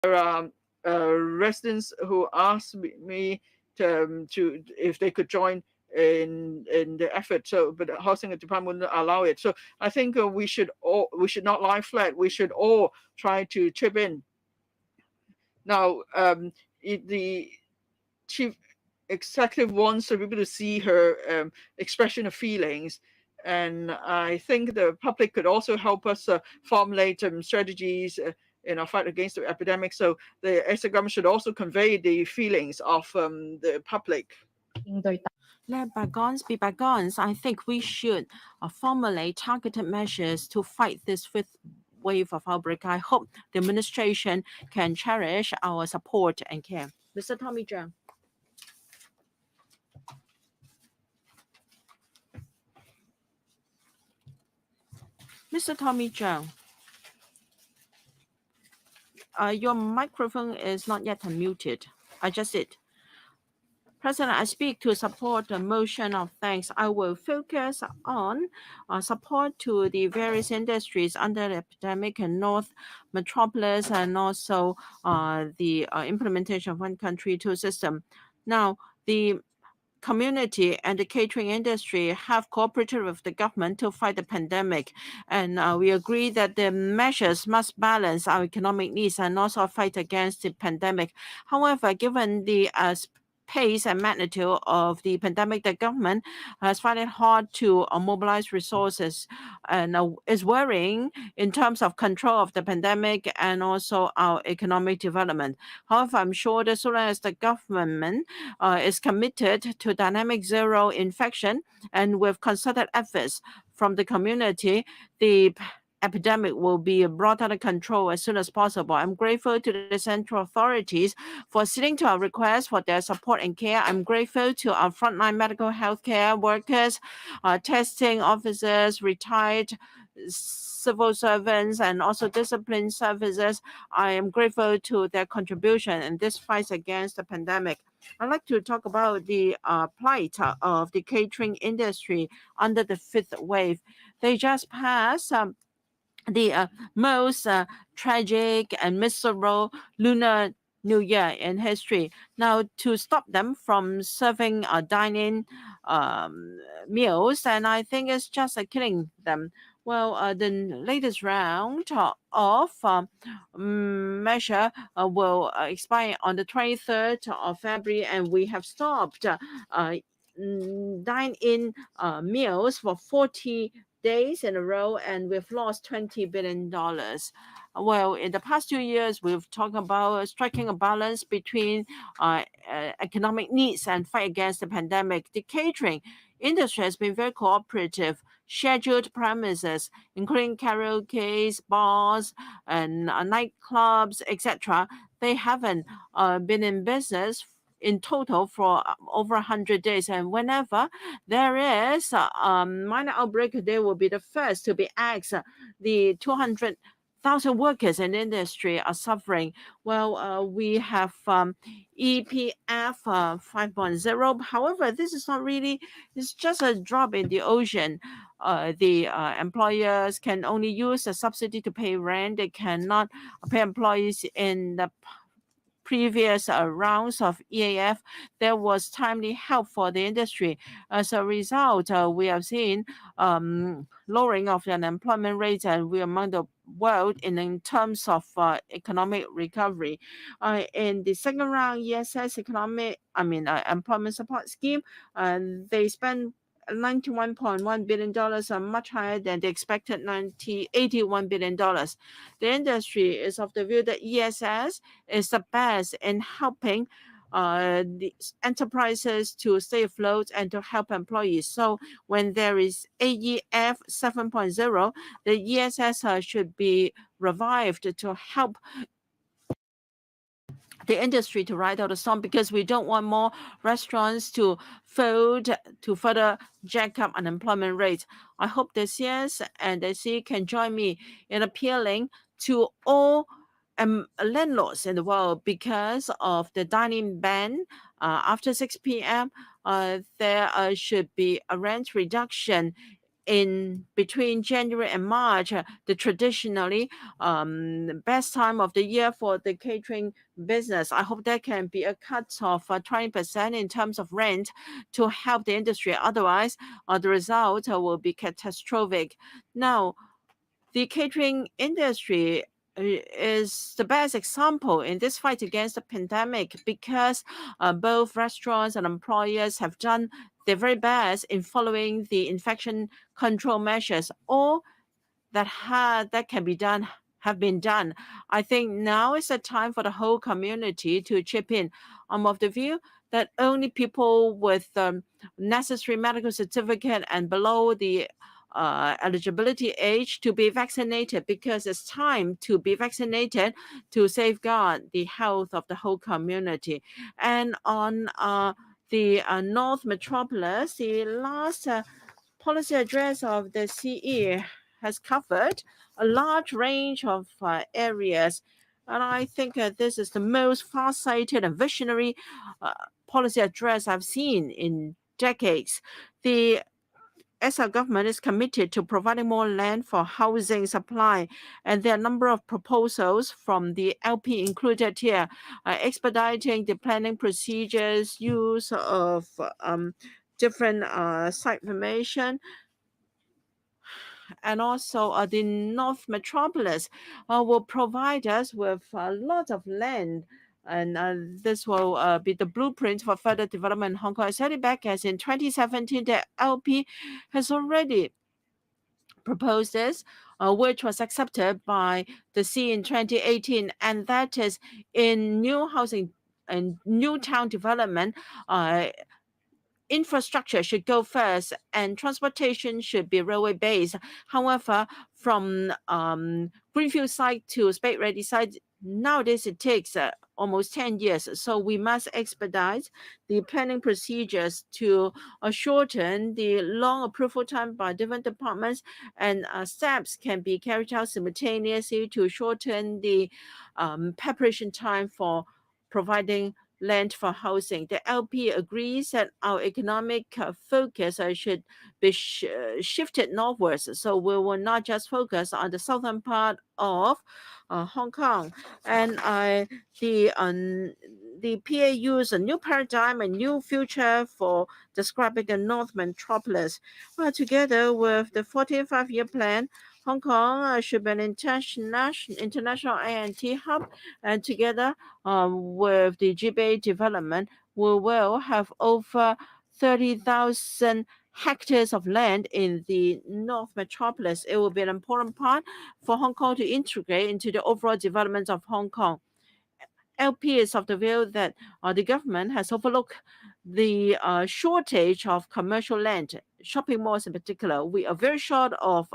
there are residents who asked me to if they could join in the effort. So, but the housing department wouldn't allow it. So I think we should not lie flat. We should all try to chip in. Now, the chief executive wants people to see her expression of feelings. And I think the public could also help us formulate strategies in our fight against the epidemic. So the government should also convey the feelings of the public. Let bygones be bygones. I think we should formulate targeted measures to fight this fifth wave of outbreak. I hope the administration can cherish our support and care. Mr. Tommy Zhang. Mr. Tommy Zhang, your microphone is not yet unmuted. I just did. President, I speak to support the motion of thanks. I will focus on support to the various industries under the epidemic in North Metropolis and also the implementation of one country, two system. Now, the community and the catering industry have cooperated with the government to fight the pandemic. And we agree that the measures must balance our economic needs and also fight against the pandemic. However, given the pace and magnitude of the pandemic, the government has found it hard to mobilize resources and is worrying in terms of control of the pandemic and also our economic development. However, I'm sure that so long as the government is committed to dynamic zero infection and with concerted efforts from the community, the epidemic will be brought under control as soon as possible. I'm grateful to the central authorities for sitting to our request for their support and care. I'm grateful to our frontline medical healthcare workers, testing officers, retired civil servants, and also discipline services. I am grateful to their contribution in this fight against the pandemic. I'd like to talk about the plight of the catering industry under the fifth wave. They just passed the most tragic and miserable Lunar New Year in history. Now, to stop them from serving dining meals, and I think it's just killing them. Well, the latest round of measure will expire on the 23rd of February, and we have stopped dine-in meals for 40 days in a row, and we've lost $20 billion. Well, in the past 2 years, we've talked about striking a balance between economic needs and fight against the pandemic. The catering industry has been very cooperative. Scheduled premises, including karaoke, bars, and nightclubs, etc., they haven't been in business in total for over 100 days. And whenever there is a minor outbreak, they will be the first to be asked. The 200,000 workers in the industry are suffering. Well, we have EPF 5.0. However, this is not really, it's just a drop in the ocean. The employers can only use the subsidy to pay rent. They cannot pay employees in the previous rounds of EAF. There was timely help for the industry. As a result, we have seen lowering of the unemployment rate, and we are among the world in terms of economic recovery. In the second round, ESS employment support scheme, they spent $91.1 billion are much higher than the expected $81 billion. The industry is of the view that ESS is the best in helping the enterprises to stay afloat and to help employees. So when there is AEF 7.0, the ESS should be revived to help the industry to ride out the storm, because we don't want more restaurants to fold to further jack up unemployment rates. I hope the CS and the C can join me in appealing to all landlords in the world because of the dining ban after 6 p.m. There should be a rent reduction in between January and March, the traditionally best time of the year for the catering business. I hope there can be a cut of 20% in terms of rent to help the industry. Otherwise, the result will be catastrophic. Now, the catering industry is the best example in this fight against the pandemic because both restaurants and employers have done their very best in following the infection control measures. All that can be done have been done. I think now is the time for the whole community to chip in. I'm of the view that only people with necessary medical certificate and below the eligibility age to be vaccinated, because it's time to be vaccinated to safeguard the health of the whole community. And on the North Metropolis, the last policy address of the CE has covered a large range of areas. And I think this is the most far-sighted and visionary policy address I've seen in decades. The SR government is committed to providing more land for housing supply, and there are a number of proposals from the LP included here, expediting the planning procedures, use of different site formation, and also the North Metropolis will provide us with a lot of land. And this will be the blueprint for further development in Hong Kong. I said it back as in 2017, the LP has already proposed this, which was accepted by the C in 2018, and that is in new housing and new town development. Infrastructure should go first and transportation should be railway based. However, from greenfield site to spade ready site, nowadays it takes almost 10 years. So we must expedite the planning procedures to shorten the long approval time by different departments, and steps can be carried out simultaneously to shorten the preparation time for providing land for housing. The LP agrees that our economic focus should be shifted northwards. So we will not just focus on the southern part of Hong Kong. And the PAU's a new paradigm, a new future for describing the North Metropolis. Well, together with the 14th five-year plan, Hong Kong should be an international I&T hub, and together with the GBA development, we will have over 30,000 hectares of land in the North Metropolis. It will be an important part for Hong Kong to integrate into the overall development of Hong Kong. LP is of the view that the government has overlooked the shortage of commercial land, shopping malls in particular. We are very short of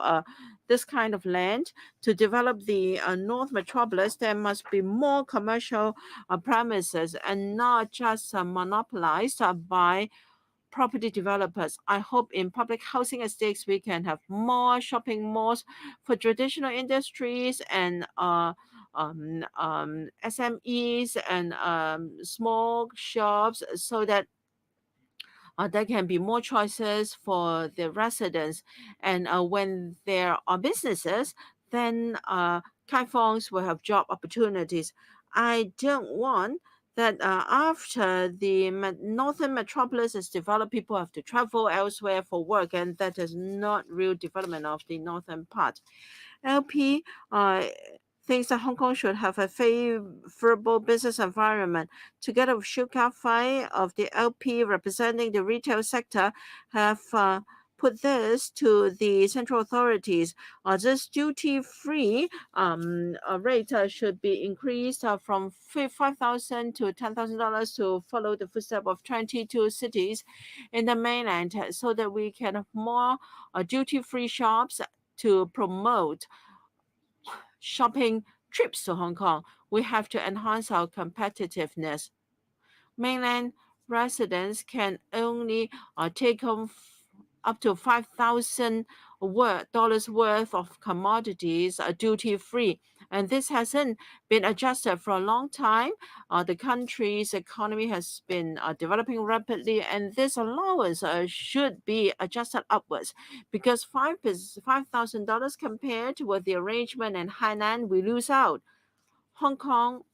this kind of land. To develop the North Metropolis, there must be more commercial premises and not just monopolized by property developers. I hope in public housing estates we can have more shopping malls for traditional industries and SMEs and small shops, so that there can be more choices for the residents. And when there are businesses, then Kaifongs will have job opportunities. I don't want that after the northern metropolis is developed, people have to travel elsewhere for work, and that is not real development of the northern part. LP thinks that Hong Kong should have a favorable business environment. Together with Shu Ka-fai of the LP representing the retail sector, have put this to the central authorities. This duty-free rate should be increased from $5,000 to $10,000 to follow the footsteps of 22 cities in the mainland, so that we can have more duty-free shops to promote shopping trips to Hong Kong. We have to enhance our competitiveness. Mainland residents can only take home up to $5,000 worth of commodities duty free. and this hasn't been adjusted for a long time. The country's economy has been developing rapidly, and this allowance should be adjusted upwards because $5,000 compared with the arrangement in Hainan, we lose out. Hong Kong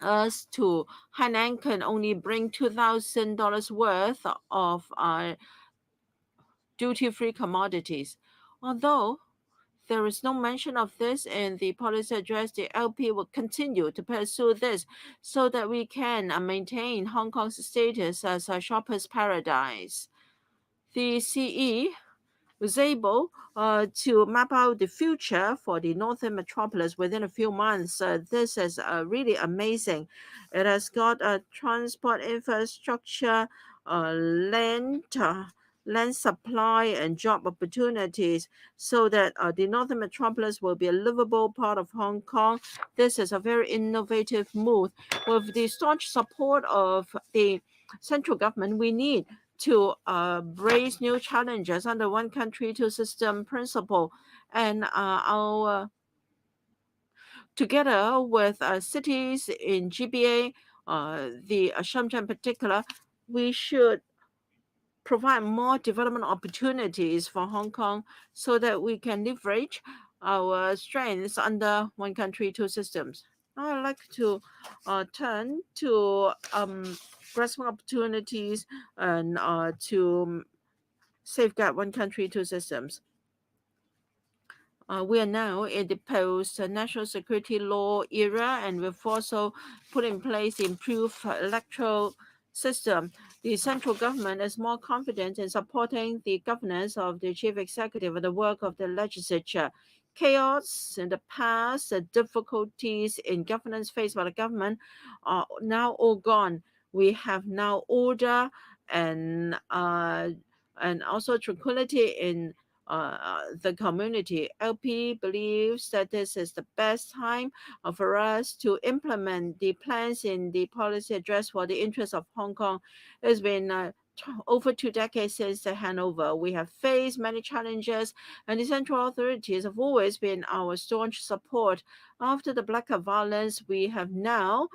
us to Hainan can only bring $2,000 worth of duty-free commodities. Although there is no mention of this in the policy address, the LP will continue to pursue this so that we can maintain Hong Kong's status as a shopper's paradise. The CE was able to map out the future for the northern metropolis within a few months. This is really amazing. It has got a transport infrastructure, land supply, and job opportunities so that the northern metropolis will be a livable part of Hong Kong. This is a very innovative move. With the staunch support of the central government, we need to raise new challenges under one country, two system principle. And together with cities in GBA, the Shenzhen in particular, we should provide more development opportunities for Hong Kong so that we can leverage our strengths under one country, two systems. Now I'd like to turn to grasping opportunities and to safeguard one country, two systems. We are now in the post-national security law era, and we've also put in place the improved electoral system. The central government is more confident in supporting the governance of the chief executive and the work of the legislature. Chaos in the past, the difficulties in governance faced by the government are now all gone. We have now order and also tranquility in the community. LP believes that this is the best time for us to implement the plans in the policy address for the interests of Hong Kong. It's been over 2 decades since the handover. We have faced many challenges, and the central authorities have always been our staunch support. After the blackout violence, we have now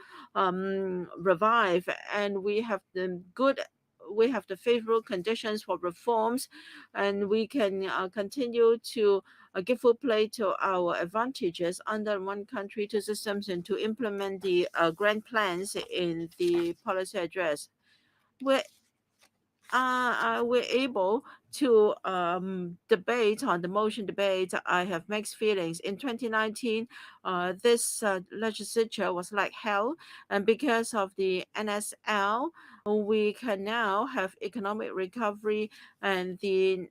revived, and we have the favorable conditions for reforms, and we can continue to give full play to our advantages under one country, two systems, and to implement the grand plans in the policy address. We're able to debate on the motion debate. I have mixed feelings. In 2019, this legislature was like hell, and because of the NSL, we can now have economic recovery, and the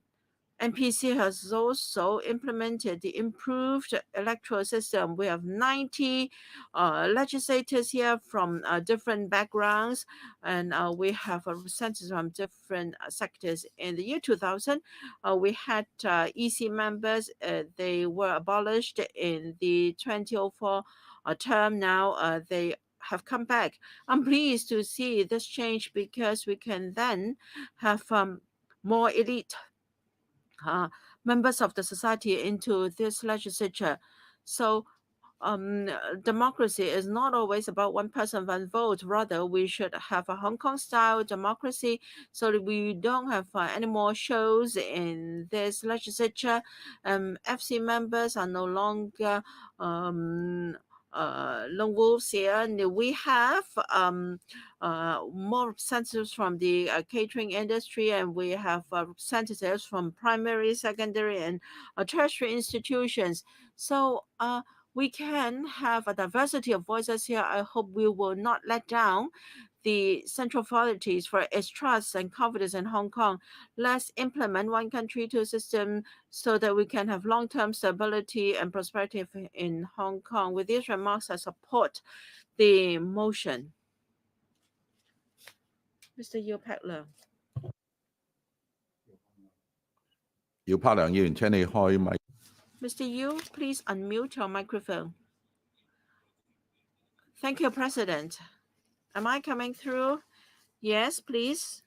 NPC has also implemented the improved electoral system. We have 90 legislators here from different backgrounds, and we have representatives from different sectors. In the year 2000, we had EC members. They were abolished in the 2004 term. Now they have come back. I'm pleased to see this change because we can then have more elite members of the society into this legislature. So democracy is not always about one person, one vote. Rather, we should have a Hong Kong-style democracy so that we don't have any more shows in this legislature. FC members are no longer lone wolves here. And we have more representatives from the catering industry, and we have representatives from primary, secondary, and tertiary institutions. So we can have a diversity of voices here. I hope we will not let down the central authorities for its trust and confidence in Hong Kong. Let's implement one country, two system so that we can have long-term stability and prosperity in Hong Kong. With these remarks, I support the motion. Mr. Yeo Pak Leung. 姚柏良議員，請你開咪。Mr. Yu, please unmute your microphone. Thank you, President. Am I coming through? Yes, please.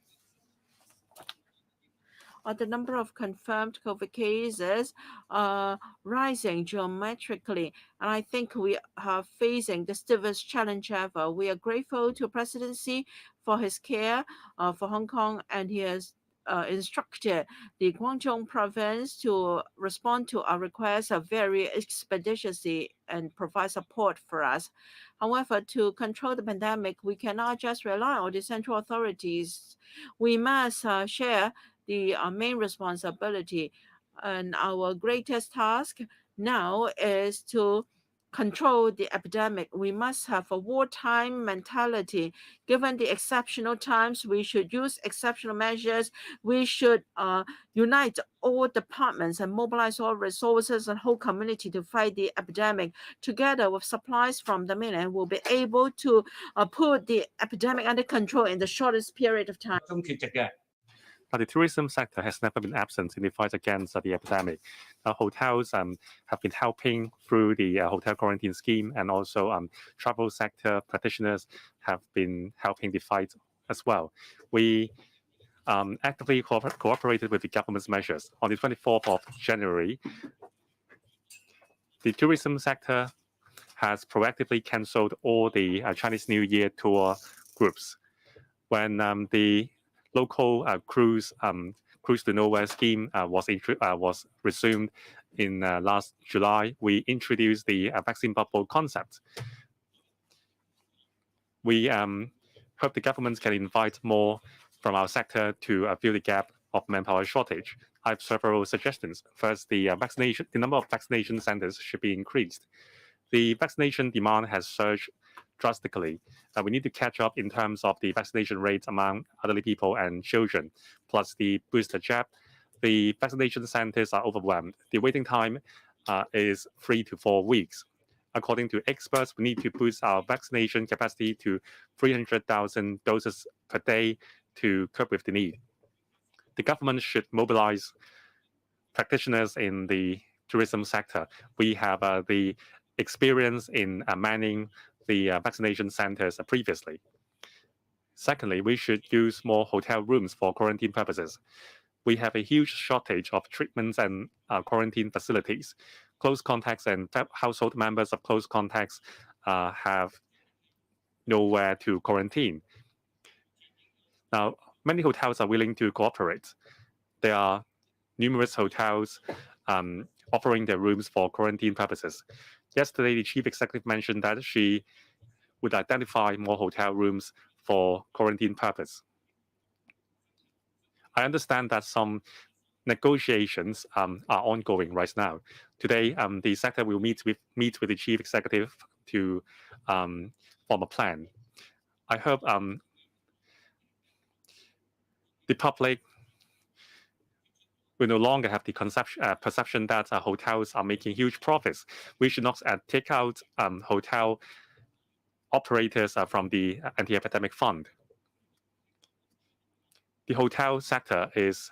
the number of confirmed COVID cases are rising geometrically. And I think we are facing the stiffest challenge ever. We are grateful to Presidency for his care for Hong Kong, and he has instructed the Guangdong province to respond to our requests very expeditiously and provide support for us. However, to control the pandemic, we cannot just rely on the central authorities. We must share the main responsibility. And our greatest task now is to control the epidemic. We must have a wartime mentality. Given the exceptional times, we should use exceptional measures. We should unite all departments and mobilize all resources and whole community to fight the epidemic. Together with supplies from the mainland, we'll be able to put the epidemic under control in the shortest period of time. The tourism sector has never been absent in the fight against the epidemic. Hotels have been helping through the hotel quarantine scheme, and also travel sector practitioners have been helping the fight as well. We actively cooperated with the government's measures. On the 24th of January, the tourism sector has proactively cancelled all the Chinese New Year tour groups. When the local cruise to nowhere scheme was resumed in last July, we introduced the vaccine bubble concept. We hope the government can invite more from our sector to fill the gap of manpower shortage. I have several suggestions. First, the number of vaccination centers should be increased. The vaccination demand has surged drastically. We need to catch up in terms of the vaccination rates among elderly people and children, plus the booster jab. The vaccination centers are overwhelmed. The waiting time is 3 to 4 weeks. According to experts, we need to boost our vaccination capacity to 300,000 doses per day to cope with the need. The government should mobilize practitioners in the tourism sector. We have the experience in manning the vaccination centers previously. Secondly, we should use more hotel rooms for quarantine purposes. We have a huge shortage of treatments and quarantine facilities. Close contacts and household members of close contacts have nowhere to quarantine. Now, many hotels are willing to cooperate. There are numerous hotels offering their rooms for quarantine purposes. Yesterday, the chief executive mentioned that she would identify more hotel rooms for quarantine purpose. I understand that some negotiations are ongoing right now. Today, the sector will meet with the chief executive to form a plan. I hope the public will no longer have the perception that hotels are making huge profits. We should not take out hotel operators from the anti-epidemic fund. The hotel sector is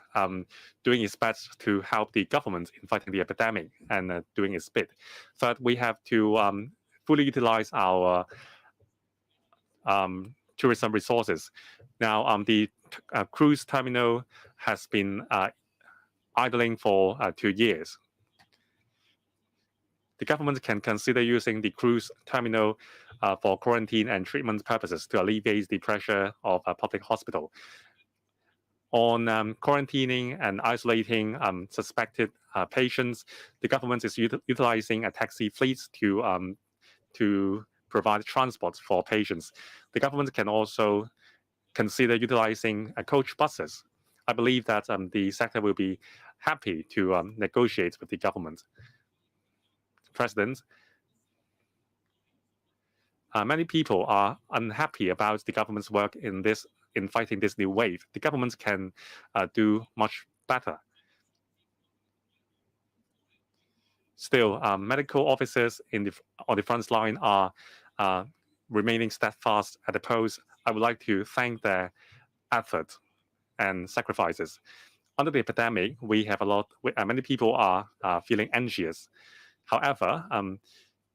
doing its best to help the government in fighting the epidemic and doing its bit. Third, we have to fully utilize our tourism resources. Now, the cruise terminal has been idling for 2 years. The government can consider using the cruise terminal for quarantine and treatment purposes to alleviate the pressure of a public hospital. On quarantining and isolating suspected patients, the government is utilizing a taxi fleet to provide transport for patients. The government can also consider utilizing coach buses. I believe that the sector will be happy to negotiate with the government. President, many people are unhappy about the government's work in fighting this new wave. The government can do much better. Still, medical officers on the front line are remaining steadfast at the post. I would like to thank their effort and sacrifices. Under the epidemic, we have many people are feeling anxious. However,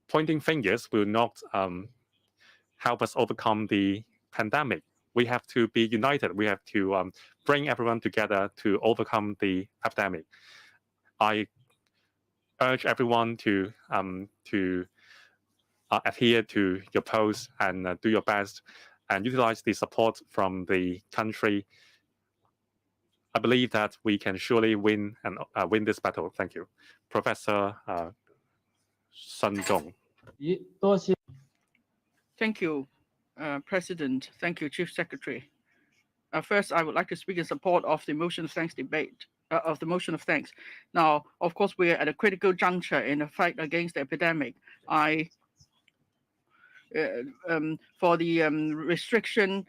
pointing fingers will not help us overcome the pandemic. we have to be united. We have to bring everyone together to overcome the epidemic. I urge everyone to adhere to your posts and do your best and utilize the support from the country. I believe that we can surely win and win this battle. Thank you. Professor Sun Zhong. Thank you, President. Thank you, Chief Secretary. First, I would like to speak in support of the motion of thanks debate, of the motion of thanks. Now, of course, we are at a critical juncture in the fight against the epidemic. For the restriction,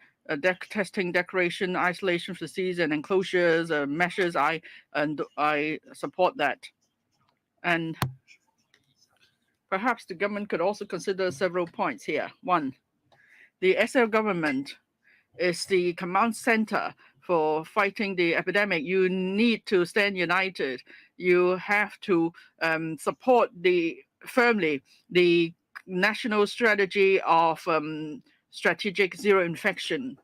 testing, declaration, isolation facilities, and enclosures measures, I support that. And perhaps the government could also consider several points here. One, the SL government is the command center for fighting the epidemic. You need to stand united. You have to support firmly the national strategy of strategic zero infection.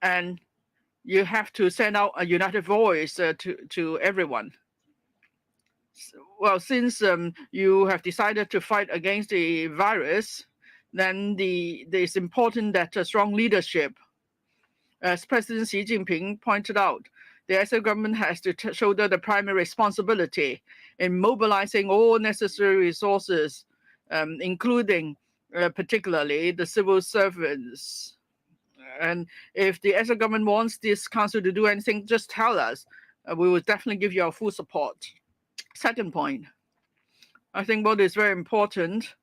And you have to send out a united voice to everyone. Well, since you have decided to fight against the virus, then it's important that strong leadership, as President Xi Jinping pointed out, the SL government has to shoulder the primary responsibility in mobilizing all necessary resources, including particularly the civil servants. And if the SL government wants this council to do anything, just tell us. We will definitely give you our full support. Second point, I think what is very important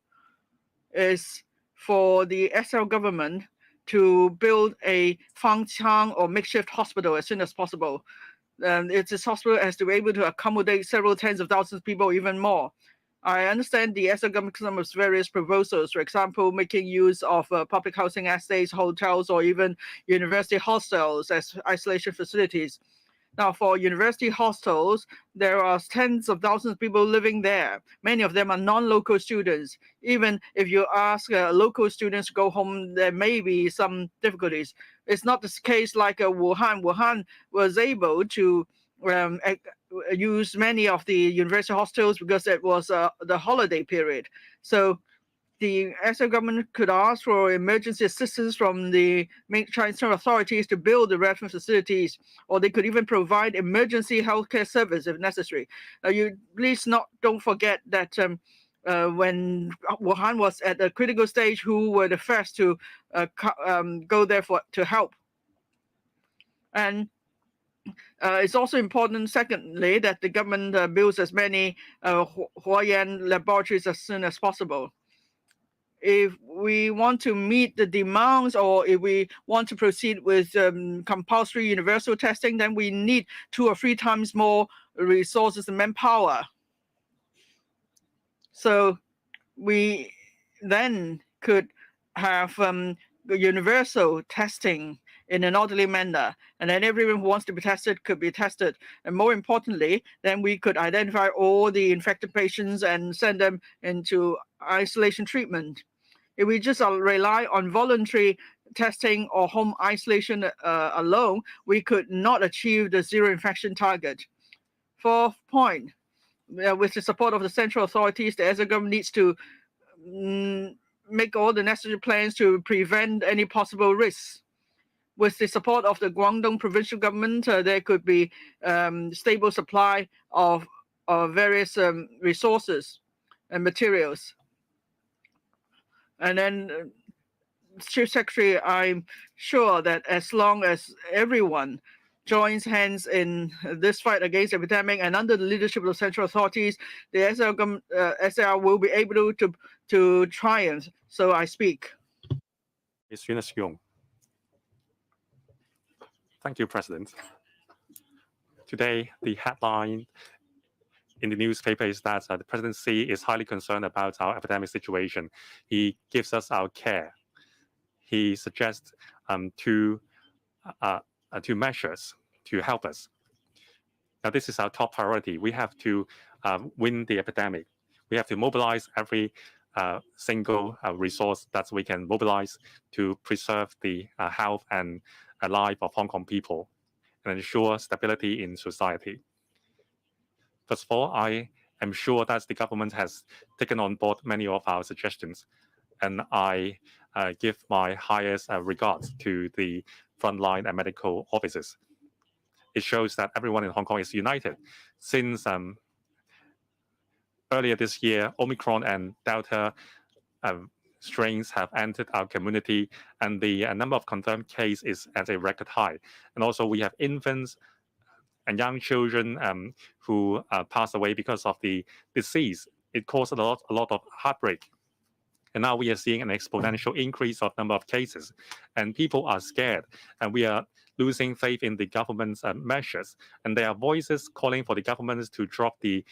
is for the SL government to build a Fangqiang or makeshift hospital as soon as possible. This hospital has to be able to accommodate several tens of thousands of people, even more. I understand the SL government comes with various proposals, for example, making use of public housing estates, hotels, or even university hostels as isolation facilities. Now, for university hostels, there are tens of thousands of people living there. Many of them are non-local students. Even if you ask local students to go home, there may be some difficulties. It's not the case like Wuhan. Wuhan was able to use many of the university hostels because it was the holiday period. So the SL government could ask for emergency assistance from the Chinese authorities to build the relevant facilities, or they could even provide emergency healthcare service if necessary. You please don't forget that when Wuhan was at a critical stage, who were the first to go there to help. And it's also important, secondly, that the government builds as many Huayan laboratories as soon as possible. If we want to meet the demands, or if we want to proceed with compulsory universal testing, then we need 2 or 3 times more resources and manpower. So we then could have universal testing in an orderly manner, and then everyone who wants to be tested could be tested. And more importantly, then we could identify all the infected patients and send them into isolation treatment. If we just rely on voluntary testing or home isolation alone, we could not achieve the zero infection target. Fourth point, with the support of the central authorities, the SL government needs to make all the necessary plans to prevent any possible risks. With the support of the Guangdong provincial government, there could be stable supply of various resources and materials. And then, Chief Secretary, I'm sure that as long as everyone joins hands in this fight against the epidemic and under the leadership of the central authorities, the SL will be able to triumph. So I speak. Ms. Eunice Yung. Thank you, President. Today, the headline in the newspaper is that the presidency is highly concerned about our epidemic situation. He gives us our care. He suggests two measures to help us. Now, this is our top priority. We have to win the epidemic. We have to mobilize every single resource that we can mobilize to preserve the health and life of Hong Kong people and ensure stability in society. First of all, I am sure that the government has taken on board many of our suggestions, and I give my highest regards to the frontline and medical officers. It shows that everyone in Hong Kong is united. Since earlier this year, Omicron and Delta strains have entered our community, and the number of confirmed cases is at a record high. And also, we have infants and young children who passed away because of the disease. It caused a lot of heartbreak. And now we are seeing an exponential increase of number of cases, and people are scared, and we are losing faith in the government's measures. And there are voices calling for the governments to drop the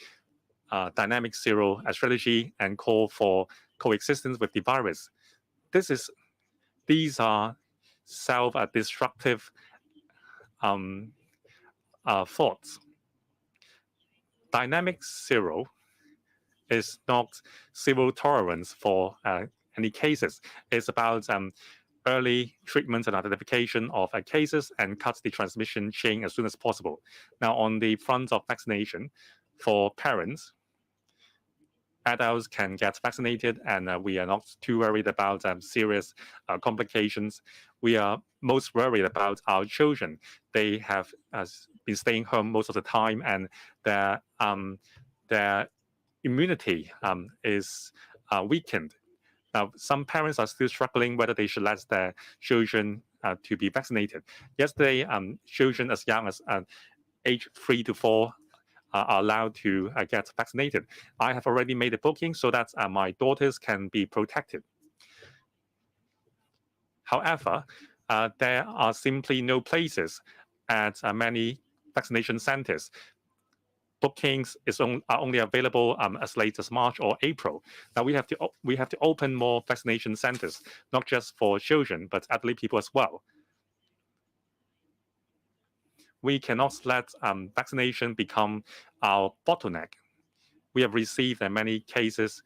dynamic zero strategy and call for coexistence with the virus. These are self-destructive thoughts. Dynamic zero is not zero tolerance for any cases. It's about early treatment and identification of cases and cut the transmission chain as soon as possible. Now, on the front of vaccination, for parents, adults can get vaccinated, and we are not too worried about serious complications. We are most worried about our children. They have been staying home most of the time, and their immunity is weakened. Now, some parents are still struggling whether they should let their children to be vaccinated. Yesterday, children as young as age 3 to 4 are allowed to get vaccinated. I have already made a booking so that my daughters can be protected. However, there are simply no places at many vaccination centers. Bookings are only available as late as March or April. Now we have to open more vaccination centers, not just for children but elderly people as well. We cannot let vaccination become our bottleneck. We have received many cases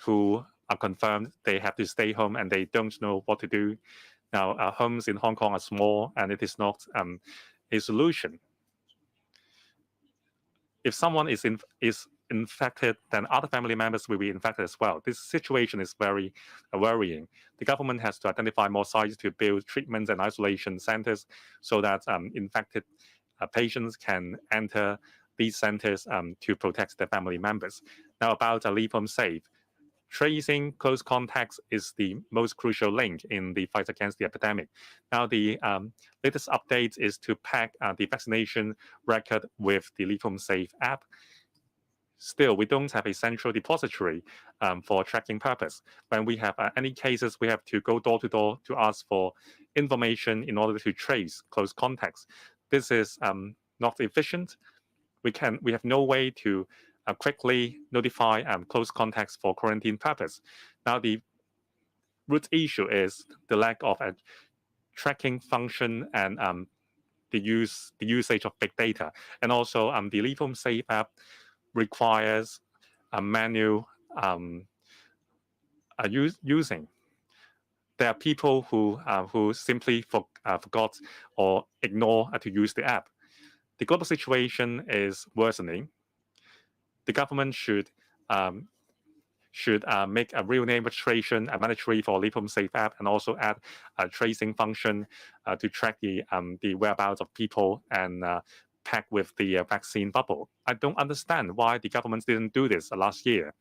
who are confirmed they have to stay home and they don't know what to do. Now, our homes in Hong Kong are small, and it is not a solution. If someone is infected, then other family members will be infected as well. This situation is very worrying. The government has to identify more sites to build treatment and isolation centers so that infected patients can enter these centers to protect their family members. Now, about Leave Home Safe. Tracing close contacts is the most crucial link in the fight against the epidemic. Now, the latest update is to pack the vaccination record with the Leave Home Safe app. Still, we don't have a central depository for tracking purpose. When we have any cases, we have to go door to door to ask for information in order to trace close contacts. This is not efficient. We have no way to quickly notify close contacts for quarantine purpose. Now, the root issue is the lack of a tracking function and the usage of big data. And also, the Leave Home Safe app requires a manual using. There are people who simply forgot or ignore to use the app. The global situation is worsening. The government should make a real name registration mandatory for Leave Home Safe app, and also add a tracing function to track the whereabouts of people and pack with the vaccine bubble. I don't understand why the government didn't do this last year.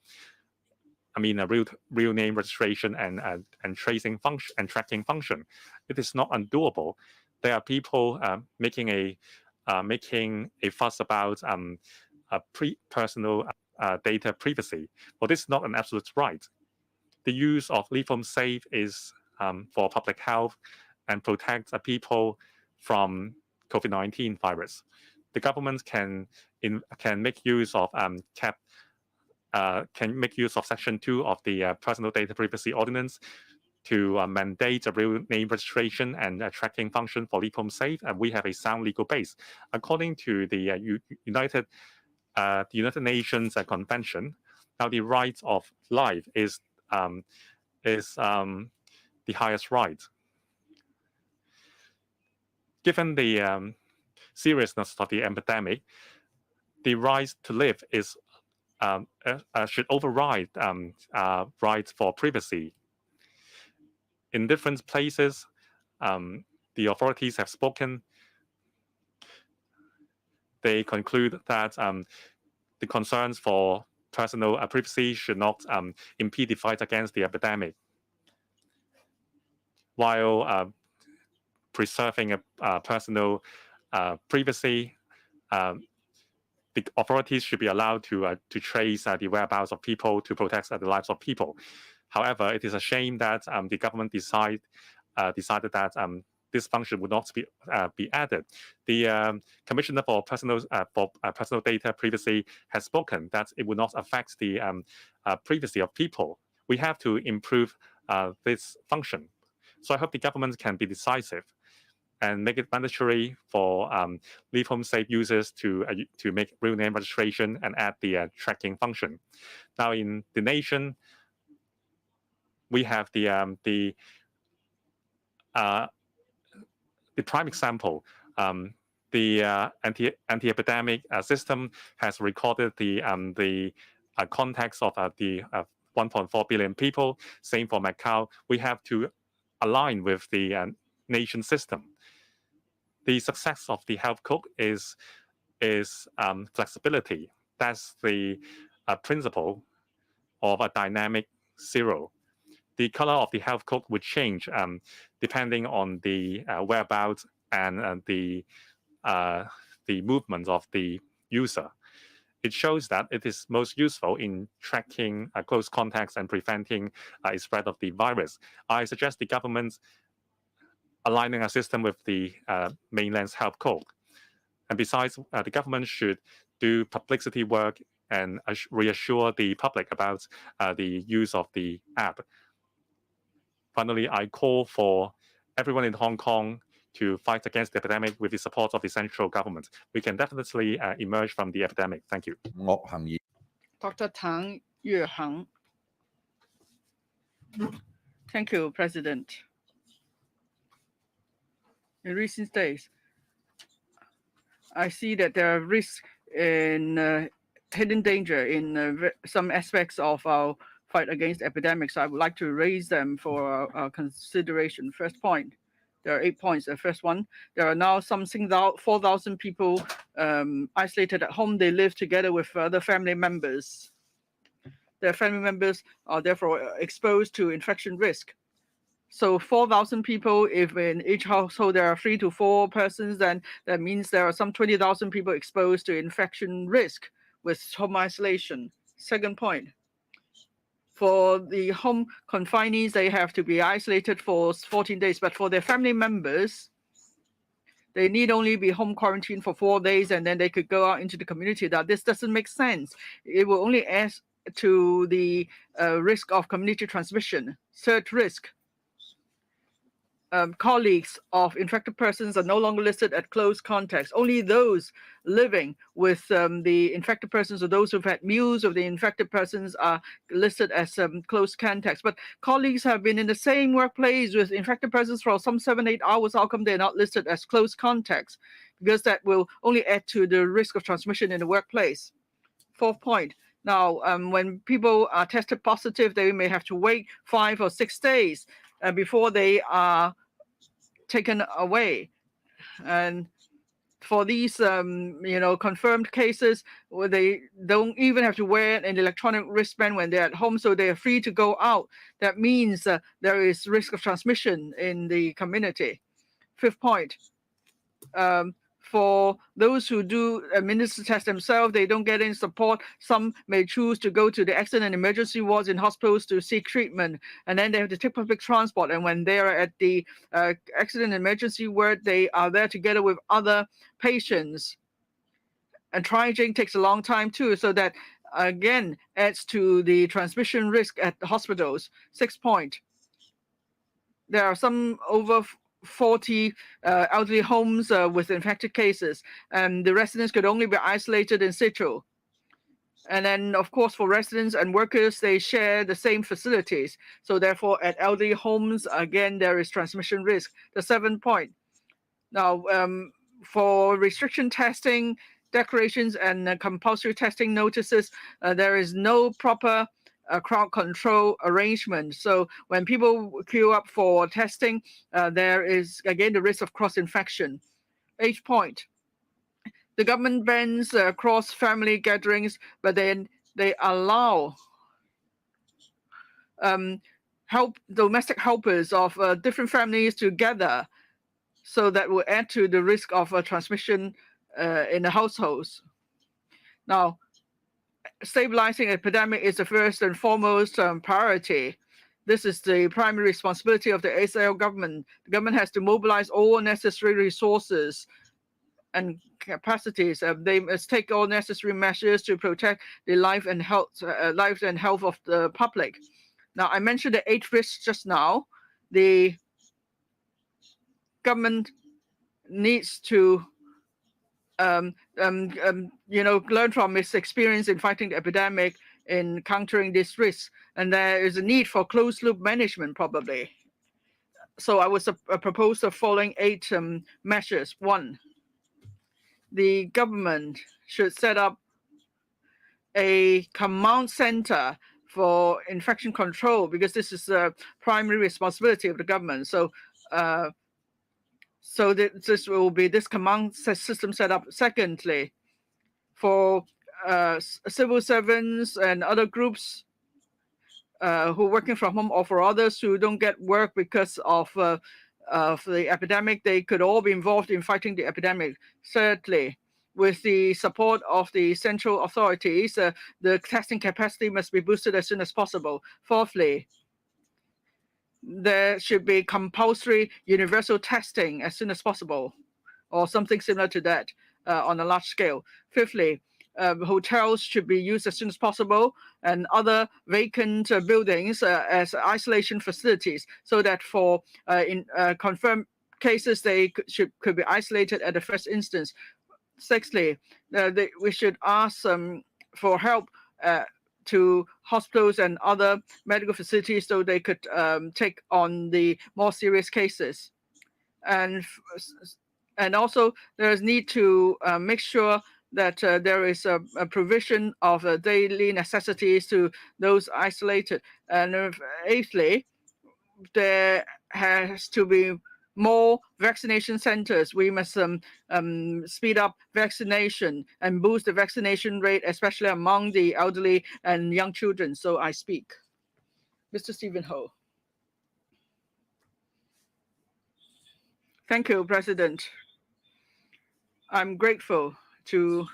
I mean, a real name registration and tracing function and tracking function. It is not undoable. There are people making a fuss about personal data privacy. Well, this is not an absolute right. The use of Leave Home Safe is for public health and protect people from COVID-19 virus. The government can make use of Section 2 of the Personal Data Privacy Ordinance to mandate a real name registration and a tracking function for Leave Home Safe, and we have a sound legal base. According to the United Nations Convention, now the right of life is the highest right. Given the seriousness of the epidemic, the right to live is should override rights for privacy. In different places, the authorities have spoken. They conclude that the concerns for personal privacy should not impede the fight against the epidemic, while preserving personal privacy. The authorities should be allowed to trace the whereabouts of people to protect the lives of people. However, it is a shame that the government decided that this function would not be added. The Commissioner for Personal Data Privacy has spoken that it would not affect the privacy of people. We have to improve this function. So I hope the government can be decisive and make it mandatory for Leave Home Safe users to make real name registration and add the tracking function. Now in the nation, we have the prime example. The anti-epidemic system has recorded the contacts of the 1.4 billion people. Same for Macau. We have to align with the nation system. The success of the health code is flexibility. That's the principle of a dynamic zero. The color of the health code would change depending on the whereabouts and the movement of the user. It shows that it is most useful in tracking close contacts and preventing a spread of the virus. I suggest the government aligning a system with the mainland's health code. And besides, the government should do publicity work and reassure the public about the use of the app. Finally, I call for everyone in Hong Kong to fight against the epidemic with the support of the central government. We can definitely emerge from the epidemic. Thank you. Dr. Tang Yuehang. Thank you, President. In recent days, I see that there are risks in hidden danger in some aspects of our fight against epidemics. I would like to raise them for our consideration. First point, there are 8 points. The first one, there are now some 4,000 people isolated at home. They live together with other family members. Their family members are therefore exposed to infection risk. So 4,000 people, if in each household there are 3 to 4 persons, then that means there are some 20,000 people exposed to infection risk with home isolation. Second point, for the home confinees, they have to be isolated for 14 days. But for their family members, they need only be home quarantined for 4 days, and then they could go out into the community. Now, this doesn't make sense. It will only add to the risk of community transmission. Third risk, colleagues of infected persons are no longer listed at close contacts. Only those living with the infected persons or those who've had meals with the infected persons are listed as close contacts. But colleagues have been in the same workplace with infected persons for some 7-8 hours. How come they're not listed as close contacts? Because that will only add to the risk of transmission in the workplace. Fourth point. Now, when people are tested positive, they may have to wait 5 or 6 days before they are taken away. And for these, confirmed cases where they don't even have to wear an electronic wristband when they're at home, so they are free to go out. That means there is risk of transmission in the community. Fifth point, for those who do administer tests themselves, they don't get any support. Some may choose to go to the accident and emergency wards in hospitals to seek treatment, and then they have to take public transport. And when they are at the accident and emergency ward, they are there together with other patients. And triaging takes a long time too, so that again adds to the transmission risk at the hospitals. Sixth point, there are some over 40 elderly homes with infected cases, and the residents could only be isolated in situ. And then, of course, for residents and workers, they share the same facilities. So therefore, at elderly homes, again, there is transmission risk. The 7th point. Now, for restriction testing, declarations, and compulsory testing notices, there is no proper crowd control arrangement. So when people queue up for testing, there is, again, the risk of cross-infection. 8th point. The government bans cross-family gatherings, but then they allow domestic helpers of different families to gather, so that will add to the risk of transmission in the households. Now, stabilizing epidemic is the first and foremost priority. This is the primary responsibility of the ASL government. The government has to mobilize all necessary resources and capacities. They must take all necessary measures to protect the life and health of the public. Now, I mentioned the 8 risks just now. The government needs to learn from its experience in fighting the epidemic, in countering this risk, and there is a need for closed-loop management probably. So I would propose the following 8 measures. 1, the government should set up a command center for infection control, because this is the primary responsibility of the government. So this will be this command system set up. Secondly, for civil servants and other groups who are working from home, or for others who don't get work because of the epidemic, they could all be involved in fighting the epidemic. Thirdly, with the support of the central authorities, the testing capacity must be boosted as soon as possible. Fourthly, there should be compulsory universal testing as soon as possible, or something similar to that on a large scale. Fifthly, hotels should be used as soon as possible, and other vacant buildings as isolation facilities, so that for confirmed cases, they could be isolated at the first instance. Sixthly, we should ask for help to hospitals and other medical facilities, so they could take on the more serious cases. And also, there is need to make sure that there is a provision of daily necessities to those isolated. And eighthly, there has to be more vaccination centers. We must speed up vaccination and boost the vaccination rate, especially among the elderly and young children. So I speak. Mr. Stephen Ho. Thank you, President. I'm grateful to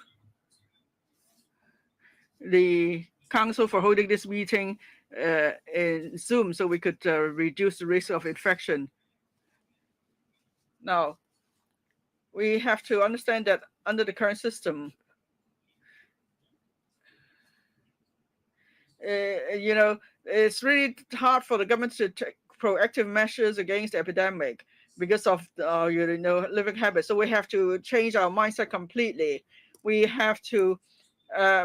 the Council for holding this meeting in Zoom, so we could reduce the risk of infection. Now, we have to understand that under the current system, it's really hard for the government to take proactive measures against the epidemic because of living habits. So we have to change our mindset completely. We have to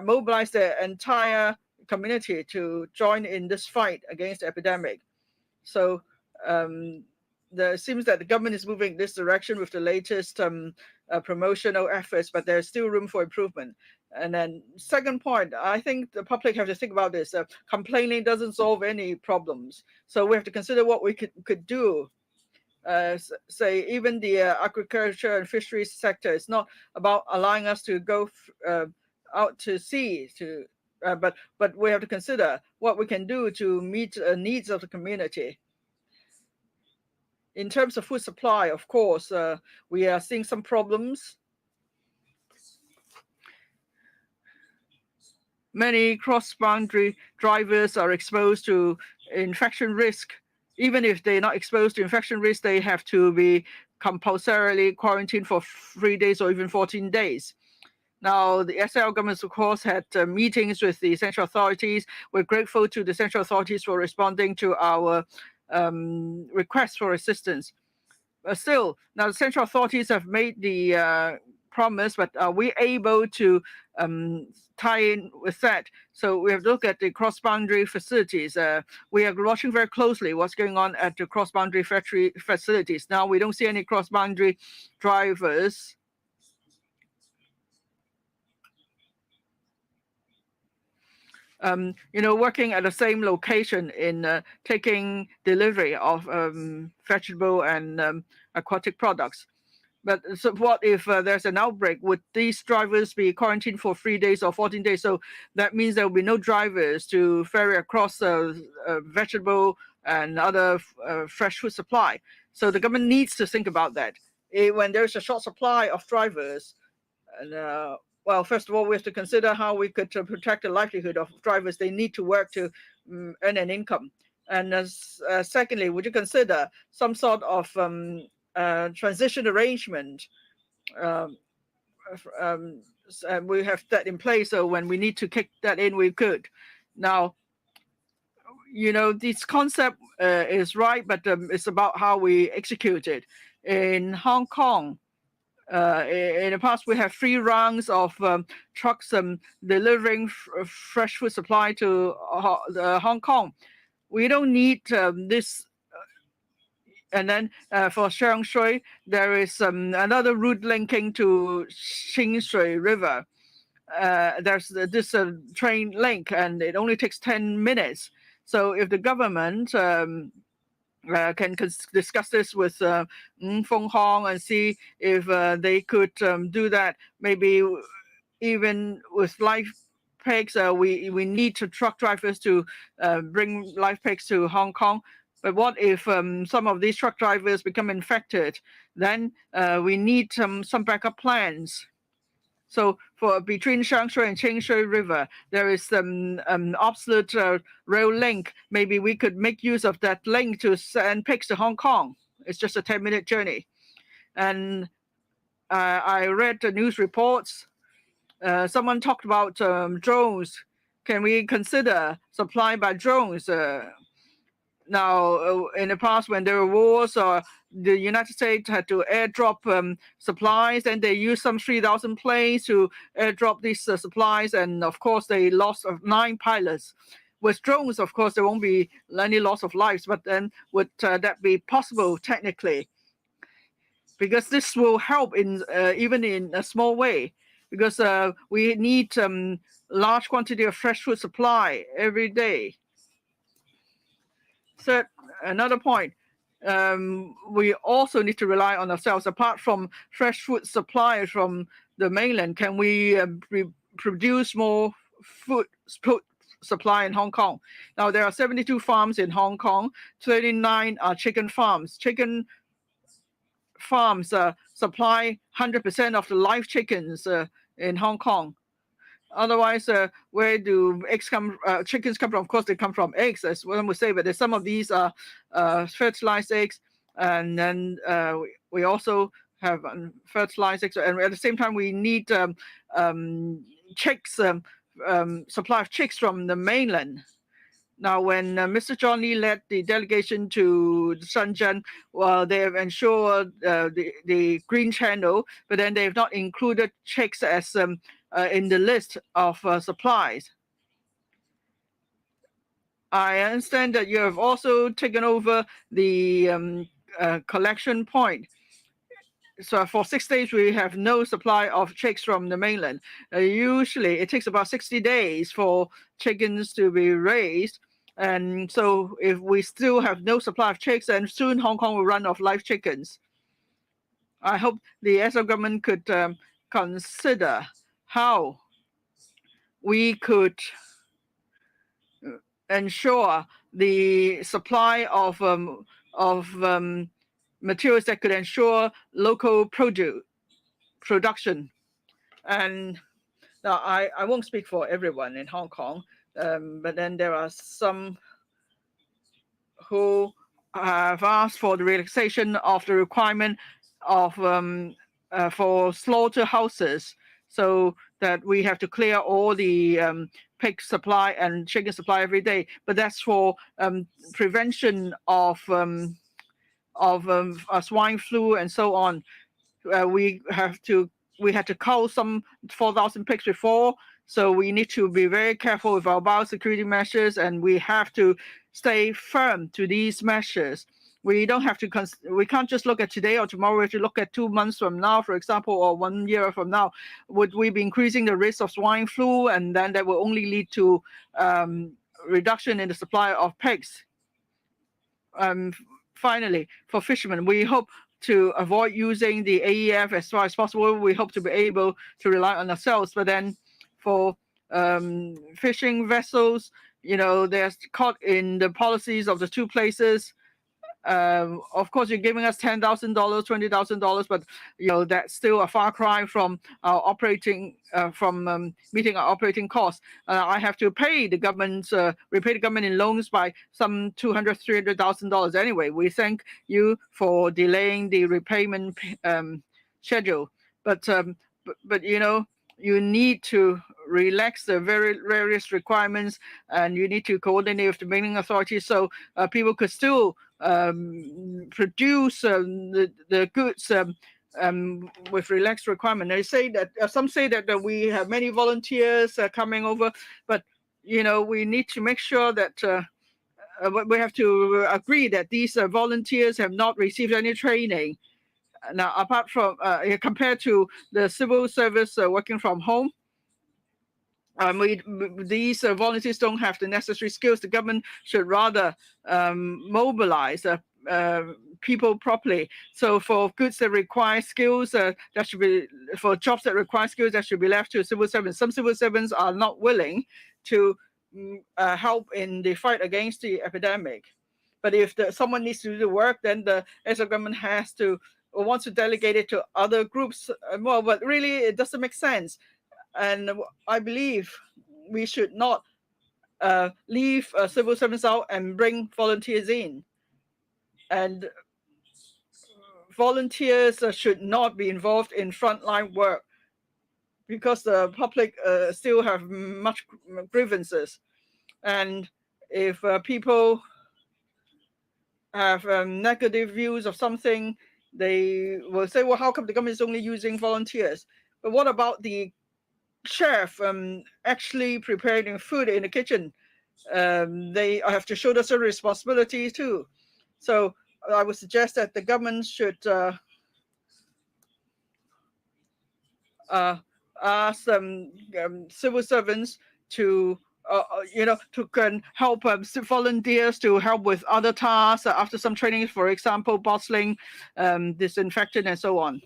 mobilize the entire community to join in this fight against the epidemic. So it seems that the government is moving this direction with the latest promotional efforts, but there's still room for improvement. And then second point, I think the public have to think about this. Complaining doesn't solve any problems. So we have to consider what we could do. Say even the agriculture and fisheries sector is not about allowing us to go out to sea, but we have to consider what we can do to meet the needs of the community. In terms of food supply, of course, we are seeing some problems. Many cross-boundary drivers are exposed to infection risk. Even if they're not exposed to infection risk, they have to be compulsorily quarantined for 3 days or even 14 days. Now, the SL government, of course, had meetings with the central authorities. We're grateful to the central authorities for responding to our requests for assistance. Still, now the central authorities have made the promise, but are we able to tie in with that? So we have to look at the cross-boundary facilities. We are watching very closely what's going on at the cross-boundary factory facilities. Now we don't see any cross-boundary drivers. Working at the same location in taking delivery of vegetable and aquatic products. But so what if there's an outbreak? Would these drivers be quarantined for 3 days or 14 days? So that means there will be no drivers to ferry across vegetable and other fresh food supply. So the government needs to think about that. When there's a short supply of drivers, and well, first of all, we have to consider how we could protect the livelihood of drivers. They need to work to earn an income. And secondly, would you consider some sort of transition arrangement? We have that in place, so when we need to kick that in, we could. Now, this concept is right, but it's about how we execute it. In Hong Kong, in the past, we have 3 rounds of trucks delivering fresh food supply to Hong Kong. We don't need this. And then for Sheung Shui, there is another route linking to Qing Shui River. There's this train link, and it only takes 10 minutes. So if the government can discuss this with Feng Hong and see if they could do that, maybe even with live pigs, we need to truck drivers to bring live pigs to Hong Kong. But what if some of these truck drivers become infected? Then we need some backup plans. So for between Shangshui and Qingshui River, there is obsolete rail link. Maybe we could make use of that link to send pigs to Hong Kong. It's just a 10-minute journey. And I read the news reports. Someone talked about drones. Can we consider supply by drones? Now, in the past, when there were wars, the United States had to airdrop supplies, and they used some 3,000 planes to airdrop these supplies, and of course, they lost 9 pilots. With drones, of course, there won't be any loss of lives, but then would that be possible technically? Because this will help in even in a small way, because we need large quantity of fresh food supply every day. Third, another point, we also need to rely on ourselves. Apart from fresh food supply from the mainland, can we produce more food supply in Hong Kong? Now, there are 72 farms in Hong Kong, 39 are chicken farms. Chicken farms supply 100% of the live chickens in Hong Kong. Otherwise, where do chickens come from? Of course, they come from eggs, as one would say, but there's some of these are fertilized eggs, and then we also have fertilized eggs, and at the same time, we need chicks, supply of chicks from the mainland. Now, when Mr. John Lee led the delegation to Shenzhen, well, they have ensured the Green Channel, but then they have not included chicks as in the list of supplies. I understand that you have also taken over the collection point. So for 6 days, we have no supply of chicks from the mainland. Usually, it takes about 60 days for chickens to be raised. And so if we still have no supply of chicks, then soon Hong Kong will run out of live chickens. I hope the SF government could consider how we could ensure the supply of materials that could ensure local production. And now I won't speak for everyone in Hong Kong, but then there are some who have asked for the relaxation of the requirement of for slaughterhouses, so that we have to clear all the pig supply and chicken supply every day. But that's for prevention of swine flu and so on. We have to we had to cull some 4,000 pigs before. So we need to be very careful with our biosecurity measures, and we have to stay firm to these measures. We don't have to, we can't just look at today or tomorrow. We have to look at 2 months from now, for example, or 1 year from now. Would we be increasing the risk of swine flu? And then that will only lead to reduction in the supply of pigs. Finally, for fishermen, we hope to avoid using the AEF as far as possible. We hope to be able to rely on ourselves. But then for fishing vessels, they're caught in the policies of the two places. Of course, you're giving us $10,000, $20,000, but that's still a far cry from our operating, meeting our operating costs. I have to pay the government, repay the government in loans by some $200,000, $300,000 anyway. We thank you for delaying the repayment schedule, but you need to relax the various requirements, and you need to coordinate with the banking authorities so people could still produce the goods with relaxed requirement. They say that some say that we have many volunteers coming over, but we need to make sure that we have to agree that these volunteers have not received any training. Now, apart from compared to the civil service working from home, these volunteers don't have the necessary skills. The government should rather mobilize people properly. So for goods that require skills, that should be for jobs that require skills, that should be left to civil servants. Some civil servants are not willing to help in the fight against the epidemic. But if someone needs to do the work, then the government has to or wants to delegate it to other groups. Well, but really, it doesn't make sense. And I believe we should not leave civil servants out and bring volunteers in. And volunteers should not be involved in frontline work because the public still have much grievances. And if people have negative views of something, they will say, well, how come the government is only using volunteers? But what about the chef actually preparing food in the kitchen? They have to show us a responsibility too. So I would suggest that the government should ask civil servants to can help volunteers to help with other tasks after some training, for example, bottling, disinfectant, and so on.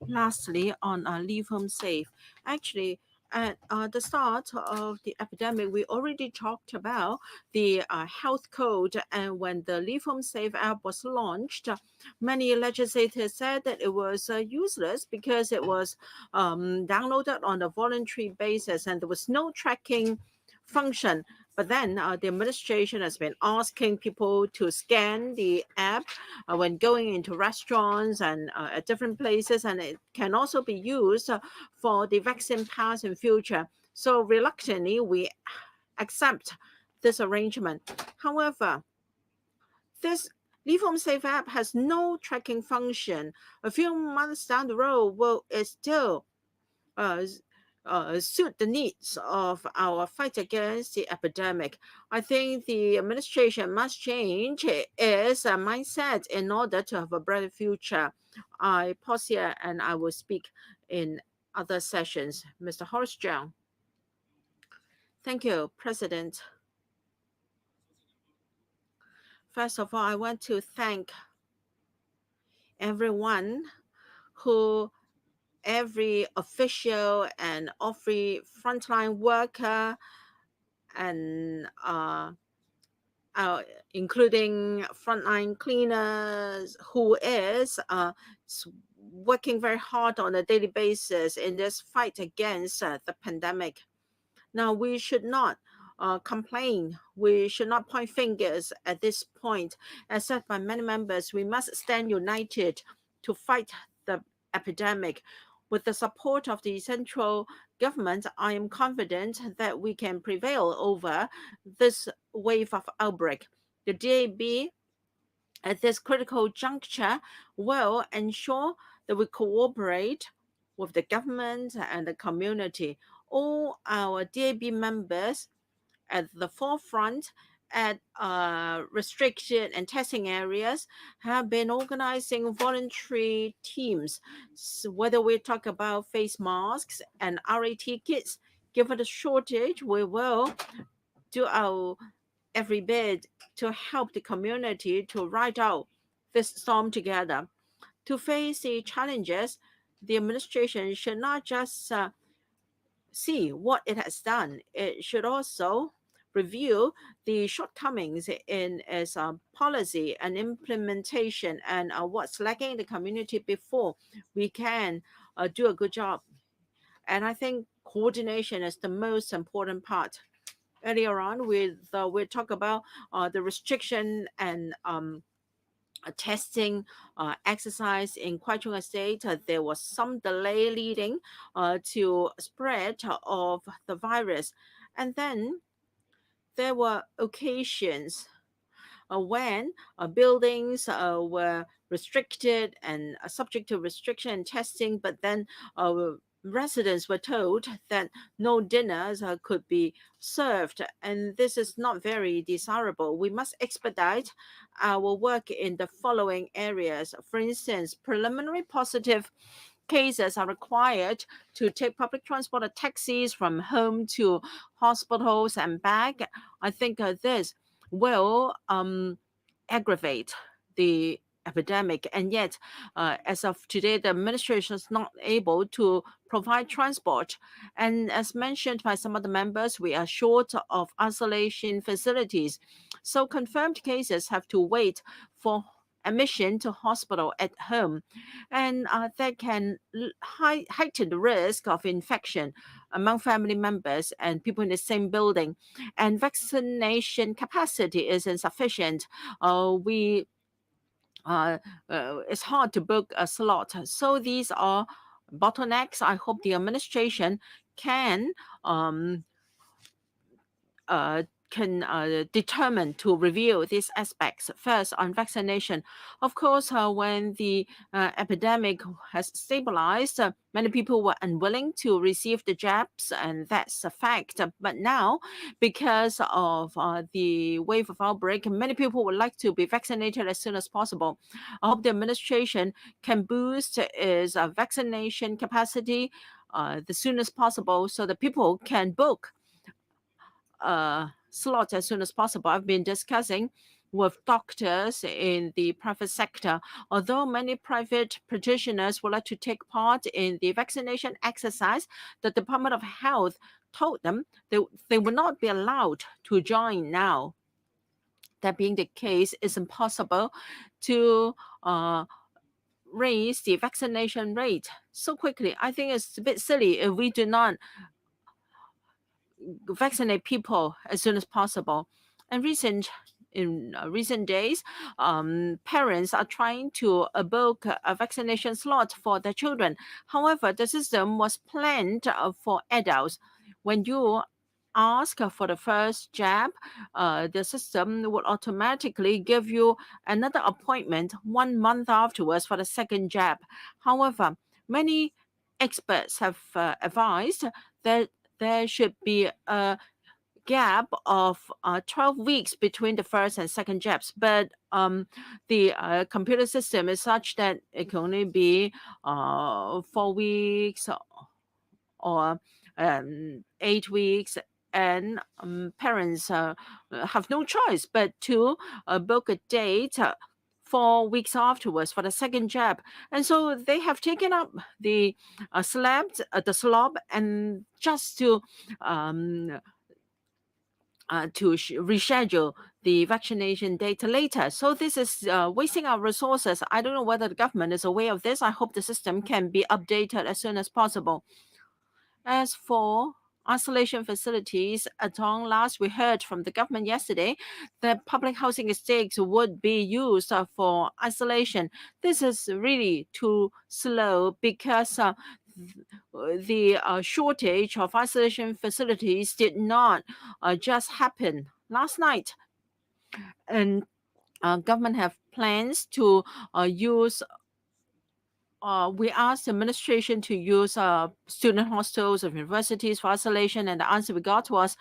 Lastly, on Leave Home Safe, actually, at the start of the epidemic, we already talked about the health code. And when the Leave Home Safe app was launched, many legislators said that it was useless because it was downloaded on a voluntary basis and there was no tracking function. But then the administration has been asking people to scan the app when going into restaurants and at different places, and it can also be used for the vaccine pass in future. So reluctantly, we accept this arrangement. However, this Leave Home Safe app has no tracking function. A few months down the road, will it still suit the needs of our fight against the epidemic? I think the administration must change its mindset in order to have a brighter future. I pause here and I will speak in other sessions. Mr. Horace Cheung. Thank you, President. First of all, I want to thank everyone every official and every frontline worker, and including frontline cleaners who is working very hard on a daily basis in this fight against the pandemic. Now, we should not complain. We should not point fingers at this point. As said by many members, we must stand united to fight the epidemic. With the support of the central government, I am confident that we can prevail over this wave of outbreak. The DAB at this critical juncture will ensure that we cooperate with the government and the community. All our DAB members at the forefront at restricted and testing areas have been organizing voluntary teams. So whether we talk about face masks and RAT kits, given the shortage, we will do our every bit to help the community to ride out this storm together. To face the challenges, the administration should not just see what it has done. It should also review the shortcomings in its policy and implementation and what's lacking in the community before we can do a good job. And I think coordination is the most important part. Earlier on, we talk about the restriction and testing exercise in Kwai Chung Estate. There was some delay leading to spread of the virus. And then there were occasions when buildings were restricted and subject to restriction and testing, but then residents were told that no dinners could be served, and this is not very desirable. We must expedite our work in the following areas. For instance, preliminary positive cases are required to take public transport or taxis from home to hospitals and back. I think this will aggravate the epidemic, and yet as of today the administration is not able to provide transport, and as mentioned by some of the members, we are short of isolation facilities, so confirmed cases have to wait for admission to hospital at home, and that can heighten the risk of infection among family members and people in the same building, and vaccination capacity is insufficient. It's hard to book a slot. So these are bottlenecks. I hope the administration can determine to review these aspects. First, on vaccination. Of course, when the epidemic has stabilized, many people were unwilling to receive the jabs, and that's a fact. But now, because of the wave of outbreak, many people would like to be vaccinated as soon as possible. I hope the administration can boost its vaccination capacity the soonest possible so that people can book slot as soon as possible. I've been discussing with doctors in the private sector. Although many private practitioners would like to take part in the vaccination exercise, the Department of Health told them they will not be allowed to join now. That being the case, it's impossible to raise the vaccination rate so quickly. I think it's a bit silly if we do not vaccinate people as soon as possible. And in recent days, parents are trying to book a vaccination slot for their children. However, the system was planned for adults. When you ask for the first jab, the system would automatically give you another appointment 1 month afterwards for the second jab. However, many experts have advised that there should be a gap of 12 weeks between the first and second jabs, but the computer system is such that it can only be 4 weeks or 8 weeks, and parents have no choice but to book a date 4 weeks afterwards for the second jab, and so they have taken up the slot and just to reschedule the vaccination date later. So this is wasting our resources. I don't know whether the government is aware of this. I hope the system can be updated as soon as possible. As for isolation facilities, at long last, we heard from the government yesterday that public housing estates would be used for isolation. This is really too slow because the shortage of isolation facilities did not just happen last night. And government have plans to use we asked the administration to use student hostels of universities for isolation, and the answer we got was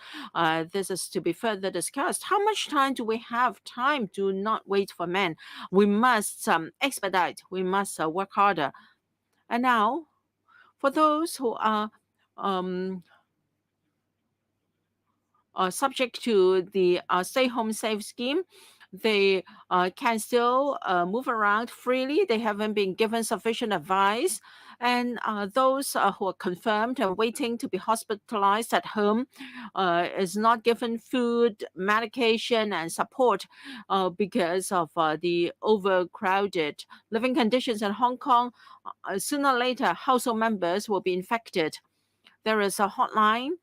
this is to be further discussed. How much time do we have? Time do not wait for men. We must expedite. We must work harder. And now, for those who are subject to the Stay Home Safe scheme, they can still move around freely. They haven't been given sufficient advice. And those who are confirmed and waiting to be hospitalized at home is not given food, medication, and support because of the overcrowded living conditions in Hong Kong. Sooner or later, household members will be infected. There is a hotline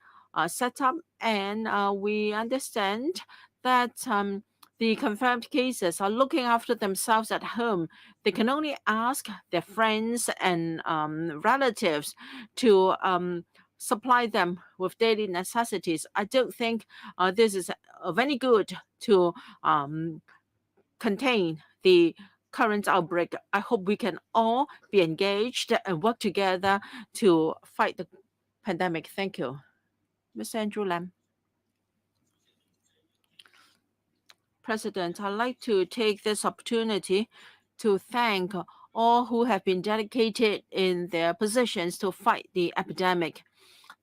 set up, and we understand that the confirmed cases are looking after themselves at home. They can only ask their friends and relatives to supply them with daily necessities. I don't think this is of any good to contain the current outbreak. I hope we can all be engaged and work together to fight the pandemic. Thank you. Mr. Andrew Lam. President, I'd like to take this opportunity to thank all who have been dedicated in their positions to fight the epidemic.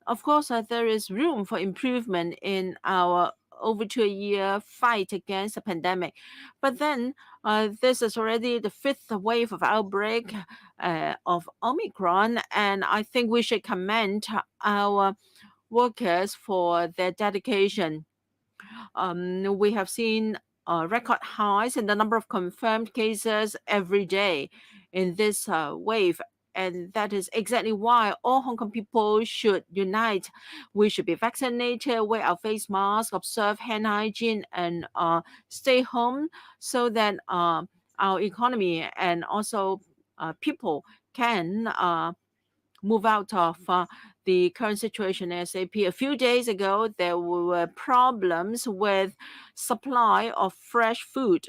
Of course, there is room for improvement in our over 2-year fight against the pandemic. But then this is already the 5th wave of outbreak of Omicron, and I think we should commend our workers for their dedication. We have seen record highs in the number of confirmed cases every day in this wave. And that is exactly why all Hong Kong people should unite. We should be vaccinated, wear our face mask, observe hand hygiene, and stay home so that our economy and also people can move out of the current situation ASAP. A few days ago, there were problems with supply of fresh food.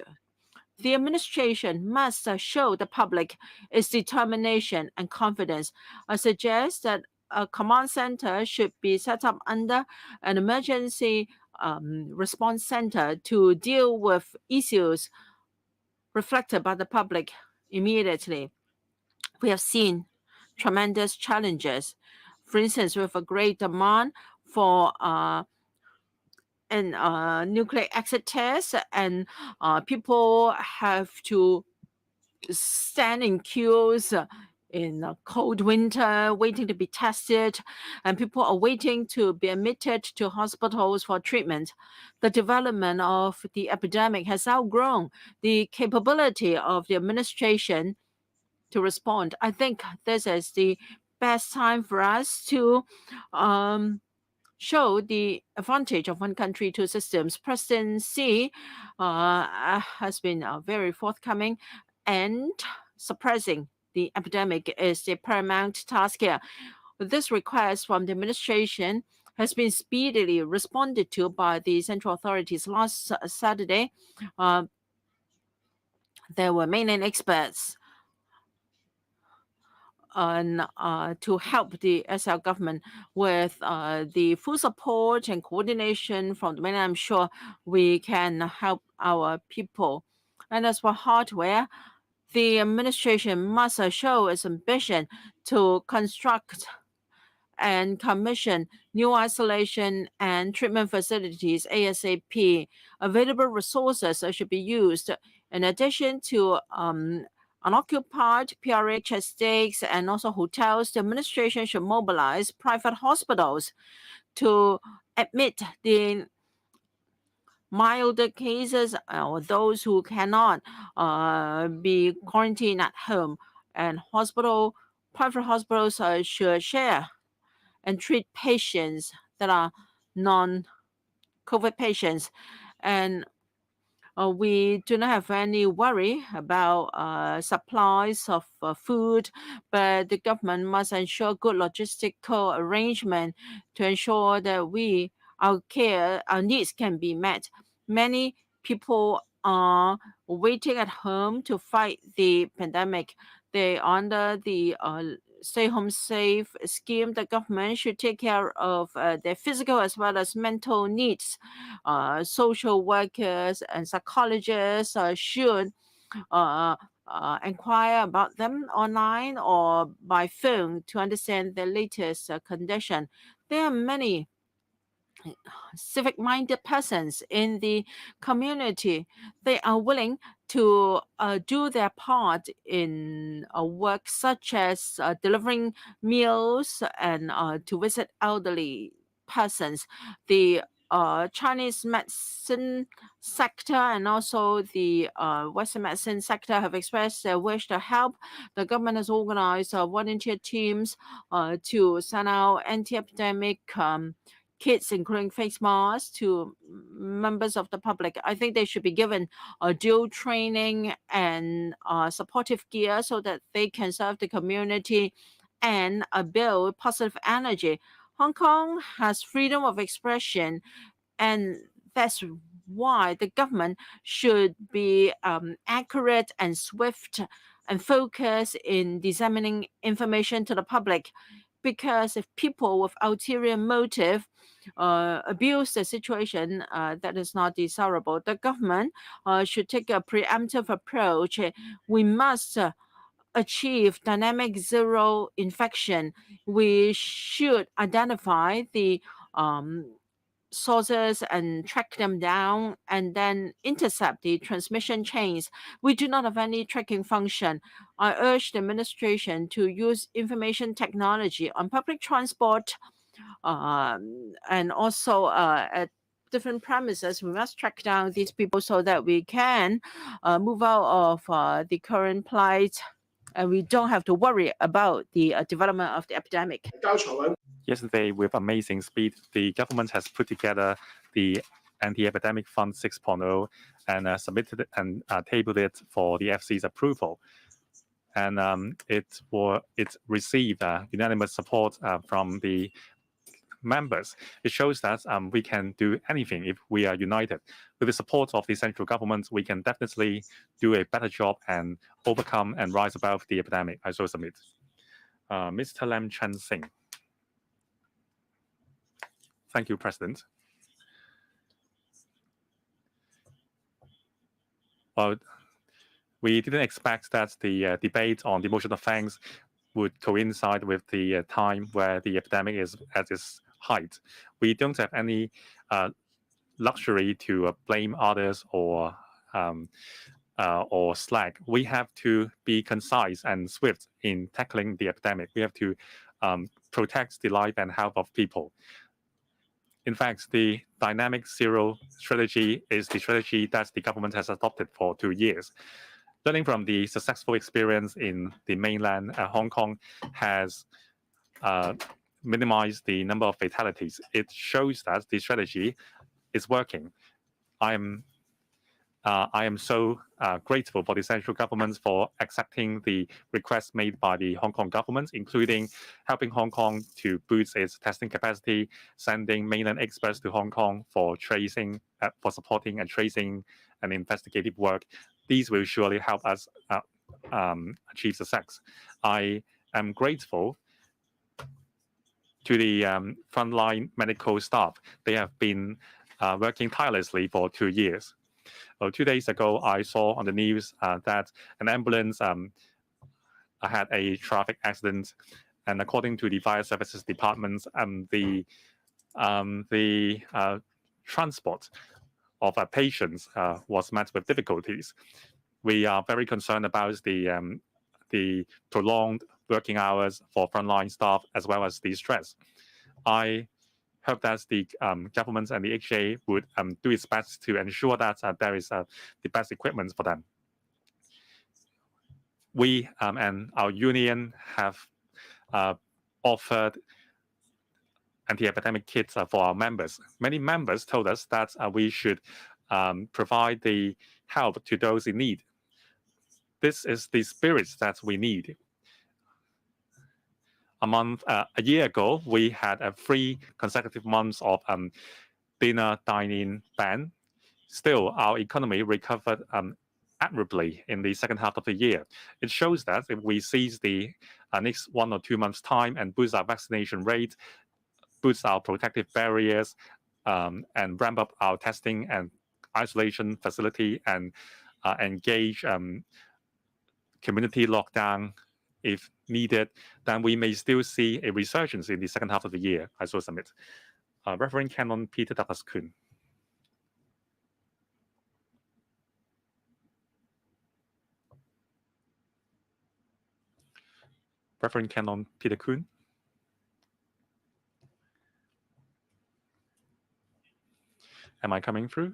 The administration must show the public its determination and confidence. I suggest that a command center should be set up under an emergency response center to deal with issues reflected by the public immediately. We have seen tremendous challenges. For instance, with a great demand for nucleic acid tests, and people have to stand in queues in a cold winter waiting to be tested, and people are waiting to be admitted to hospitals for treatment. The development of the epidemic has outgrown the capability of the administration to respond. I think this is the best time for us to show the advantage of one country, two systems. President Xi has been very forthcoming, and suppressing the epidemic is the paramount task here. This request from the administration has been speedily responded to by the central authorities. Last Saturday, there were mainland experts to help the SL government with the full support and coordination from the mainland. I'm sure we can help our people. And as for hardware, the administration must show its ambition to construct and commission new isolation and treatment facilities ASAP. Available resources should be used. In addition to unoccupied PRH estates and also hotels, the administration should mobilize private hospitals to admit the milder cases or those who cannot be quarantined at home. And private hospitals should share and treat patients that are non-COVID patients. And we do not have any worry about supplies of food, but the government must ensure good logistical arrangement to ensure that our needs can be met. Many people are waiting at home to fight the pandemic. They under the Stay Home Safe scheme, the government should take care of their physical as well as mental needs. Social workers and psychologists should inquire about them online or by phone to understand their latest condition. There are many civic-minded persons in the community. They are willing to do their part in work such as delivering meals and to visit elderly persons. The Chinese medicine sector and also the Western medicine sector have expressed their wish to help. The government has organized volunteer teams to send out anti-epidemic kits, including face masks, to members of the public. I think they should be given dual training and supportive gear so that they can serve the community and build positive energy. Hong Kong has freedom of expression, and that's why the government should be accurate and swift and focused in disseminating information to the public. Because if people with ulterior motive abuse the situation, that is not desirable. The government should take a preemptive approach. We must achieve dynamic zero infection. We should identify the sources and track them down and then intercept the transmission chains. We do not have any tracking function. I urge the administration to use information technology on public transport and also at different premises. We must track down these people so that we can move out of the current plight and we don't have to worry about the development of the epidemic. Yesterday, with amazing speed, the government has put together the Anti-Epidemic Fund 6.0 and submitted it and tabled it for the FC's approval. And it received unanimous support from the members. It shows that we can do anything if we are united. With the support of the central government, we can definitely do a better job and overcome and rise above the epidemic. I so submit. Mr. Lam Chen Sing. Thank you, President. Well, we didn't expect that the debate on the motion of thanks would coincide with the time where the epidemic is at its height. We don't have any luxury to blame others or slack. We have to be concise and swift in tackling the epidemic. We have to protect the life and health of people. In fact, the dynamic zero strategy is the strategy that the government has adopted for 2 years. Learning from the successful experience in the mainland, Hong Kong has minimized the number of fatalities. It shows that the strategy is working. I am so grateful for the central government for accepting the request made by the Hong Kong government, including helping Hong Kong to boost its testing capacity, sending mainland experts to Hong Kong for tracing, for supporting and tracing and investigative work. These will surely help us achieve success. I am grateful to the frontline medical staff. They have been working tirelessly for 2 years. 2 days ago, I saw on the news that an ambulance had a traffic accident, and according to the fire services department, the transport of patients was met with difficulties. We are very concerned about the prolonged working hours for frontline staff as well as the stress. I hope that the government and the HA would do its best to ensure that there is the best equipment for them. We and our union have offered anti-epidemic kits for our members. Many members told us that we should provide the help to those in need. This is the spirit that we need. A year ago, we had 3 consecutive months of dinner dining ban. Still, our economy recovered admirably in the second half of the year. It shows that if we seize the next 1 or 2 months' time and boost our vaccination rate, boost our protective barriers, and ramp up our testing and isolation facility, and engage community lockdown if needed, then we may still see a resurgence in the second half of the year. I so submit. Reverend Canon Peter Douglas Kuhn. Reverend Canon Peter Kuhn. Am I coming through?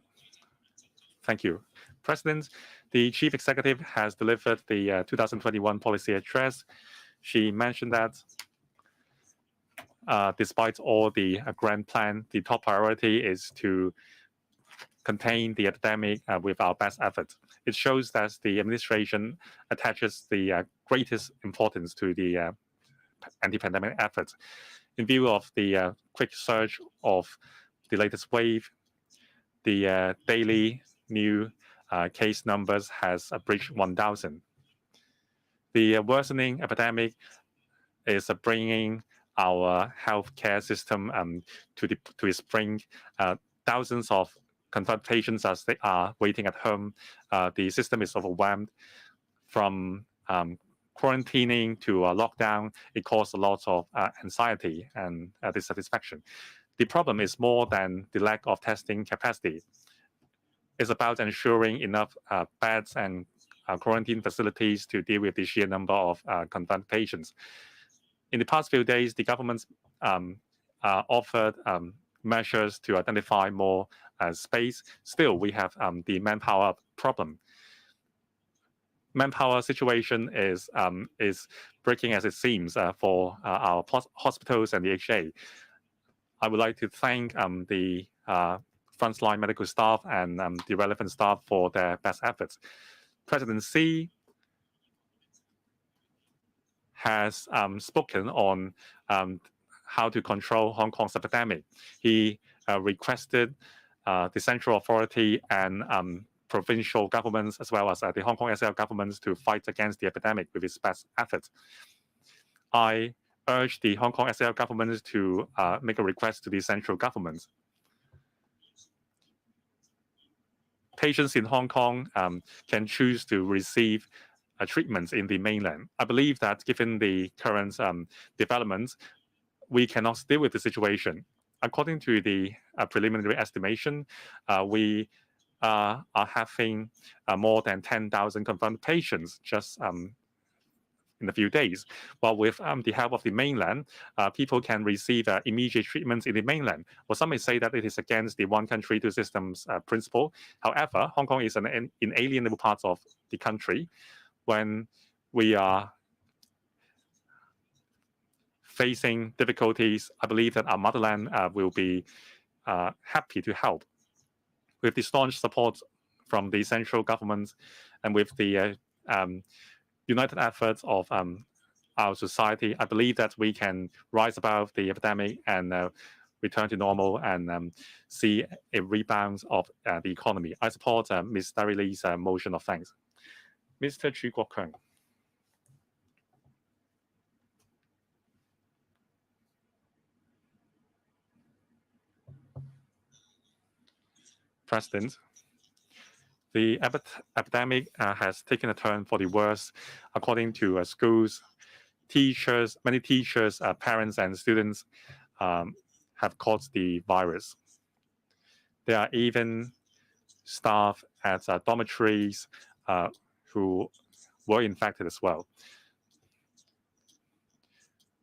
Thank you. President, the Chief Executive has delivered the 2021 policy address. She mentioned that despite all the grand plan, the top priority is to contain the epidemic with our best efforts. It shows that the administration attaches the greatest importance to the anti-pandemic efforts. In view of the quick surge of the latest wave, the daily new case numbers has breached 1,000. The worsening epidemic is bringing our healthcare system to its brink. Thousands of confirmed patients as they are waiting at home. The system is overwhelmed. From quarantining to lockdown, it caused a lot of anxiety and dissatisfaction. The problem is more than the lack of testing capacity. It's about ensuring enough beds and quarantine facilities to deal with the sheer number of confirmed patients. In the past few days, the government offered measures to identify more space. Still, we have the manpower problem. Manpower situation is breaking as it seems for our hospitals and the HA. I would like to thank the frontline medical staff and the relevant staff for their best efforts. President Xi has spoken on how to control Hong Kong's epidemic. He requested the central authority and provincial governments, as well as the Hong Kong SAR governments, to fight against the epidemic with its best efforts. I urge the Hong Kong SAR government to make a request to the central government. Patients in Hong Kong can choose to receive treatments in the mainland. I believe that given the current developments, we cannot deal with the situation. According to the preliminary estimation, we are having more than 10,000 confirmed patients just in a few days. While with the help of the mainland, people can receive immediate treatments in the mainland. Well, some may say that it is against the one country, two systems principle. However, Hong Kong is an inalienable part of the country. When we are facing difficulties, I believe that our motherland will be happy to help. With the staunch support from the central government and with the united efforts of our society, I believe that we can rise above the epidemic and return to normal and see a rebound of the economy. I support Ms. Dari Lee's motion of thanks. Mr. Chu Guoqiang. President, the epidemic has taken a turn for the worse. According to schools, teachers, many teachers, parents, and students have caught the virus. There are even staff at dormitories who were infected as well.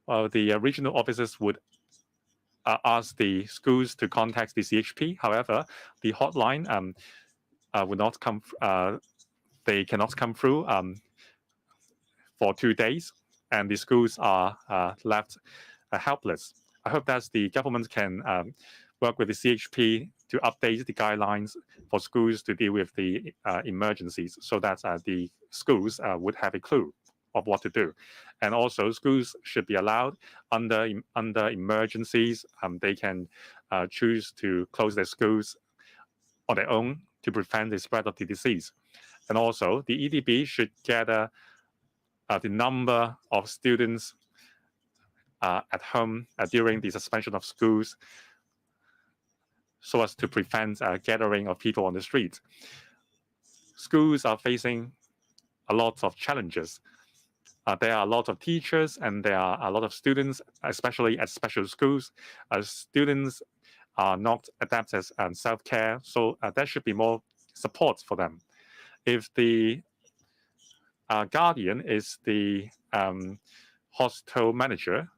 Well, the regional officers would ask the schools to contact the CHP. However, the hotline will not come. They cannot come through for 2 days, and the schools are left helpless. I hope that the government can work with the CHP to update the guidelines for schools to deal with the emergencies, so that the schools would have a clue of what to do. And also, schools should be allowed under emergencies. They can choose to close their schools on their own to prevent the spread of the disease. And also, the EDB should gather the number of students at home during the suspension of schools so as to prevent gathering of people on the street. Schools are facing a lot of challenges. There are a lot of teachers and there are a lot of students, especially at special schools. Students are not adept at self-care, so there should be more support for them. If the guardian is the hostel manager,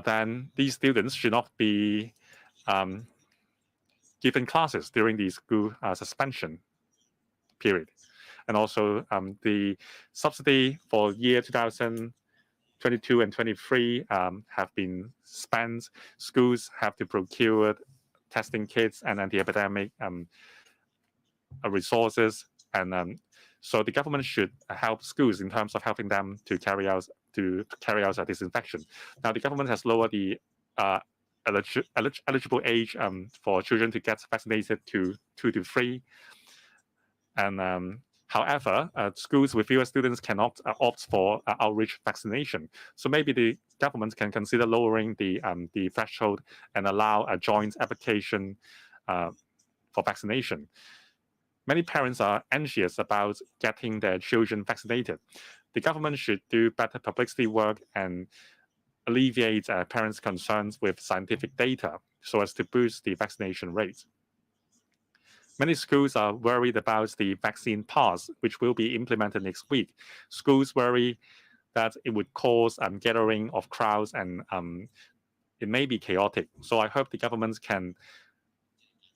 then these students should not be given classes during the school suspension period. And also the subsidy for year 2022 and 23 have been spent. Schools have to procure testing kits and anti-epidemic resources. And so the government should help schools in terms of helping them to carry out disinfection. Now the government has lowered the eligible age for children to get vaccinated to 2 to 3. And however, schools with fewer students cannot opt for outreach vaccination. So maybe the government can consider lowering the threshold and allow a joint application for vaccination. Many parents are anxious about getting their children vaccinated. The government should do better publicity work and alleviate parents' concerns with scientific data so as to boost the vaccination rate. Many schools are worried about the vaccine pass, which will be implemented next week. Schools worry that it would cause gathering of crowds and it may be chaotic. So I hope the government can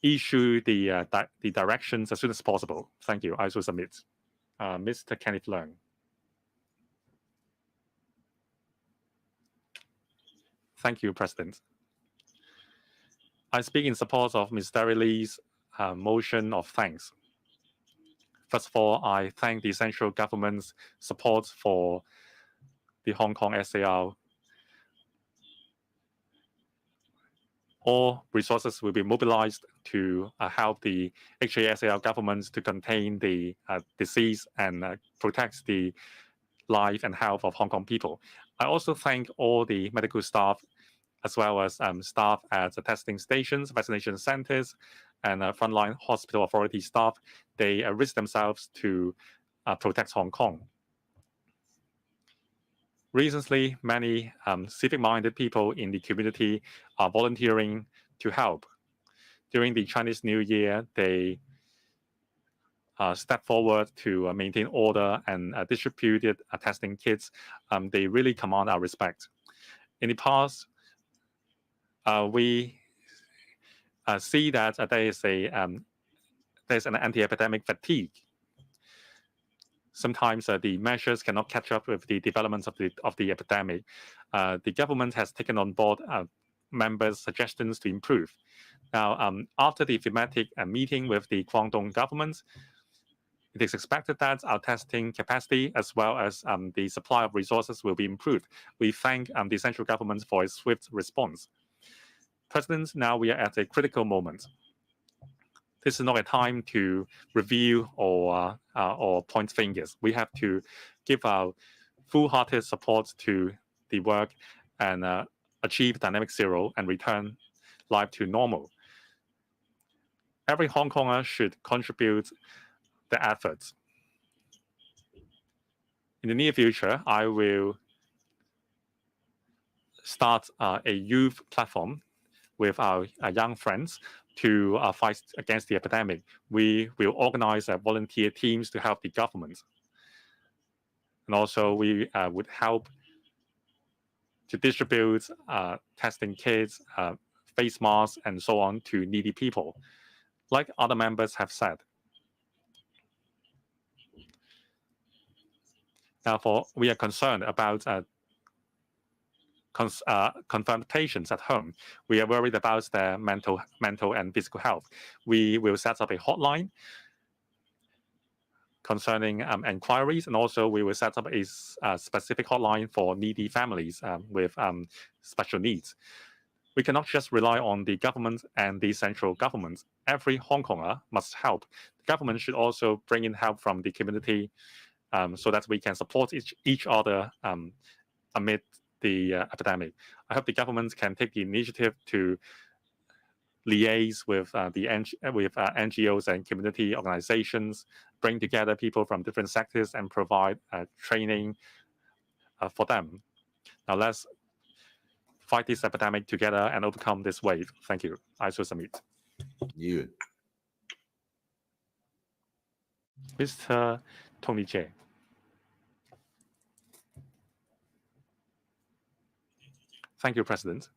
issue the directions as soon as possible. Thank you. I will submit. Mr. Kenneth Leung. Thank you, President. I speak in support of Ms. Derry Lee's motion of thanks. First of all, I thank the central government's support for the Hong Kong SAR. All resources will be mobilized to help the HKSAR governments to contain the disease and protect the life and health of Hong Kong people. I also thank all the medical staff as well as staff at the testing stations, vaccination centers, and frontline hospital authority staff. They risk themselves to protect Hong Kong. Recently, many civic-minded people in the community are volunteering to help. During the Chinese New Year, they stepped forward to maintain order and distributed testing kits. They really command our respect. In the past, we see that there's an anti-epidemic fatigue. Sometimes the measures cannot catch up with the developments of the epidemic. The government has taken on board members' suggestions to improve. Now, after the thematic meeting with the Guangdong government, it is expected that our testing capacity as well as the supply of resources will be improved. We thank the central government for its swift response. President, now we are at a critical moment. This is not a time to review or point fingers. We have to give our full-hearted support to the work and achieve dynamic zero and return life to normal. Every Hong Konger should contribute the efforts. In the near future, I will start a youth platform with our young friends to fight against the epidemic. We will organize volunteer teams to help the government. And also we would help to distribute testing kits, face masks, and so on to needy people, like other members have said. Therefore, we are concerned about confirmed patients at home. We are worried about their mental and physical health. We will set up a hotline concerning inquiries, and also we will set up a specific hotline for needy families with special needs. We cannot just rely on the government and the central government. Every Hong Konger must help. government should also bring in help from the community so that we can support each other amid the epidemic. I hope the government can take the initiative to liaise with NGOs and community organizations, bring together people from different sectors and provide training for them. Now let's fight this epidemic together and overcome this wave. Thank you. I shall submit. 議員， Mr. Tony Jay. Thank you, President.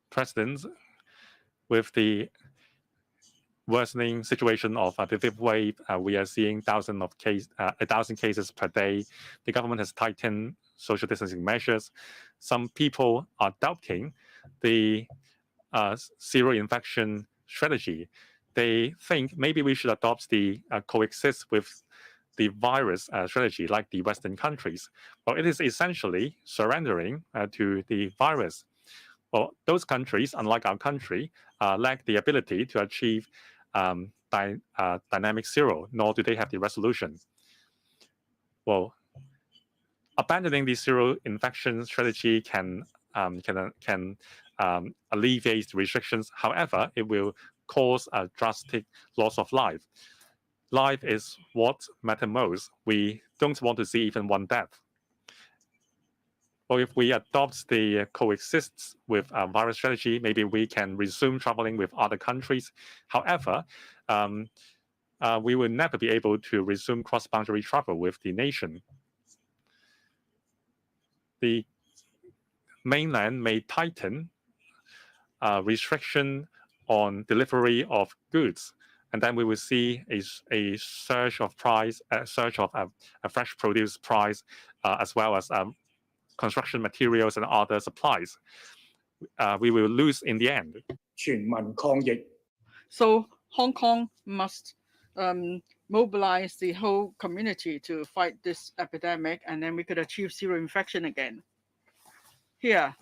President, with the worsening situation of the fifth wave, we are seeing 1,000 cases per day. The government has tightened social distancing measures. Some people are doubting the zero infection strategy. They think maybe we should adopt the coexist with the virus strategy like the Western countries. Well, it is essentially surrendering to the virus. Well, those countries, unlike our country, lack the ability to achieve dynamic zero, nor do they have the resolution. Well, abandoning the zero infection strategy can alleviate the restrictions. However, it will cause a drastic loss of life. Life is what matters most. We don't want to see even one death. Well, if we adopt the coexist with virus strategy, maybe we can resume traveling with other countries. However, we will never be able to resume cross-boundary travel with the nation. The mainland may tighten restriction on delivery of goods, and then we will see a surge of price, a surge of a fresh produce price, as well as construction materials and other supplies. We will lose in the end. 全民抗疫。 So Hong Kong must mobilize the whole community to fight this epidemic, and then we could achieve zero infection again. Here,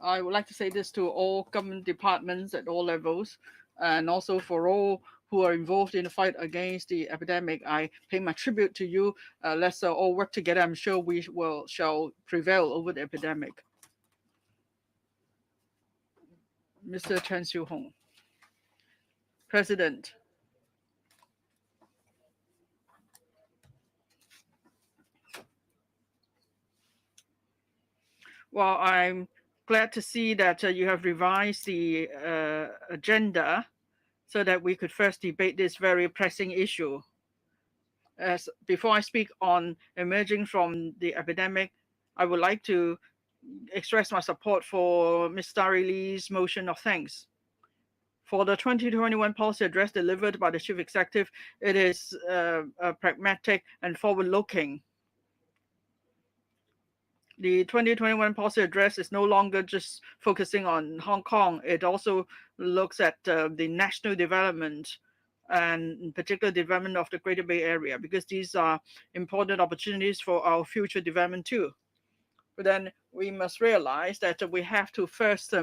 I would like to say this to all government departments at all levels, and also for all who are involved in the fight against the epidemic. I pay my tribute to you. Let's all work together. I'm sure we shall prevail over the epidemic. Mr. Chen Xiu-hong. President. Well, I'm glad to see that you have revised the agenda so that we could first debate this very pressing issue. Before I speak on emerging from the epidemic, I would like to express my support for Ms. Starry Lee's motion of thanks. For the 2021 policy address delivered by the Chief Executive, it is pragmatic and forward-looking. The 2021 policy address is no longer just focusing on Hong Kong. It also looks at the national development and in particular development of the Greater Bay Area, because these are important opportunities for our future development too. But then we must realize that we have to first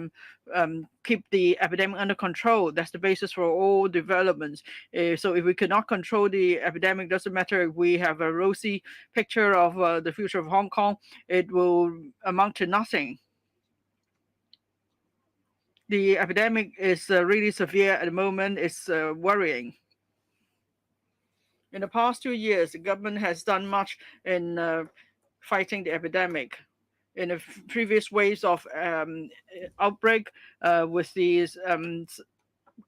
keep the epidemic under control. That's the basis for all developments. So if we cannot control the epidemic, doesn't matter if we have a rosy picture of the future of Hong Kong, it will amount to nothing. The epidemic is really severe at the moment. It's worrying. In the past 2 years, the government has done much in fighting the epidemic. In the previous waves of outbreak, with the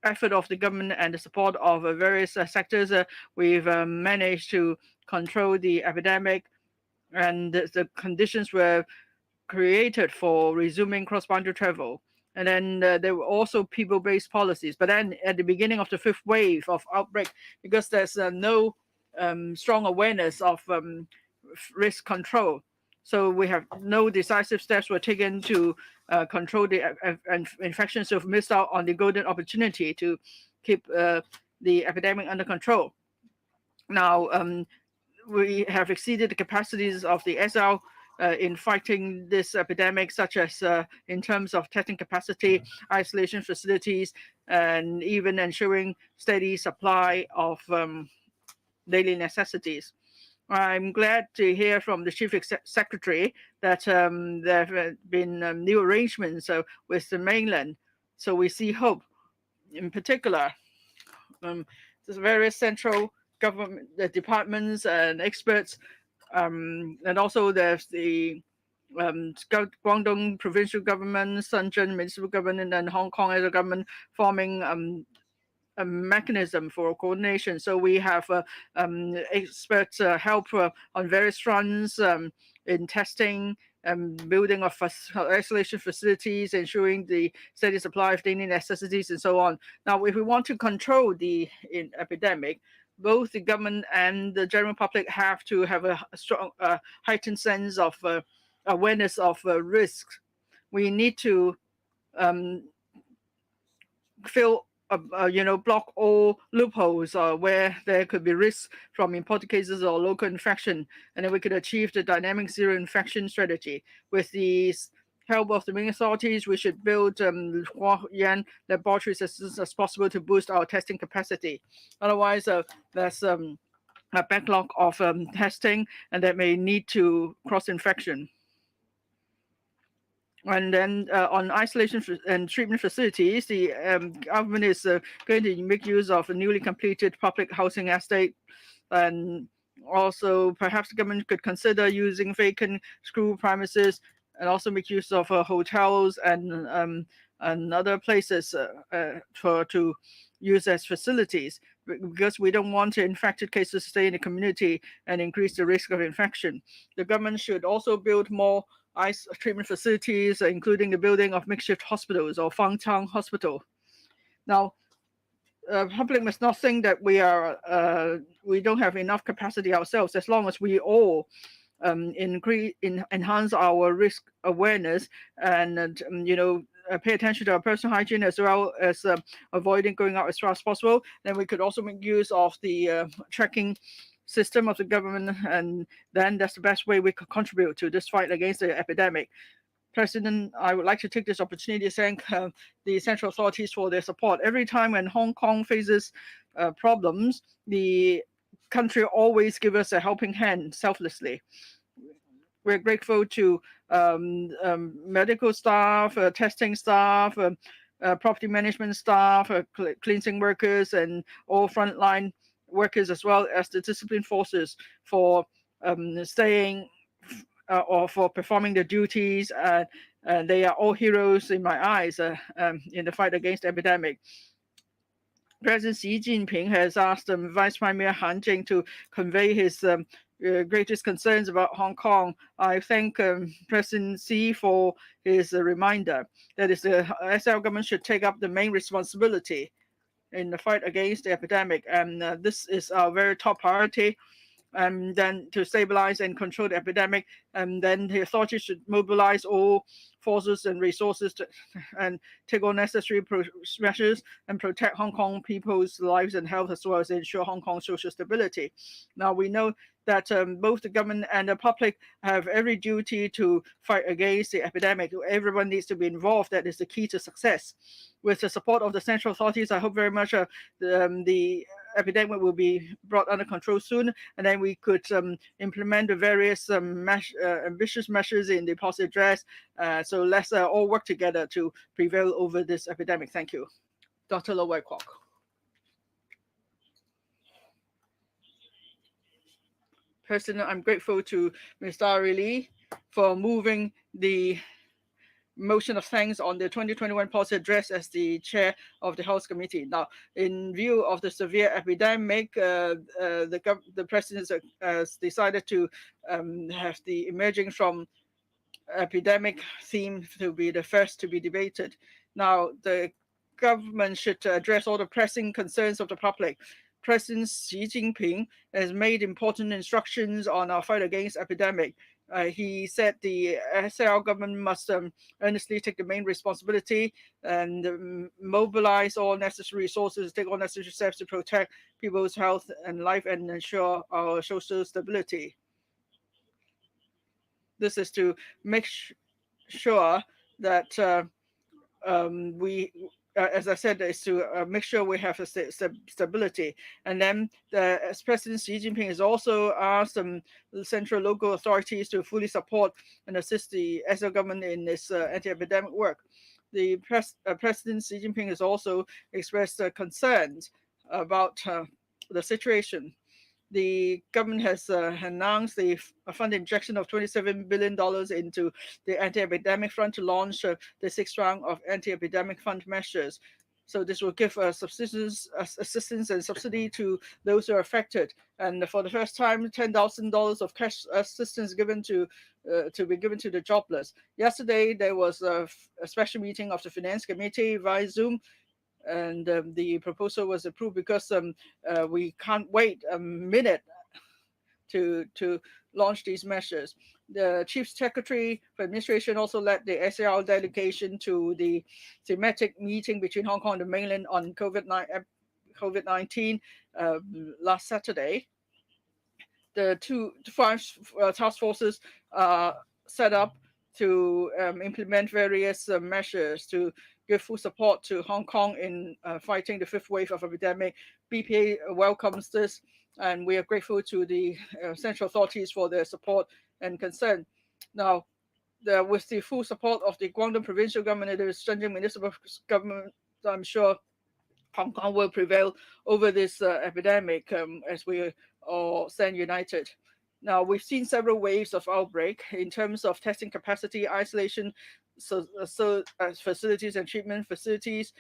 effort of the government and the support of various sectors, we've managed to control the epidemic, and the conditions were created for resuming cross-boundary travel. And then there were also people-based policies. But then at the beginning of the fifth wave of outbreak, because there's no strong awareness of risk control, so we have no decisive steps were taken to control the infection. So we've missed out on the golden opportunity to keep the epidemic under control. Now, we have exceeded the capacities of the SL in fighting this epidemic, such as in terms of testing capacity, isolation facilities, and even ensuring steady supply of daily necessities. I'm glad to hear from the Chief Secretary that there have been new arrangements with the mainland. So we see hope. In particular, there's various central government departments and experts, and also there's the Guangdong provincial government, Shenzhen municipal government, and Hong Kong as a government forming a mechanism for coordination. So we have experts help on various fronts in testing, building of isolation facilities, ensuring the steady supply of daily necessities, and so on. Now, if we want to control the epidemic, both the government and the general public have to have a strong, heightened sense of awareness of risks. We need to block all loopholes where there could be risks from imported cases or local infection, and then we could achieve the dynamic zero infection strategy. With the help of the main authorities, we should build Huayan laboratories as soon as possible to boost our testing capacity. Otherwise, there's a backlog of testing, and that may lead to cross-infection. And then on isolation and treatment facilities, the government is going to make use of a newly completed public housing estate. And also perhaps the government could consider using vacant school premises and also make use of hotels and other places to use as facilities, because we don't want infected cases to stay in the community and increase the risk of infection. The government should also build more treatment facilities, including the building of makeshift hospitals or Fangchang Hospital. Now, public must not think that we don't have enough capacity ourselves. As long as we all enhance our risk awareness and pay attention to our personal hygiene, as well as avoiding going out as far as possible, then we could also make use of the tracking system of the government, and then that's the best way we could contribute to this fight against the epidemic. President, I would like to take this opportunity to thank the central authorities for their support. Every time when Hong Kong faces problems, the country always gives us a helping hand selflessly. We're grateful to medical staff, testing staff, property management staff, cleansing workers, and all frontline workers, as well as the discipline forces for staying or for performing their duties. They are all heroes in my eyes in the fight against the epidemic. President Xi Jinping has asked Vice Premier Han Jing to convey his greatest concerns about Hong Kong. I thank President Xi for his reminder that the SL government should take up the main responsibility in the fight against the epidemic, and this is our very top priority. And then to stabilize and control the epidemic, and then the authorities should mobilize all forces and resources and take all necessary measures and protect Hong Kong people's lives and health, as well as ensure Hong Kong's social stability. Now, we know that both the government and the public have every duty to fight against the epidemic. Everyone needs to be involved. That is the key to success. With the support of the central authorities, I hope very much the epidemic will be brought under control soon, and then we could implement the various ambitious measures in the policy address. So let's all work together to prevail over this epidemic. Thank you. Dr. Low Wai Kwok. President, I'm grateful to Mr. Ari Lee for moving the motion of thanks on the 2021 policy address as the chair of the Health Committee. Now, in view of the severe epidemic, the president has decided to have the emerging from epidemic theme to be the first to be debated. Now, the government should address all the pressing concerns of the public. President Xi Jinping has made important instructions on our fight against epidemic. He said the SL government must earnestly take the main responsibility and mobilize all necessary resources, take all necessary steps to protect people's health and life and ensure our social stability. This is to make sure that as I said, is to make sure we have a stability. And then, as President Xi Jinping has also asked the central local authorities to fully support and assist the SL government in its anti-epidemic work. The President Xi Jinping has also expressed concerns about the situation. The government has announced a fund injection of $27 billion into the anti-epidemic fund to launch the 6th round of anti-epidemic fund measures. So this will give assistance and subsidy to those who are affected. And for the first time, $10,000 of cash assistance given to be given to the jobless. Yesterday, there was a special meeting of the Finance Committee via Zoom, and the proposal was approved because we can't wait a minute to launch these measures. The Chief Secretary for Administration also led the SAR delegation to the thematic meeting between Hong Kong and the mainland on COVID-19 last Saturday. The five task forces are set up to implement various measures to give full support to Hong Kong in fighting the 5th wave of epidemic. BPA welcomes this, and we are grateful to the central authorities for their support and concern. Now, with the full support of the Guangdong provincial government and the Shenzhen municipal government, I'm sure Hong Kong will prevail over this epidemic as we all stand united. Now, we've seen several waves of outbreak in terms of testing capacity, isolation, facilities and treatment facilities.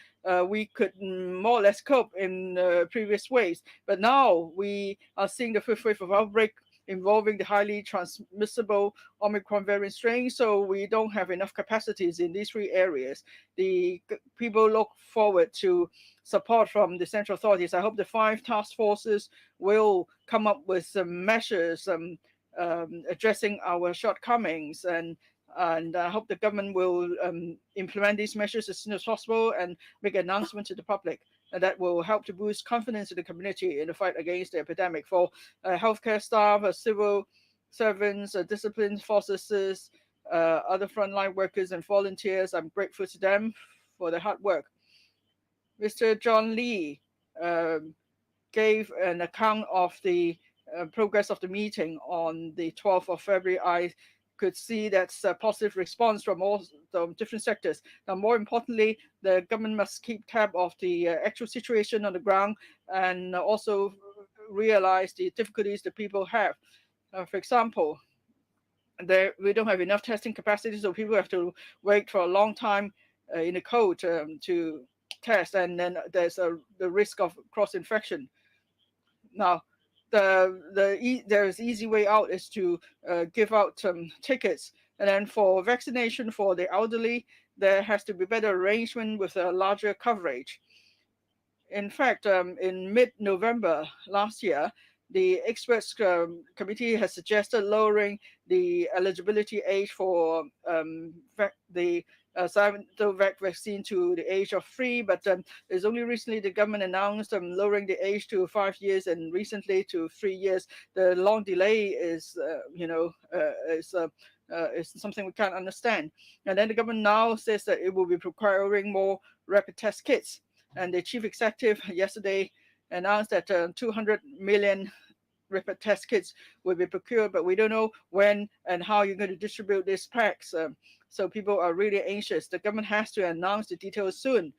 We could more or less cope in previous waves, but now we are seeing the 5th wave of outbreak involving the highly transmissible Omicron variant strain, so we don't have enough capacities in these 3 areas. The people look forward to support from the central authorities. I hope the 5 task forces will come up with some measures addressing our shortcomings, and I hope the government will implement these measures as soon as possible and make an announcement to the public. And that will help to boost confidence in the community in the fight against the epidemic. For healthcare staff, civil servants, disciplined forces, other frontline workers and volunteers, I'm grateful to them for their hard work. Mr. John Lee gave an account of the progress of the meeting on the 12th of February. I could see that's a positive response from all the different sectors. Now, more importantly, the government must keep tab of the actual situation on the ground and also realize the difficulties the people have. For example, we don't have enough testing capacity, so people have to wait for a long time in the cold to test, and then there's the risk of cross-infection. Now, there's easy way out is to give out tickets, and then for vaccination for the elderly, there has to be better arrangement with a larger coverage. In fact, in mid-November last year, the experts committee has suggested lowering the eligibility age for the Sinovac vaccine to the age of 3, but it's only recently the government announced lowering the age to 5 years and recently to 3 years. The long delay is, is something we can't understand. And then the government now says that it will be procuring more rapid test kits. And the chief executive yesterday announced that 200 million rapid test kits will be procured, but we don't know when and how you're going to distribute these packs. So people are really anxious. The government has to announce the details soon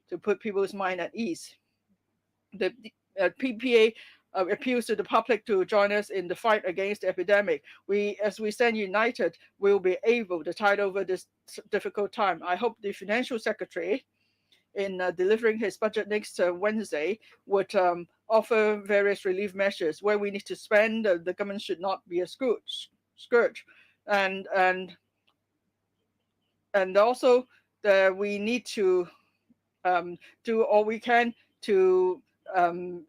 to put people's mind at ease. The PPA appeals to the public to join us in the fight against the epidemic. As we stand united, we'll be able to tide over this difficult time. I hope the financial secretary, in delivering his budget next Wednesday, would offer various relief measures. Where we need to spend, the government should not be a scourge. And also, we need to do all we can to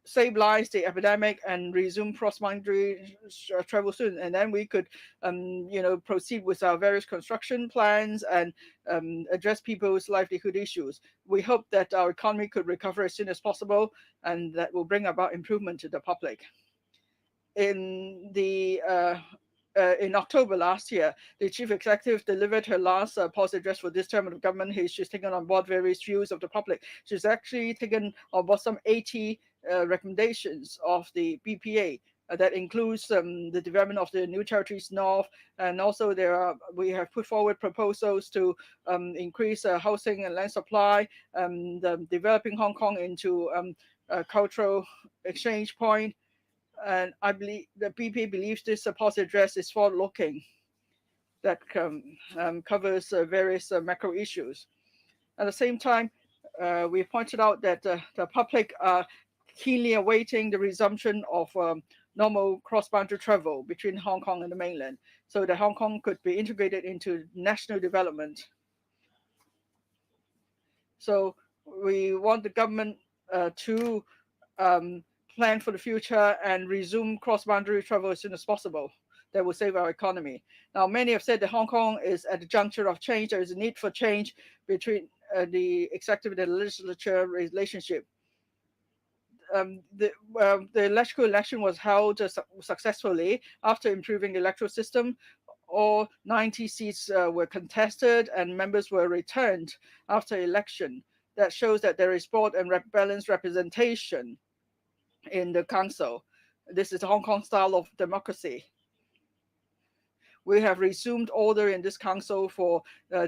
stabilize the epidemic and resume cross-boundary travel soon. And then we could, proceed with our various construction plans and address people's livelihood issues. We hope that our economy could recover as soon as possible, and that will bring about improvement to the public. In the in October last year, the chief executive delivered her last policy address for this term of government. She's taken on board various views of the public. She's actually taken on board some 80 recommendations of the BPA. That includes the development of the New Territories North, and also we have put forward proposals to increase housing and land supply, developing Hong Kong into a cultural exchange point. And I believe the BPA believes this policy address is forward-looking, that covers various macro issues. At the same time, we pointed out that the public are keenly awaiting the resumption of normal cross-boundary travel between Hong Kong and the mainland, so that Hong Kong could be integrated into national development. So we want the government to plan for the future and resume cross-boundary travel as soon as possible. That will save our economy. Now, many have said that Hong Kong is at the juncture of change. There is a need for change between the executive and the legislature relationship. The electrical election was held successfully after improving the electoral system. All 90 seats were contested and members were returned after election. That shows that there is broad and balanced representation in the council. This is the Hong Kong style of democracy. We have resumed order in this council for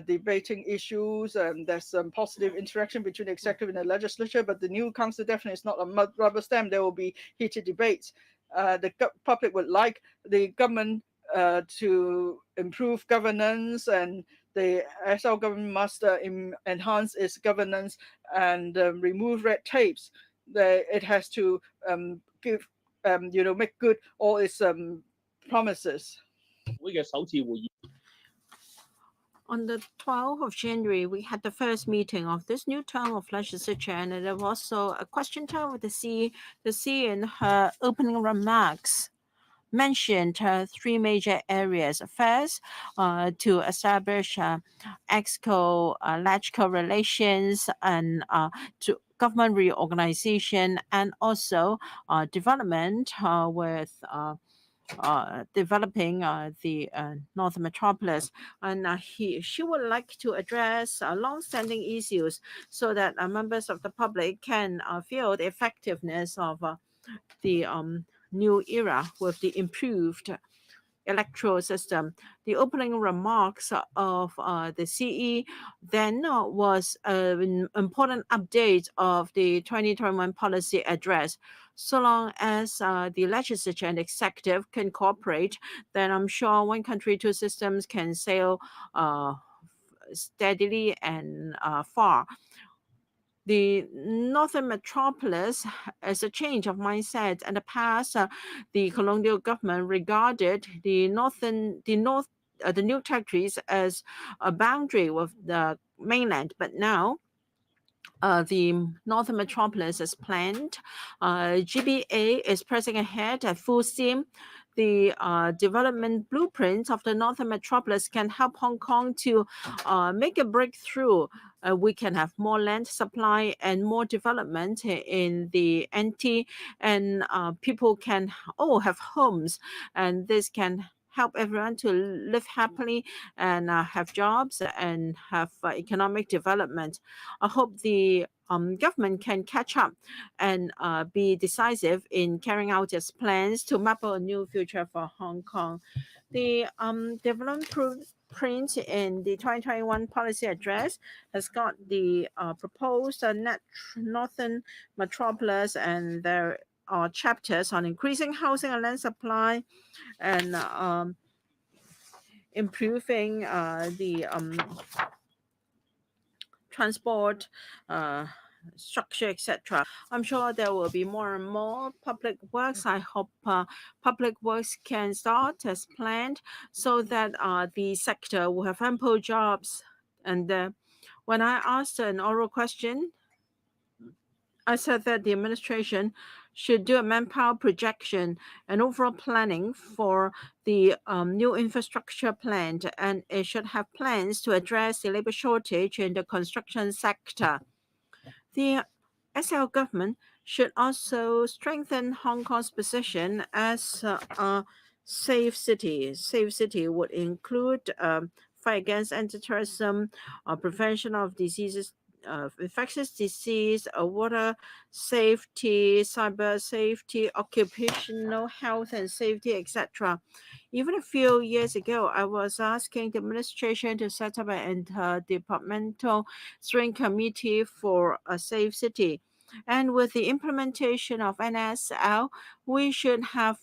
debating issues, and there's some positive interaction between the executive and the legislature, but the new council definitely is not a rubber stamp. There will be heated debates. The public would like the government to improve governance, and the SL government must enhance its governance and remove red tapes. It has to make good all its promises. On the 12th of January, we had the first meeting of this new term of legislature, and there was also a question time with the CE. The CE in her opening remarks mentioned three major areas. First, to establish EXCO-LegCo relations, and to government reorganization, and also development with developing the Northern Metropolis. And she would like to address long-standing issues so that members of the public can feel the effectiveness of the new era with the improved electoral system. The opening remarks of the CE then was an important update of the 2021 policy address. So long as the legislature and executive can cooperate, then I'm sure one country, two systems can sail steadily and far. The Northern Metropolis is a change of mindset. In the past, the colonial government regarded the New Territories as a boundary with the mainland, but now the Northern Metropolis is planned. GBA is pressing ahead at full steam. The development blueprint of the Northern Metropolis can help Hong Kong to make a breakthrough. We can have more land supply and more development in the NT, and people can all have homes, and this can help everyone to live happily and have jobs and have economic development. I hope the government can catch up and be decisive in carrying out its plans to map out a new future for Hong Kong. The development blueprint in the 2021 policy address has got the proposed Northern Metropolis, and there are chapters on increasing housing and land supply, and improving the transport structure, etc. I'm sure there will be more and more public works. I hope public works can start as planned so that the sector will have ample jobs. And when I asked an oral question, I said that the administration should do a manpower projection and overall planning for the new infrastructure plan, and it should have plans to address the labor shortage in the construction sector. The SL government should also strengthen Hong Kong's position as a safe city. Safe city would include fight against anti-terrorism, prevention of diseases, infectious disease, water safety, cyber safety, occupational health and safety, etc. Even a few years ago, I was asking the administration to set up an interdepartmental steering committee for a safe city. And with the implementation of NSL, we should have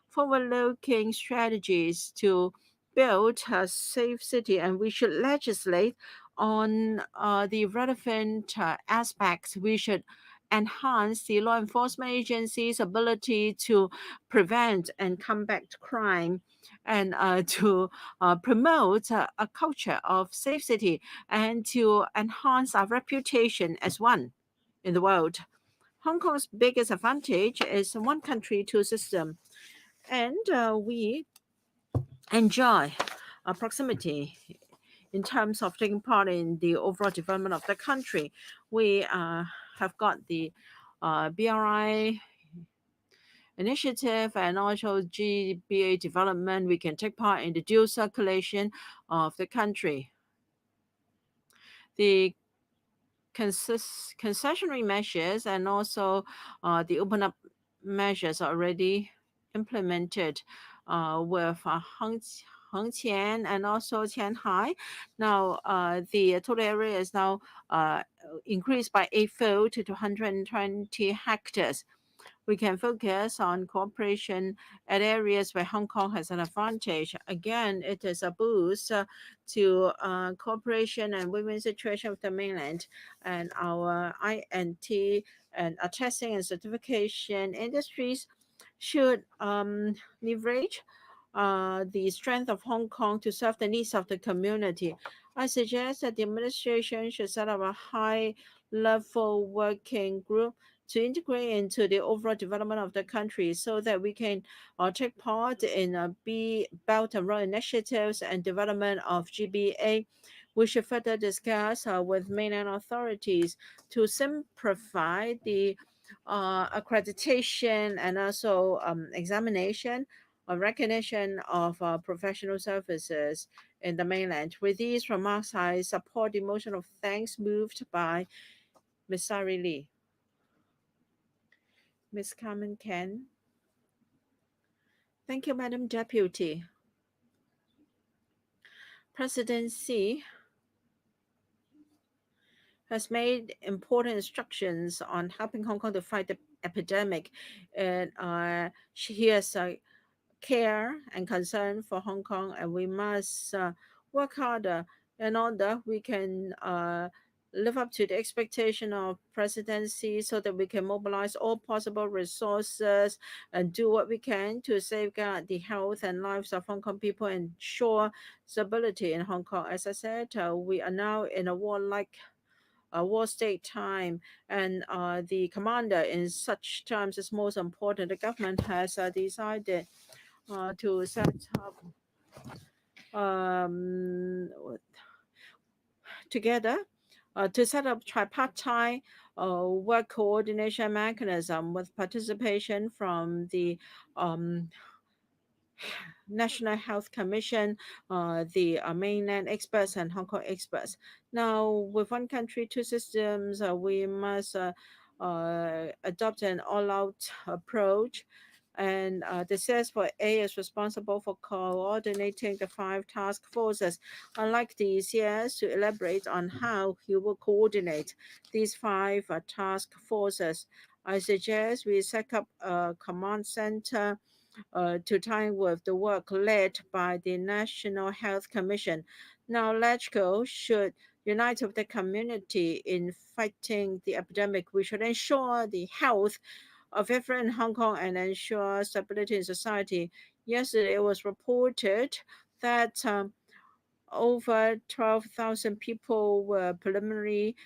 forward-looking strategies to build a safe city, and we should legislate on the relevant aspects. We should enhance the law enforcement agencies' ability to prevent and combat crime, and to promote a culture of safe city, and to enhance our reputation as one in the world. Hong Kong's biggest advantage is one country, two system, and we enjoy proximity in terms of taking part in the overall development of the country. We have got the BRI initiative and also GBA development. We can take part in the dual circulation of the country. The concessionary measures and also the open up measures are already implemented with Hengqian and also Qianhai. Now the total area is now increased by 8-fold to 220 hectares. We can focus on cooperation at areas where Hong Kong has an advantage. Again, it is a boost to cooperation and win-win situation with the mainland, and our INT and testing and certification industries should leverage the strength of Hong Kong to serve the needs of the community. I suggest that the administration should set up a high-level working group to integrate into the overall development of the country so that we can take part in Belt and Road initiatives and development of GBA. We should further discuss with mainland authorities to simplify the accreditation and also examination or recognition of professional services in the mainland. With these remarks, I support the motion of thanks moved by Ms. Sari Lee. Ms. Carmen Ken. Thank you, Madam Deputy. President Xi has made important instructions on helping Hong Kong to fight the epidemic, and he has care and concern for Hong Kong, and we must work harder in order we can live up to the expectation of presidency so that we can mobilize all possible resources and do what we can to safeguard the health and lives of Hong Kong people and ensure stability in Hong Kong. As I said, we are now in a war state time, and the commander in such times is most important. The government has decided to set up together to set up tripartite work coordination mechanism with participation from the National Health Commission, the mainland experts and Hong Kong experts. Now, with one country, two systems, we must adopt an all-out approach. And the CS4A is responsible for coordinating the 5 task forces. I'd like the CS to elaborate on how he will coordinate these 5 task forces. I suggest we set up a command center to tie with the work led by the National Health Commission. Now, LegCo should unite with the community in fighting the epidemic. We should ensure the health of everyone in Hong Kong and ensure stability in society. Yesterday, it was reported that over 12,000 people were preliminary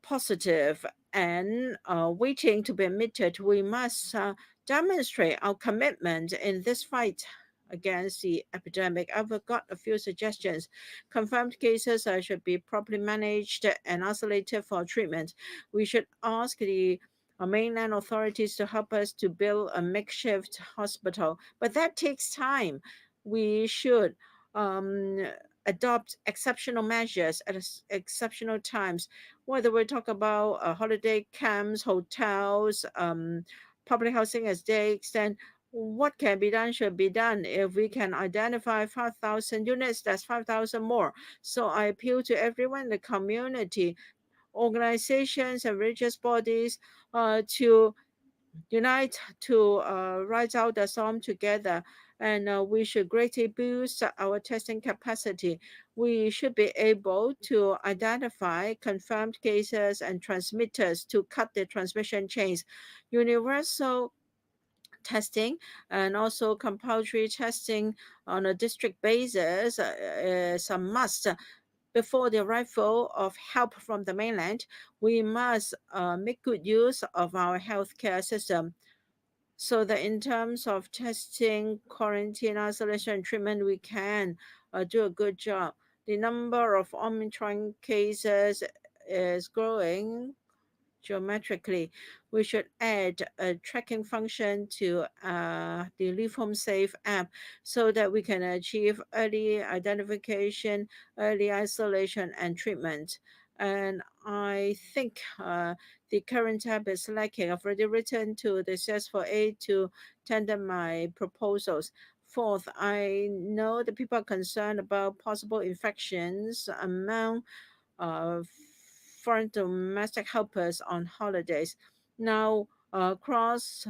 positive and waiting to be admitted. We must demonstrate our commitment in this fight against the epidemic. I've got a few suggestions. Confirmed cases should be properly managed and isolated for treatment. We should ask the mainland authorities to help us to build a makeshift hospital. But that takes time. We should adopt exceptional measures at exceptional times, whether we talk about holiday camps, hotels, public housing estates, then what can be done should be done. If we can identify 5,000 units, that's 5,000 more. So I appeal to everyone in the community, organizations and religious bodies to unite to rise out the storm together. And we should greatly boost our testing capacity. We should be able to identify confirmed cases and transmitters to cut the transmission chains. Universal testing and also compulsory testing on a district basis is a must. Before the arrival of help from the mainland, we must make good use of our healthcare system, so that in terms of testing, quarantine, isolation, and treatment, we can do a good job. The number of Omicron cases is growing geometrically. We should add a tracking function to the Leave Home Safe app so that we can achieve early identification, early isolation, and treatment. And I think the current app is lacking. I've already written to the CS4A to tender my proposals. Fourth, I know that people are concerned about possible infections among foreign domestic helpers on holidays. Now, cross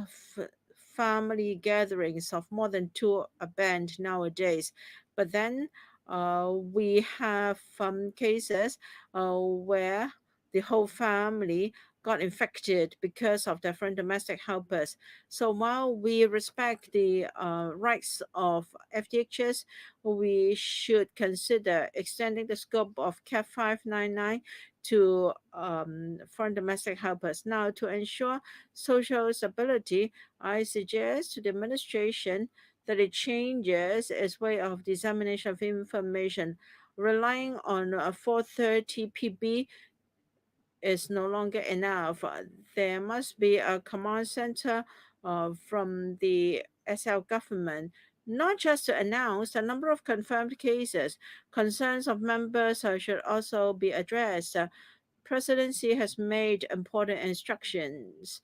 family gatherings of more than two are banned nowadays. But then we have cases where the whole family got infected because of different domestic helpers. So while we respect the rights of FDHs, we should consider extending the scope of CAP 599 to foreign domestic helpers. Now, to ensure social stability, I suggest to the administration that it changes its way of dissemination of information. Relying on a 430 PB is no longer enough. There must be a command center from the SL government, not just to announce the number of confirmed cases. Concerns of members should also be addressed. Presidency has made important instructions.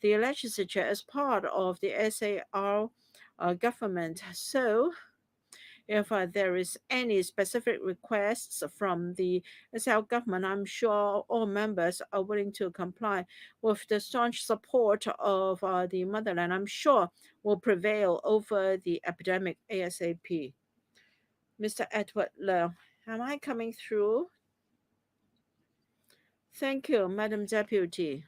The legislature is part of the SAR government. So if there is any specific requests from the SL government, I'm sure all members are willing to comply. With the staunch support of the motherland, I'm sure will prevail over the epidemic ASAP. Mr. Edward Leung, am I coming through? Thank you, Madam Deputy.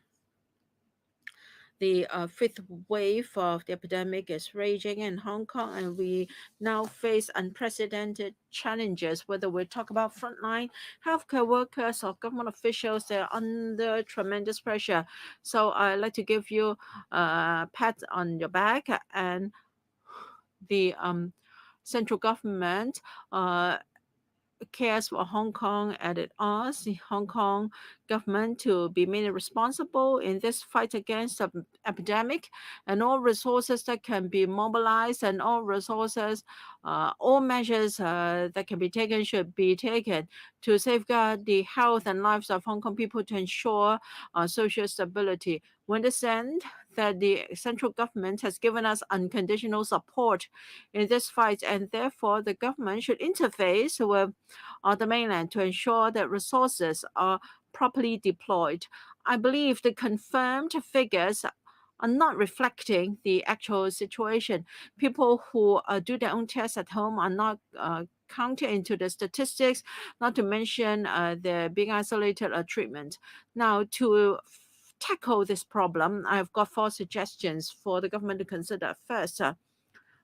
The fifth wave of the epidemic is raging in Hong Kong, and we now face unprecedented challenges. Whether we talk about frontline healthcare workers or government officials, they're under tremendous pressure. So I'd like to give you a pat on your back, and the central government cares for Hong Kong, and it asks the Hong Kong government to be made responsible in this fight against the epidemic, and all resources that can be mobilized and all resources, all measures that can be taken should be taken to safeguard the health and lives of Hong Kong people, to ensure social stability. We understand that the central government has given us unconditional support in this fight, and therefore the government should interface with the mainland to ensure that resources are properly deployed. I believe the confirmed figures are not reflecting the actual situation. People who do their own tests at home are not counted into the statistics, not to mention they're being isolated or treatment. Now, to tackle this problem, I've got 4 suggestions for the government to consider. First,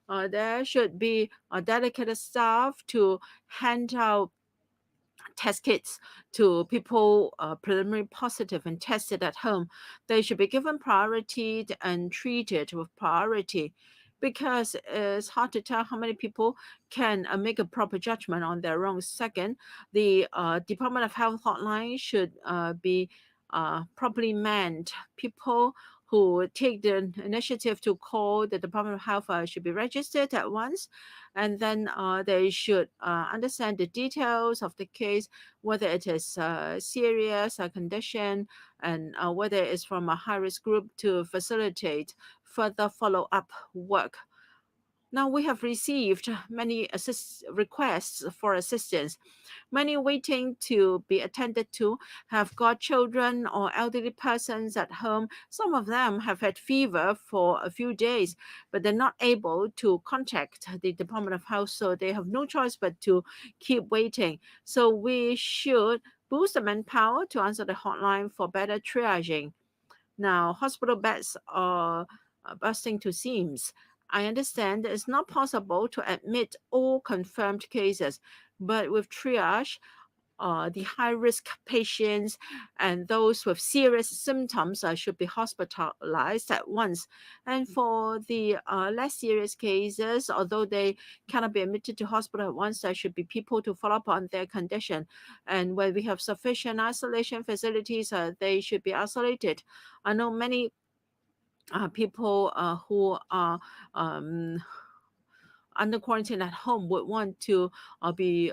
there should be a dedicated staff to hand out test kits to people preliminary positive and tested at home. They should be given priority and treated with priority, because it's hard to tell how many people can make a proper judgment on their own. Second, the Department of Health hotline should be properly manned. People who take the initiative to call the Department of Health should be registered at once, and then they should understand the details of the case, whether it is a serious condition, and whether it's from a high-risk group, to facilitate further follow-up work. Now we have received many requests for assistance. Many waiting to be attended to have got children or elderly persons at home. Some of them have had fever for a few days, but they're not able to contact the Department of Health, so they have no choice but to keep waiting. So we should boost the manpower to answer the hotline for better triaging. Now, hospital beds are bursting to seams. I understand it's not possible to admit all confirmed cases, but with triage, the high-risk patients and those with serious symptoms should be hospitalized at once. And for the less serious cases, although they cannot be admitted to hospital at once, there should be people to follow up on their condition. And when we have sufficient isolation facilities, they should be isolated. I know many people who are under quarantine at home would want to be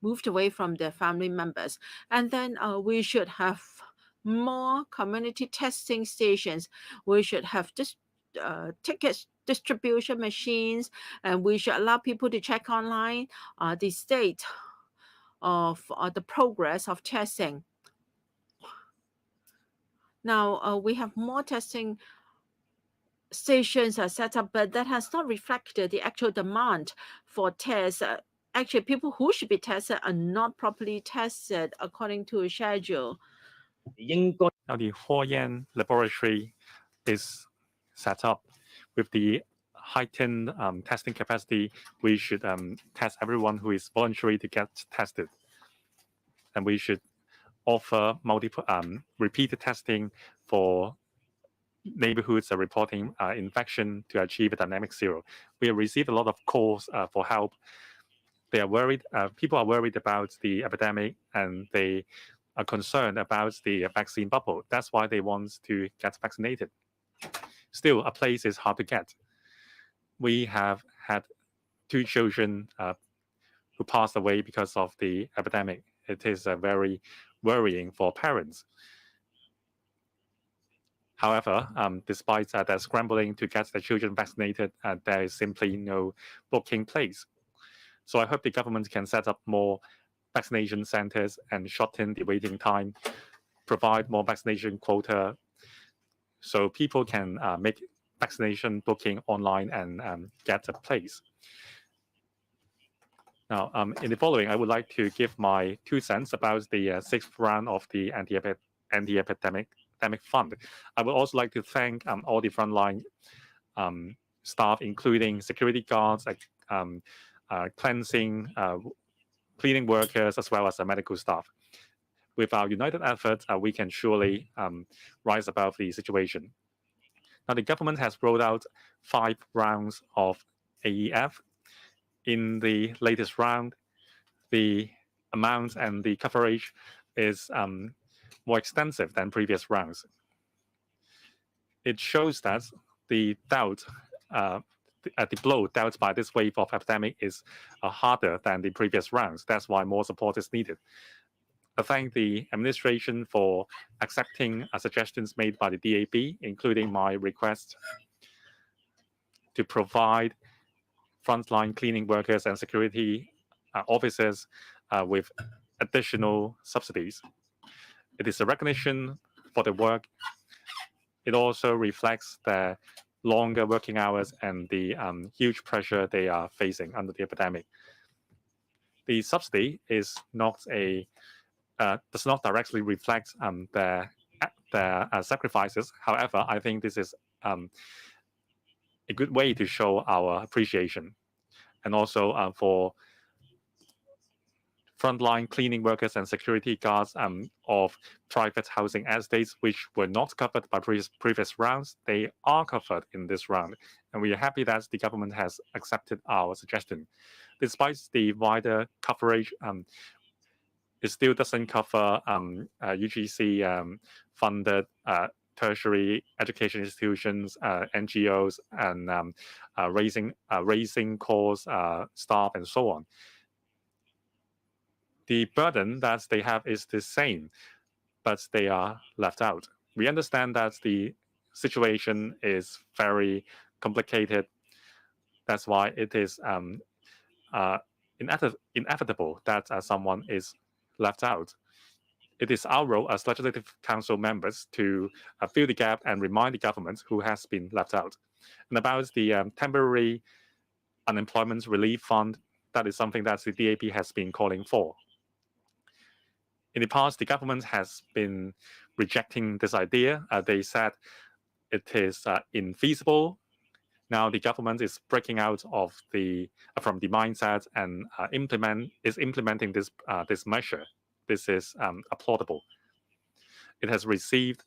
moved away from their family members. And then we should have more community testing stations. We should have ticket distribution machines, and we should allow people to check online the state of the progress of testing. Now we have more testing stations are set up, but that has not reflected the actual demand for tests. Actually, people who should be tested are not properly tested according to schedule. Now, the Huoyan laboratory is set up with the heightened testing capacity. We should test everyone who is voluntary to get tested. And we should offer multiple repeated testing for neighborhoods are reporting infection to achieve a dynamic zero. We have received a lot of calls for help. They are worried. People are worried about the epidemic, and they are concerned about the vaccine bubble. That's why they want to get vaccinated. Still, a place is hard to get. We have had 2 children who passed away because of the epidemic. It is very worrying for parents. However, despite their scrambling to get the children vaccinated, there is simply no booking place. So I hope the government can set up more vaccination centers and shorten the waiting time, provide more vaccination quota, so people can make vaccination booking online and get a place. Now, in the following, I would like to give my 2 cents about the 6th round of the anti-epidemic fund. I would also like to thank all the frontline staff, including security guards, cleaning workers, as well as the medical staff. With our united efforts, we can surely rise above the situation. Now, the government has rolled out 5 rounds of AEF. In the latest round, the amount and the coverage is more extensive than previous rounds. It shows that the blow dealt by this wave of epidemic is harder than the previous rounds. That's why more support is needed. I thank the administration for accepting suggestions made by the DAB, including my request to provide frontline cleaning workers and security officers with additional subsidies. It is a recognition for the work. It also reflects their longer working hours and the huge pressure they are facing under the epidemic. The subsidy is not does not directly reflect their sacrifices. However, I think this is a good way to show our appreciation, and also for frontline cleaning workers and security guards of private housing estates, which were not covered by previous rounds. They are covered in this round, and we are happy that the government has accepted our suggestion. Despite the wider coverage, it still doesn't cover UGC funded tertiary education institutions, NGOs, and raising course staff, and so on. The burden that they have is the same, but they are left out. We understand that the situation is very complicated. That's why it is inevitable that someone is left out. It is our role as Legislative Council members to fill the gap and remind the government who has been left out. And about the temporary unemployment relief fund, that is something that the DAP has been calling for. In the past, the government has been rejecting this idea. They said it is infeasible. Now the government is breaking out of from the mindset and implementing this measure. This is applaudable. It has received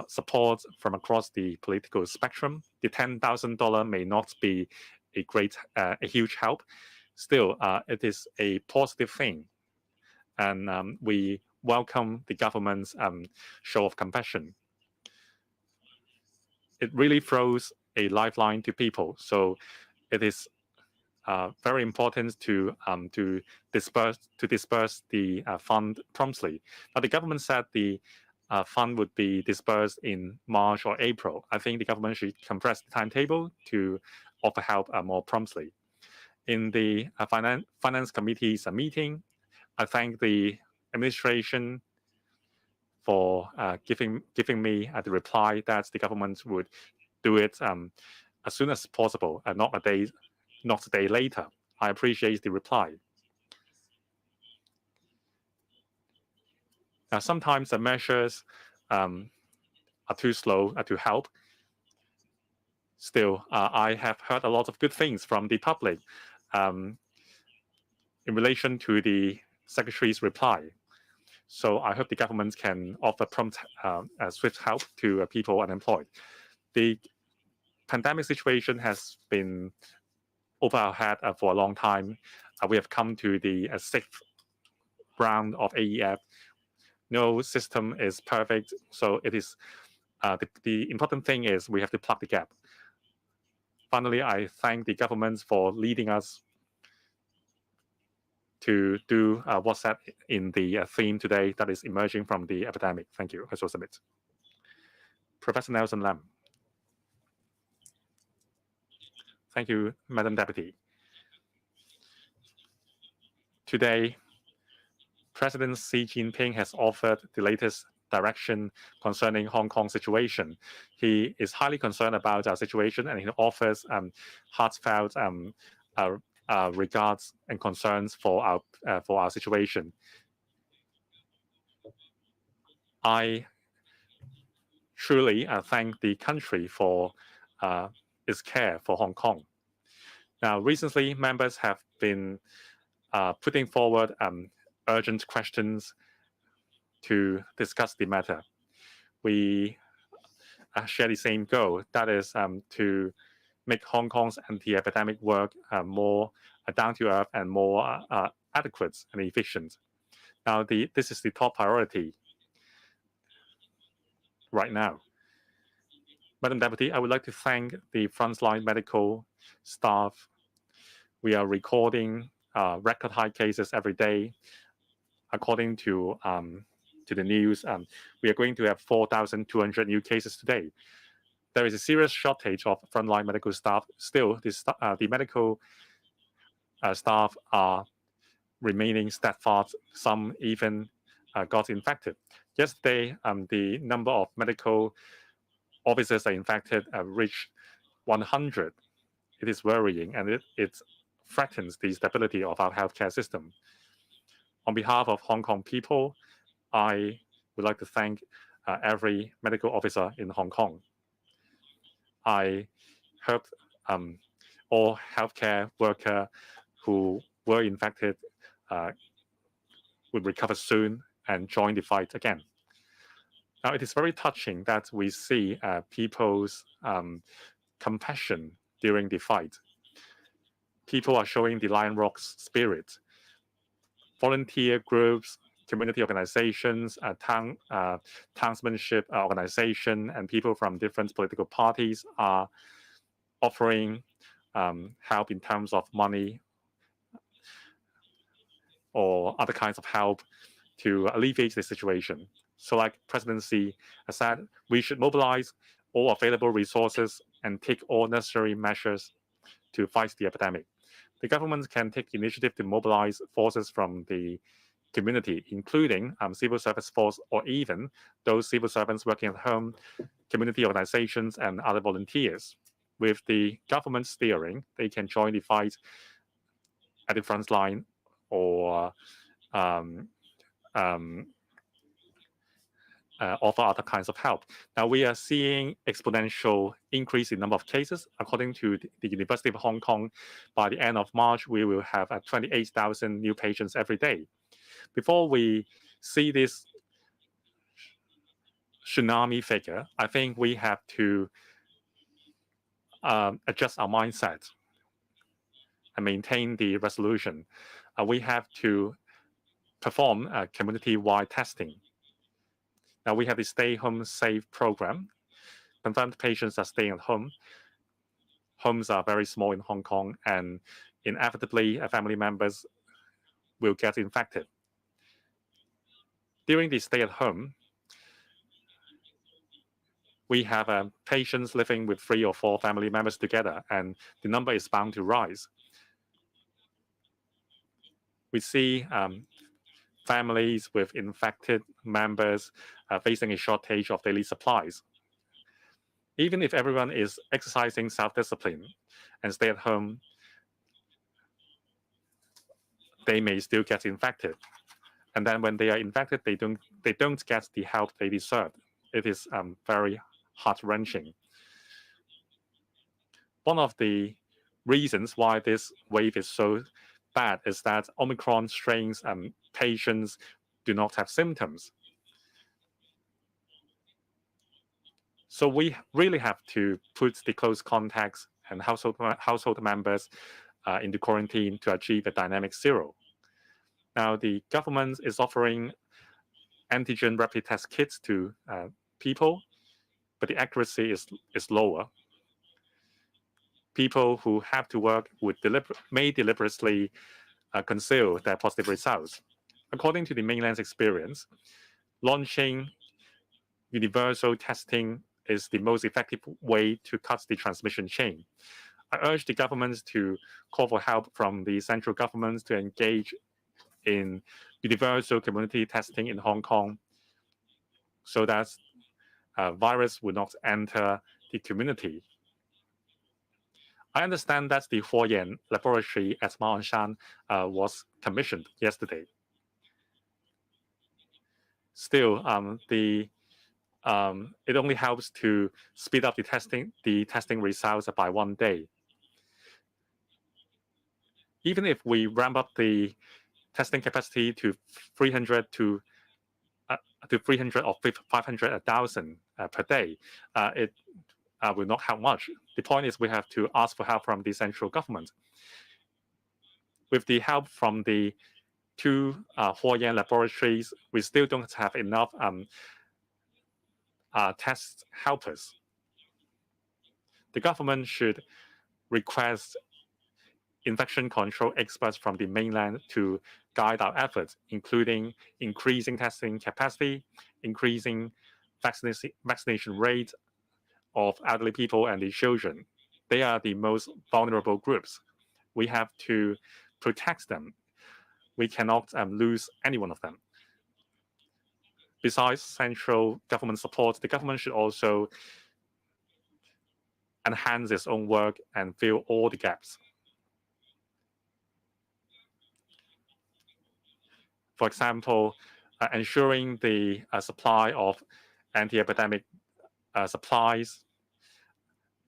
support from across the political spectrum. The $10,000 may not be a huge help. Still, it is a positive thing, and we welcome the government's show of compassion. It really throws a lifeline to people. So it is very important to disperse the fund promptly. Now the government said the fund would be dispersed in March or April. I think the government should compress the timetable to offer help more promptly. In the Finance Committee's meeting, I thank the administration for giving me the reply that the government would do it as soon as possible, and not a day later. I appreciate the reply. Now, sometimes the measures are too slow to help. Still, I have heard a lot of good things from the public in relation to the Secretary's reply. So I hope the government can offer prompt, swift help to people unemployed. The pandemic situation has been over our head for a long time. We have come to the sixth round of AEF. No system is perfect, so it is the important thing is we have to plug the gap. Finally, I thank the government for leading us to do what's said in the theme today that is emerging from the epidemic. Thank you. I shall submit. Professor Nelson Lam. Thank you, Madam Deputy. Today, President Xi Jinping has offered the latest direction concerning Hong Kong situation. He is highly concerned about our situation, and he offers heartfelt regards and concerns for our situation. I truly thank the country for its care for Hong Kong. Now, recently, members have been putting forward urgent questions to discuss the matter. We share the same goal, that is to make Hong Kong's anti-epidemic work more down-to-earth and more adequate and efficient. Now, this is the top priority right now. Madam Deputy, I would like to thank the frontline medical staff. We are recording record high cases every day. According to the news, we are going to have 4,200 new cases today. There is a serious shortage of frontline medical staff. Still, the medical staff are remaining steadfast. Some even got infected. Yesterday, the number of medical officers are infected reached 100. It is worrying, and it threatens the stability of our healthcare system. On behalf of Hong Kong people, I would like to thank every medical officer in Hong Kong. I hope all healthcare workers who were infected will recover soon and join the fight again. Now, it is very touching that we see people's compassion during the fight. People are showing the Lion Rock's spirit. volunteer groups, community organizations, townsmanship organization, and people from different political parties are offering help in terms of money or other kinds of help to alleviate the situation. So like presidency has said, we should mobilize all available resources and take all necessary measures to fight the epidemic. The government can take initiative to mobilize forces from the community, including civil service force or even those civil servants working at home, community organizations, and other volunteers. With the government steering, they can join the fight at the front line or offer other kinds of help. Now we are seeing exponential increase in number of cases. According to the University of Hong Kong, by the end of March, we will have 28,000 new patients every day. Before we see this tsunami figure, I think we have to adjust our mindset and maintain the resolution. We have to perform community-wide testing. Now we have the Stay Home Safe program. Confirmed patients are staying at home. Homes are very small in Hong Kong, and inevitably family members will get infected. During the stay at home, we have patients living with 3 or 4 family members together, and the number is bound to rise. We see families with infected members facing a shortage of daily supplies. Even if everyone is exercising self-discipline and stay at home, they may still get infected. And then when they are infected, they don't get the help they deserve. It is very heart-wrenching. One of the reasons why this wave is so bad is that Omicron strains patients do not have symptoms. So we really have to put the close contacts and household members into quarantine to achieve a dynamic zero. Now the government is offering antigen rapid test kits to people, but the accuracy is lower. People who have to work may deliberately conceal their positive results. According to the mainland's experience, launching universal testing is the most effective way to cut the transmission chain. I urge the governments to call for help from the central governments to engage in universal community testing in Hong Kong so that virus will not enter the community. I understand that the Huoyan laboratory at Ma On Shan was commissioned yesterday. Still, it only helps to speed up the testing results by 1 day. Even if we ramp up the testing capacity to 300 or 500,000 per day, it will not help much. The point is we have to ask for help from the central government. With the help from the 2 Huoyan laboratories, we still don't have enough test helpers. The government should request infection control experts from the mainland to guide our efforts, including increasing testing capacity, increasing vaccination rate of elderly people and the children. They are the most vulnerable groups. We have to protect them. We cannot lose any one of them. Besides central government support, the government should also enhance its own work and fill all the gaps. For example, ensuring the supply of anti-epidemic supplies,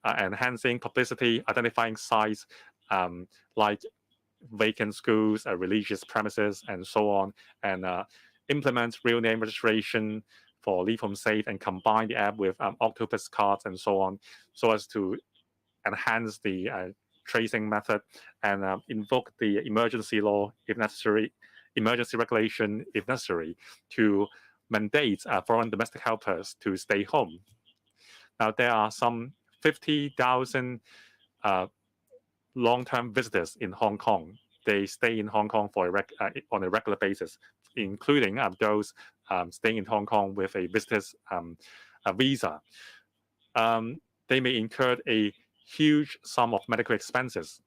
enhancing publicity, identifying sites like vacant schools, religious premises, and so on, and implement real name registration for Leave Home Safe and combine the app with Octopus cards and so on, so as to enhance the tracing method and invoke the emergency law if necessary emergency regulation if necessary to mandate foreign domestic helpers to stay home. Now, there are some 50,000 long-term visitors in Hong Kong. They stay in Hong Kong for on a regular basis, including those staying in Hong Kong with a visitor's visa. They may incur a huge sum of medical expenses.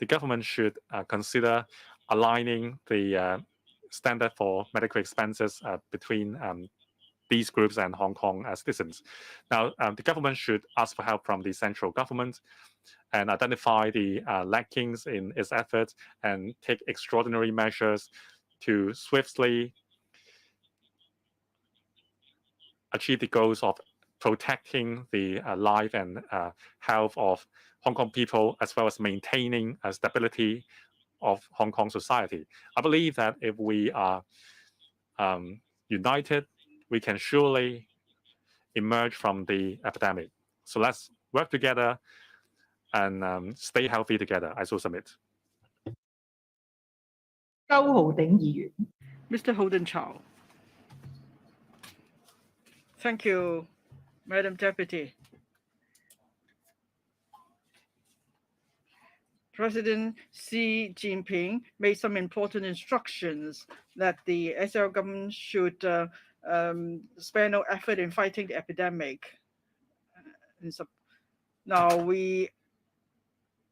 The government should consider aligning the standard for medical expenses between these groups and Hong Kong citizens. Now, the government should ask for help from the central government and identify the lackings in its efforts and take extraordinary measures to swiftly achieve the goals of protecting the life and health of Hong Kong people, as well as maintaining stability of Hong Kong society. I believe that if we are united, we can surely emerge from the epidemic. So let's work together and stay healthy together. I so submit. 周浩鼎議員。 Mr. Holden Chow. Thank you, Madam Deputy. President Xi Jinping made some important instructions that the SL government should spare no effort in fighting the epidemic. Now,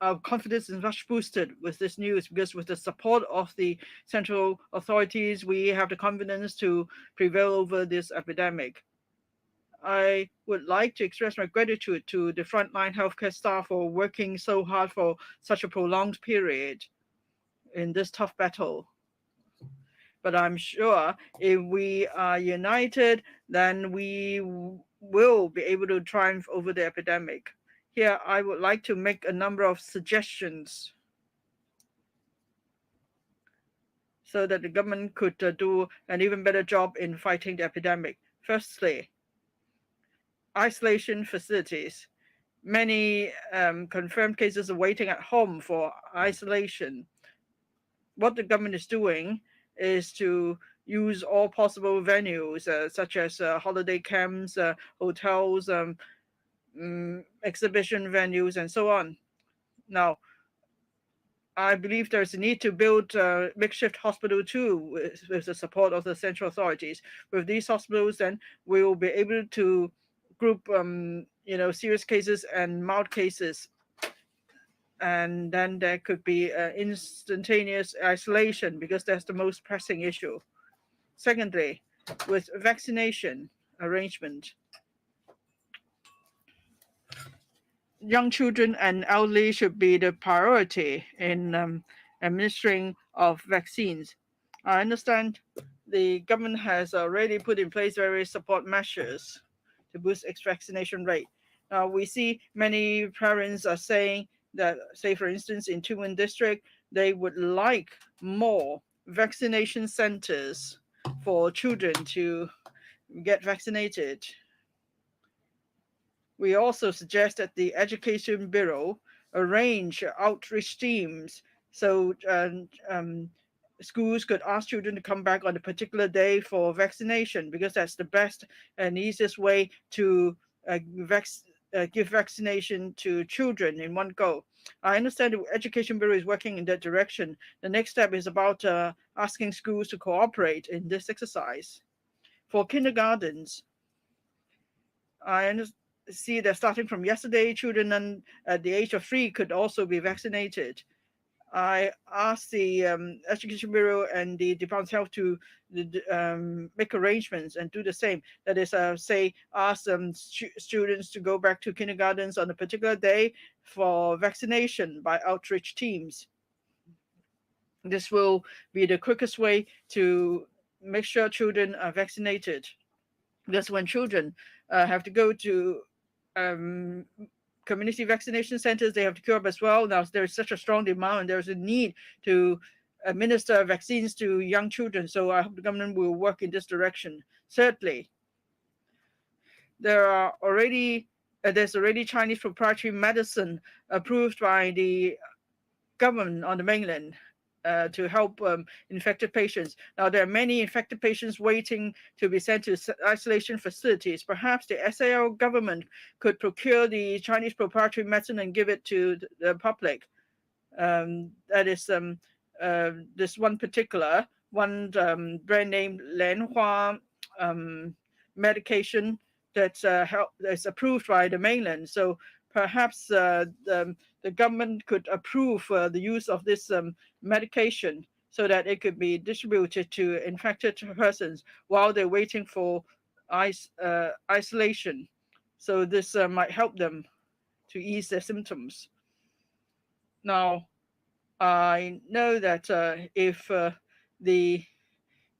our confidence is much boosted with this news because with the support of the central authorities, we have the confidence to prevail over this epidemic. I would like to express my gratitude to the frontline healthcare staff for working so hard for such a prolonged period in this tough battle. But I'm sure if we are united, then we will be able to triumph over the epidemic. Here, I would like to make a number of suggestions so that the government could do an even better job in fighting the epidemic. Firstly, isolation facilities. Many confirmed cases are waiting at home for isolation. What the government is doing is to use all possible venues, such as holiday camps, hotels, exhibition venues, and so on. Now, I believe there's a need to build a makeshift hospital too, with the support of the central authorities. With these hospitals, then we will be able to group, serious cases and mild cases, and then there could be instantaneous isolation because that's the most pressing issue. Secondly, with vaccination arrangement, young children and elderly should be the priority in administering of vaccines. I understand the government has already put in place various support measures to boost its vaccination rate. Now, we see many parents are saying that, say, for instance, in Tuen Mun District, they would like more vaccination centers for children to get vaccinated. We also suggest that the Education Bureau arrange outreach teams so schools could ask children to come back on a particular day for vaccination, because that's the best and easiest way to give vaccination to children in one go. I understand the Education Bureau is working in that direction. The next step is about asking schools to cooperate in this exercise. For kindergartens, I see that starting from yesterday, children at the age of 3 could also be vaccinated. I asked the Education Bureau and the Department of Health to make arrangements and do the same. That is, say, ask students to go back to kindergartens on a particular day for vaccination by outreach teams. This will be the quickest way to make sure children are vaccinated. Because when children have to go to community vaccination centers, they have to queue up as well. Now, there is such a strong demand, and there's a need to administer vaccines to young children. So I hope the government will work in this direction. Thirdly, there's already Chinese proprietary medicine approved by the government on the mainland. to help infected patients. Now, there are many infected patients waiting to be sent to isolation facilities. Perhaps the SAR government could procure the Chinese proprietary medicine and give it to the public. That is this one particular brand name Lianhua medication that's approved by the mainland. So perhaps the government could approve the use of this medication so that it could be distributed to infected persons while they're waiting for isolation. So this might help them to ease their symptoms. Now, I know that if the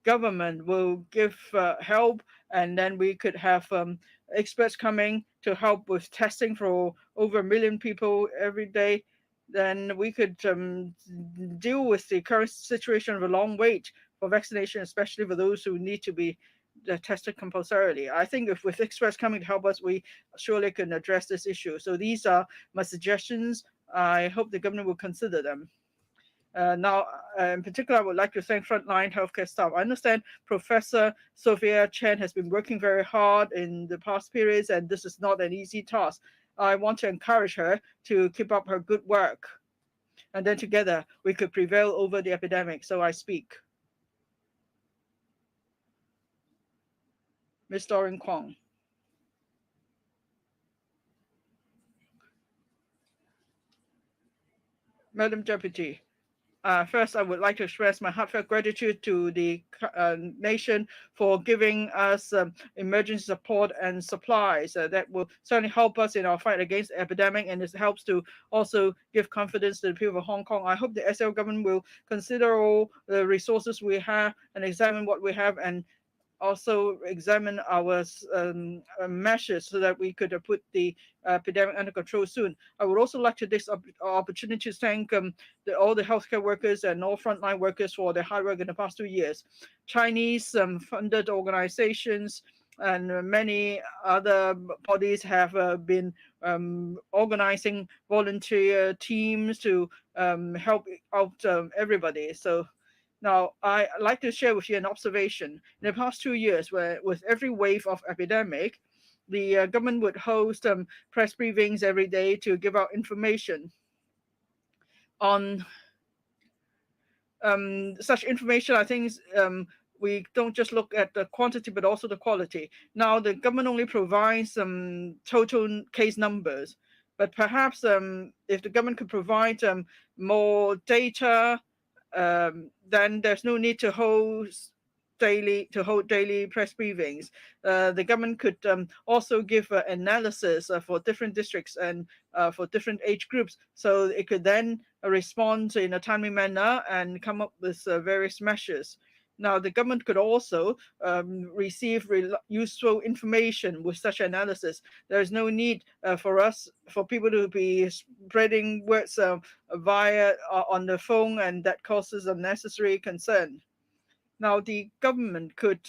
government will give help, and then we could have experts coming to help with testing for over 1 million people every day, then we could deal with the current situation of a long wait for vaccination, especially for those who need to be tested compulsorily. I think if with experts coming to help us, we surely can address this issue. So these are my suggestions. I hope the government will consider them. Now, in particular, I would like to thank frontline healthcare staff. I understand Professor Sophia Chen has been working very hard in the past periods, and this is not an easy task. I want to encourage her to keep up her good work. And then together, we could prevail over the epidemic. So I speak. Ms. Doreen Kwong. Madam Deputy, first, I would like to express my heartfelt gratitude to the nation for giving us emergency support and supplies that will certainly help us in our fight against the epidemic, and it helps to also give confidence to the people of Hong Kong. I hope the SL government will consider all the resources we have and examine what we have, and also examine our measures so that we could put the epidemic under control soon. I would also like to take this opportunity to thank all the healthcare workers and all frontline workers for their hard work in the past 2 years. Chinese funded organizations and many other bodies have been organizing volunteer teams to help out everybody. So now, I'd like to share with you an observation. In the past 2 years, where with every wave of epidemic, the government would host press briefings every day to give out information on such information. I think we don't just look at the quantity, but also the quality. Now, the government only provides some total case numbers, but perhaps if the government could provide more data, then there's no need to hold daily press briefings. The government could also give analysis for different districts and for different age groups, so it could then respond in a timely manner and come up with various measures. Now, the government could also receive useful information with such analysis. There is no need for people to be spreading words via on the phone, and that causes unnecessary concern. Now, the government could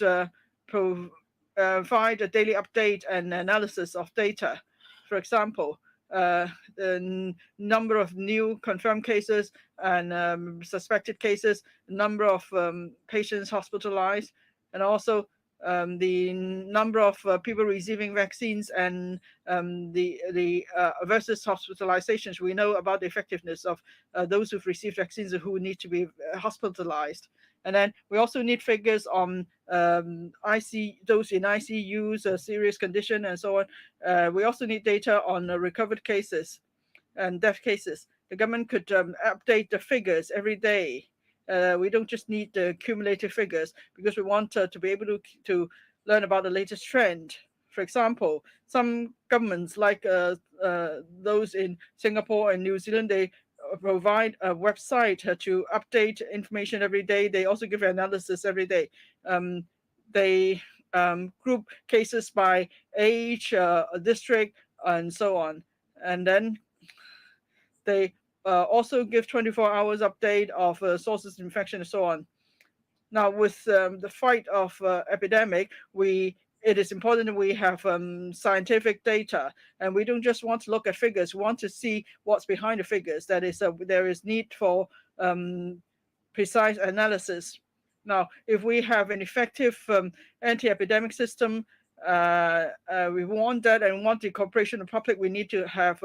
provide a daily update and analysis of data. For example, the number of new confirmed cases and suspected cases, number of patients hospitalized, and also the number of people receiving vaccines and the versus hospitalizations. We know about the effectiveness of those who've received vaccines who need to be hospitalized. And then we also need figures on those in ICUs, serious condition, and so on. We also need data on recovered cases and death cases. The government could update the figures every day. We don't just need the cumulative figures, because we want to be able to learn about the latest trend. For example, some governments, like those in Singapore and New Zealand, they provide a website to update information every day. They also give analysis every day. They group cases by age, district, and so on. And then they also give 24 hours update of sources of infection and so on. Now, with the fight of epidemic, it is important that we have scientific data, and we don't just want to look at figures. We want to see what's behind the figures. That is, there is need for precise analysis. Now, if we have an effective anti-epidemic system, we want that and want the cooperation of the public, we need to have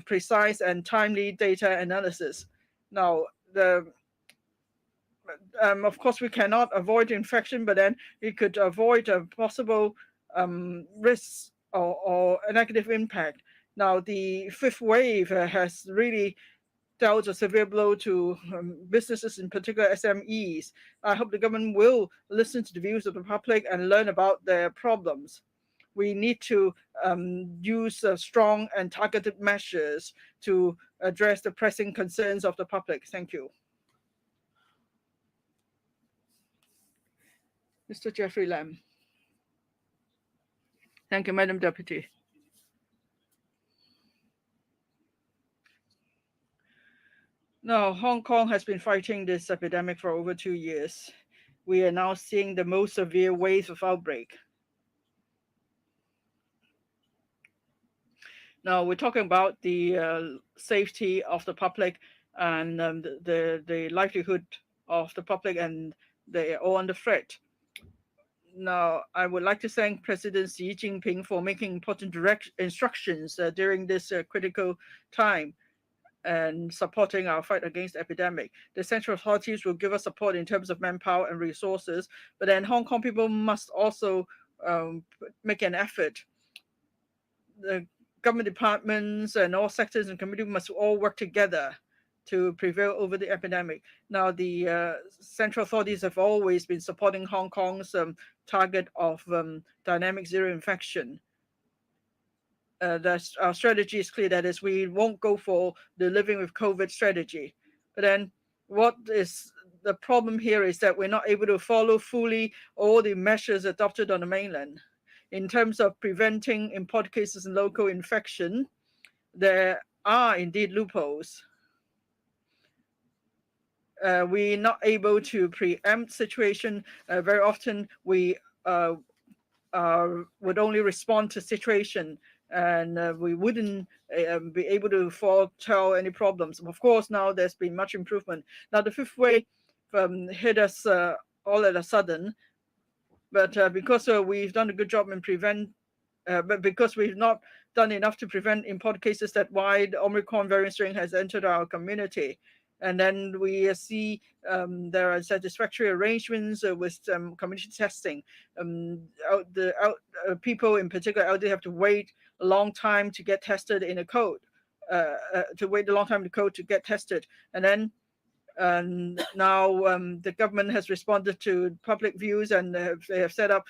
precise and timely data analysis. Now, of course, we cannot avoid infection, but then we could avoid a possible risks or a negative impact. Now, the fifth wave has really dealt a severe blow to businesses, in particular SMEs. I hope the government will listen to the views of the public and learn about their problems. We need to use strong and targeted measures to address the pressing concerns of the public. Thank you. Mr. Jeffrey Lam. Thank you, Madam Deputy. Now, Hong Kong has been fighting this epidemic for over 2 years. We are now seeing the most severe wave of outbreak. Now, we're talking about the safety of the public and the livelihood of the public, and they are all under threat. Now, I would like to thank President Xi Jinping for making important direct instructions during this critical time and supporting our fight against the epidemic. The central authorities will give us support in terms of manpower and resources, but then Hong Kong people must also make an effort. The government departments and all sectors and community must all work together to prevail over the epidemic. Now, the central authorities have always been supporting Hong Kong's target of dynamic zero infection. Our strategy is clear. That is, we won't go for the living with COVID strategy. But then what is the problem here is that we're not able to follow fully all the measures adopted on the mainland. In terms of preventing imported cases and local infection, there are indeed loopholes. We're not able to preempt situation. Very often we would only respond to situation, and we wouldn't be able to foretell any problems. Of course, now there's been much improvement. Now the fifth wave hit us all at a sudden, but because we've done a good job in but because we've not done enough to prevent imported cases, that's why the Omicron variant strain has entered our community. And then we see there are satisfactory arrangements with community testing. People, in particular, elderly, have to wait a long time to get tested in a code, to get tested. And then now the government has responded to public views, and they have set up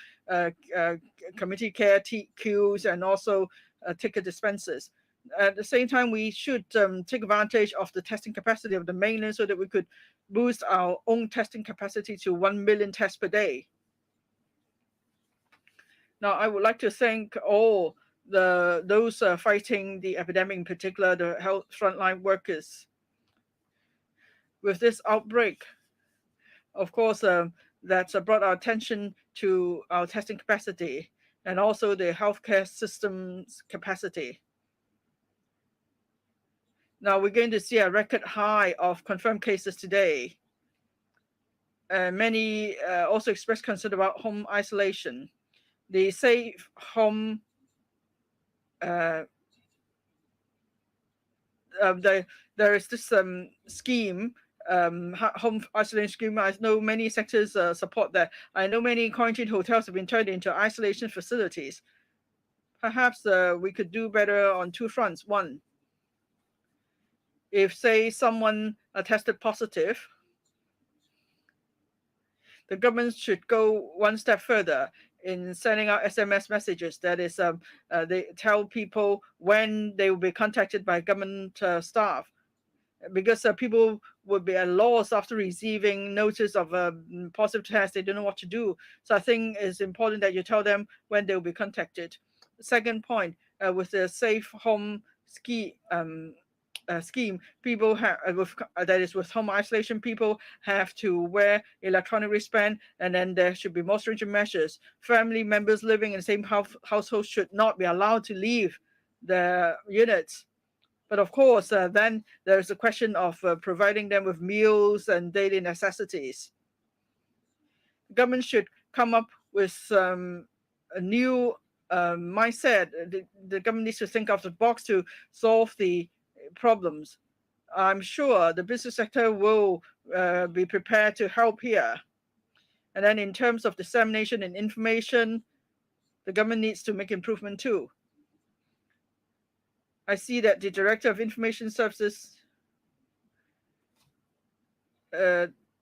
community care queues and also ticket dispensers. At the same time, we should take advantage of the testing capacity of the mainland so that we could boost our own testing capacity to 1 million tests per day. Now, I would like to thank all those fighting the epidemic, in particular the health frontline workers. With this outbreak, of course, that's brought our attention to our testing capacity and also the healthcare system's capacity. Now we're going to see a record high of confirmed cases today. Many also expressed concern about home isolation. The safe home, there is this scheme, home isolation scheme. I know many sectors support that. I know many quarantine hotels have been turned into isolation facilities. Perhaps we could do better on two fronts. One, if, say, someone tested positive, the government should go one step further in sending out SMS messages. That is, they tell people when they will be contacted by government staff, because people would be at loss after receiving notice of a positive test. They don't know what to do. So I think it's important that you tell them when they will be contacted. Second point, with the safe home scheme, people have with home isolation, people have to wear electronic wristband, and then there should be more stringent measures. Family members living in the same household should not be allowed to leave the units. But of course, then there's a question of providing them with meals and daily necessities. The government should come up with a new mindset. The government needs to think out of the box to solve the problems. I'm sure the business sector will be prepared to help here. And then in terms of dissemination and information, the government needs to make improvement too. I see that the Director of Information Services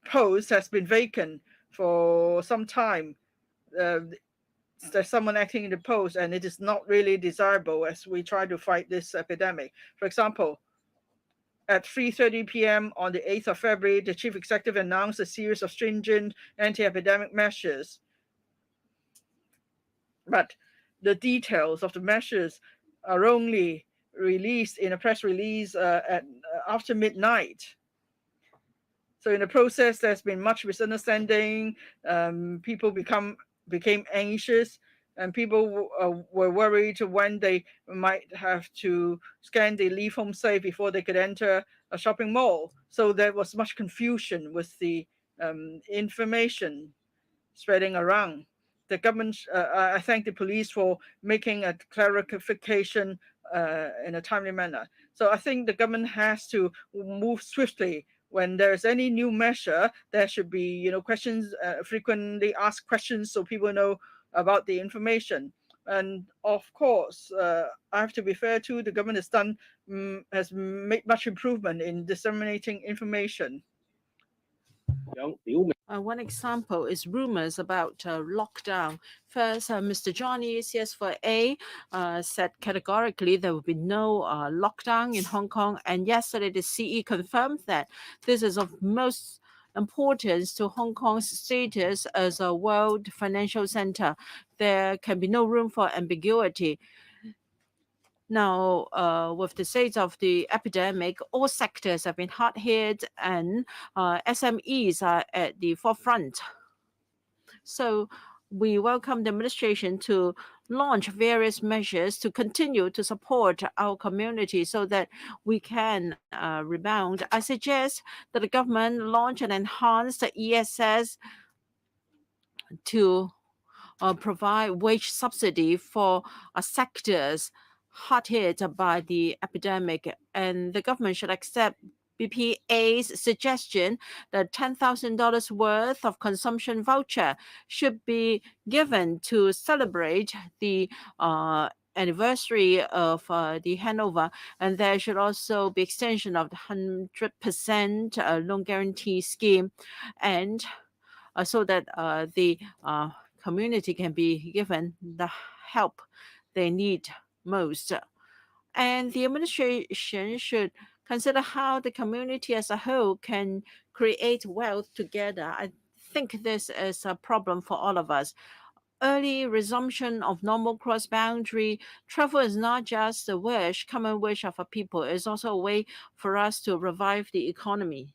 post has been vacant for some time. There's someone acting in the post, and it is not really desirable as we try to fight this epidemic. For example, at 3:30 p.m. on the 8th of February, the Chief Executive announced a series of stringent anti-epidemic measures. But the details of the measures are only released in a press release after midnight. So in the process, there's been much misunderstanding. People became anxious, and people were worried when they might have to scan the Leave Home Safe before they could enter a shopping mall. So there was much confusion with the information spreading around. The government, I thank the police for making a clarification in a timely manner. So I think the government has to move swiftly. When there's any new measure, there should be, questions, frequently asked questions, so people know about the information. And of course, I have to be fair too. The government has made much improvement in disseminating information. One example is rumors about lockdown. First, Mr. Johnny, CS4A, said categorically there will be no lockdown in Hong Kong. And yesterday, the CE confirmed that this is of most importance to Hong Kong's status as a world financial center. There can be no room for ambiguity. Now, with the state of the epidemic, all sectors have been hard hit, and SMEs are at the forefront. So we welcome the administration to launch various measures to continue to support our community so that we can rebound. I suggest that the government launch and enhance the ESS to provide wage subsidy for sectors hard hit by the epidemic, and the government should accept BPA's suggestion that $10,000 worth of consumption voucher should be given to celebrate the anniversary of the handover, and there should also be extension of the 100% loan guarantee scheme, and so that the community can be given the help they need most. And the administration should consider how the community as a whole can create wealth together. I think this is a problem for all of us. Early resumption of normal cross-boundary travel is not just a wish, common wish of a people. It's also a way for us to revive the economy.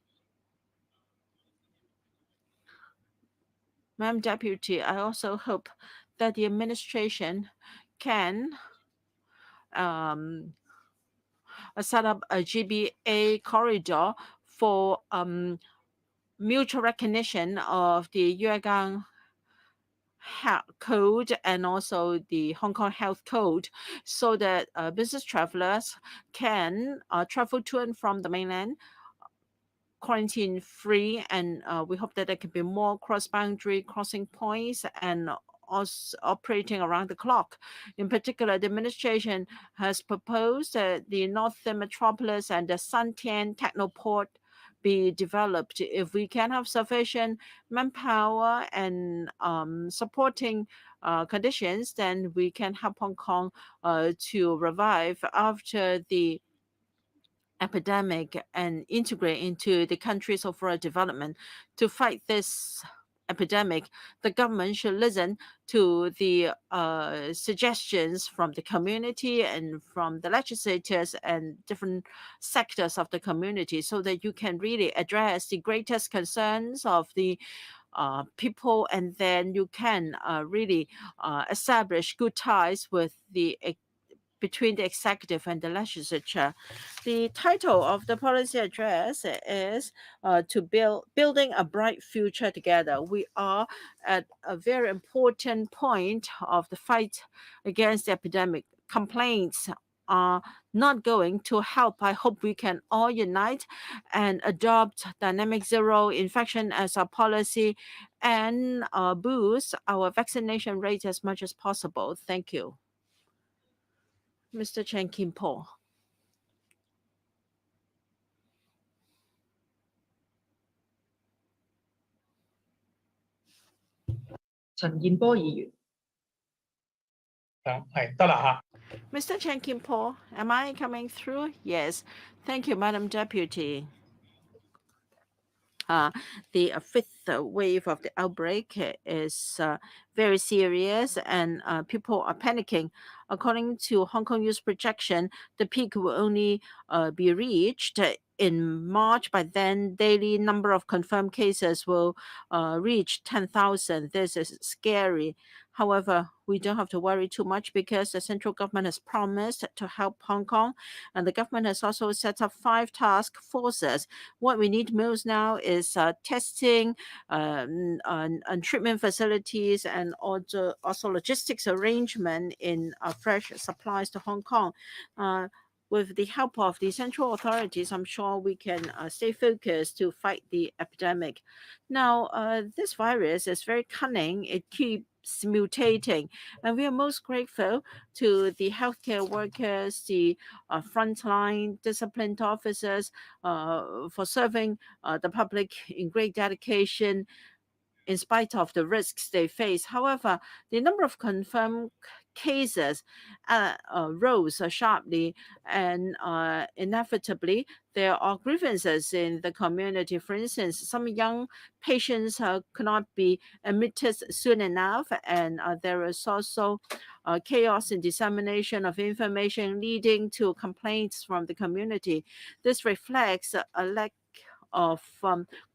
Madam Deputy, I also hope that the administration can set up a GBA corridor for mutual recognition of the Yuegang Code and also the Hong Kong Health Code, so that business travelers can travel to and from the mainland quarantine free, and we hope that there can be more cross-boundary crossing points and also operating around the clock. In particular, the administration has proposed that the Northern Metropolis and the Santian Technoport be developed. If we can have sufficient manpower and supporting conditions, then we can help Hong Kong to revive after the epidemic and integrate into the country's overall development. To fight this epidemic, the government should listen to the suggestions from the community and from the legislators and different sectors of the community, so that you can really address the greatest concerns of the people, and then you can really establish good ties with the between the executive and the legislature. The title of the policy address is building a bright future together. We are at a very important point of the fight against the epidemic. Complaints are not going to help. I hope we can all unite and adopt dynamic zero infection as a policy and boost our vaccination rate as much as possible. Thank you. Mr. Chen Kim-po. 陳健波議員。係得啦嚇。Mr. Chen Kim-po, am I coming through? Yes. Thank you, Madam Deputy. The fifth wave of the outbreak is very serious and people are panicking. According to Hong Kong News projection, the peak will only be reached in March. By then, daily number of confirmed cases will reach 10,000. This is scary. However, we don't have to worry too much because the central government has promised to help Hong Kong, and the government has also set up 5 task forces. What we need most now is testing and treatment facilities and also logistics arrangement in fresh supplies to Hong Kong. With the help of the central authorities, I'm sure we can stay focused to fight the epidemic. Now, this virus is very cunning. It keeps mutating, and we are most grateful to the healthcare workers, the frontline disciplined officers for serving the public in great dedication in spite of the risks they face. However, the number of confirmed cases rose sharply, and inevitably there are grievances in the community. For instance, some young patients could not be admitted soon enough, and there is also chaos in dissemination of information leading to complaints from the community. This reflects a lack of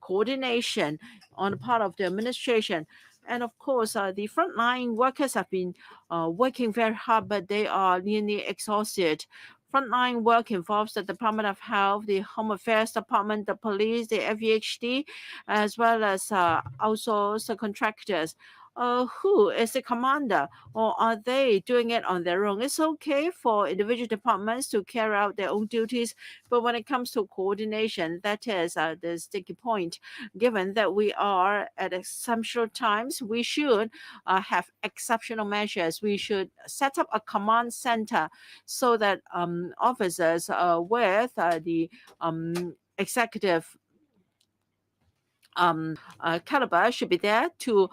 coordination on the part of the administration. And of course, the frontline workers have been working very hard, but they are nearly exhausted. Frontline work involves the Department of Health, the Home Affairs Department, the police, the FEHD, as well as outsourced contractors. Who is the commander, or are they doing it on their own? It's okay for individual departments to carry out their own duties, but when it comes to coordination, that is the sticky point. Given that we are at exceptional times, we should have exceptional measures. We should set up a command center so that officers with the executive caliber should be there to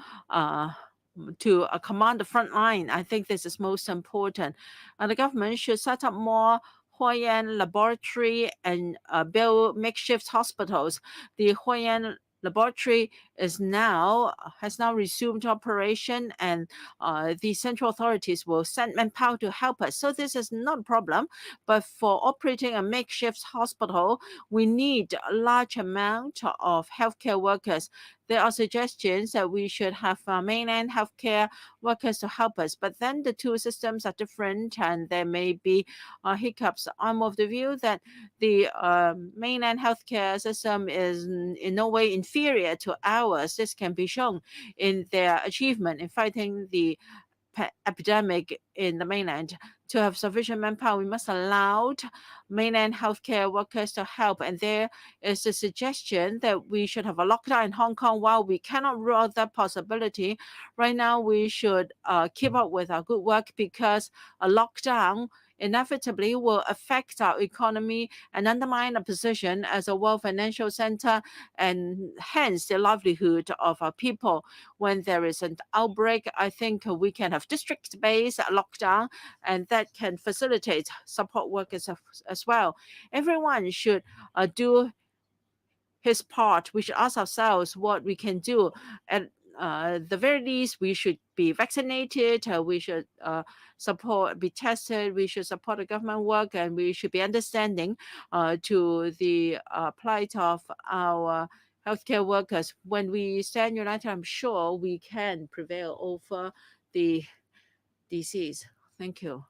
command the front line. I think this is most important. The government should set up more Hoi An laboratory and build makeshift hospitals. The Hoi An laboratory has now resumed operation, and the central authorities will send manpower to help us. So this is not a problem. But for operating a makeshift hospital, we need a large amount of healthcare workers. There are suggestions that we should have mainland healthcare workers to help us, but then the two systems are different and there may be hiccups. I'm of the view that the mainland healthcare system is in no way inferior to ours. This can be shown in their achievement in fighting the epidemic in the mainland. To have sufficient manpower, we must allow mainland healthcare workers to help. And there is a suggestion that we should have a lockdown in Hong Kong. While we cannot rule out that possibility, right now we should keep up with our good work, because a lockdown inevitably will affect our economy and undermine our position as a world financial center, and hence the livelihood of our people. When there is an outbreak, I think we can have district-based lockdown, and that can facilitate support workers as well. Everyone should do his part. We should ask ourselves what we can do. At the very least, we should be vaccinated. We should be tested. We should support the government work, and we should be understanding to the plight of our healthcare workers. When we stand united, I'm sure we can prevail over the disease. Thank you.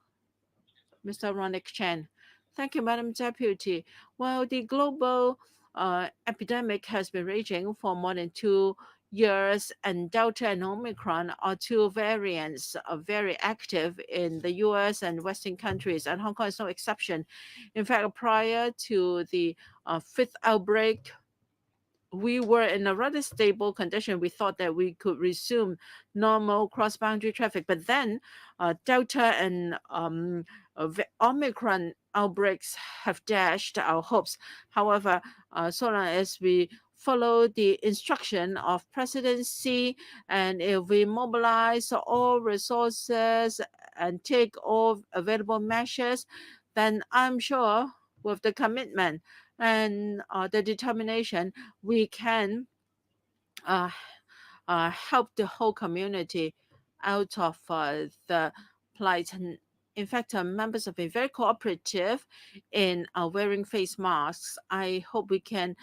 Mr. Ronick Chen. Thank you, Madam Deputy. Well, the global epidemic has been raging for more than 2 years, and Delta and Omicron are two variants very active in the US and Western countries, and Hong Kong is no exception. In fact, prior to the fifth outbreak, we were in a rather stable condition. We thought that we could resume normal cross-boundary traffic, but then Delta and Omicron outbreaks have dashed our hopes. However, so long as we follow the instruction of President Xi, and if we mobilize all resources and take all available measures, then I'm sure with the commitment and the determination, we can help the whole community out of the plight. And in fact, members have been very cooperative in wearing face masks. I hope we can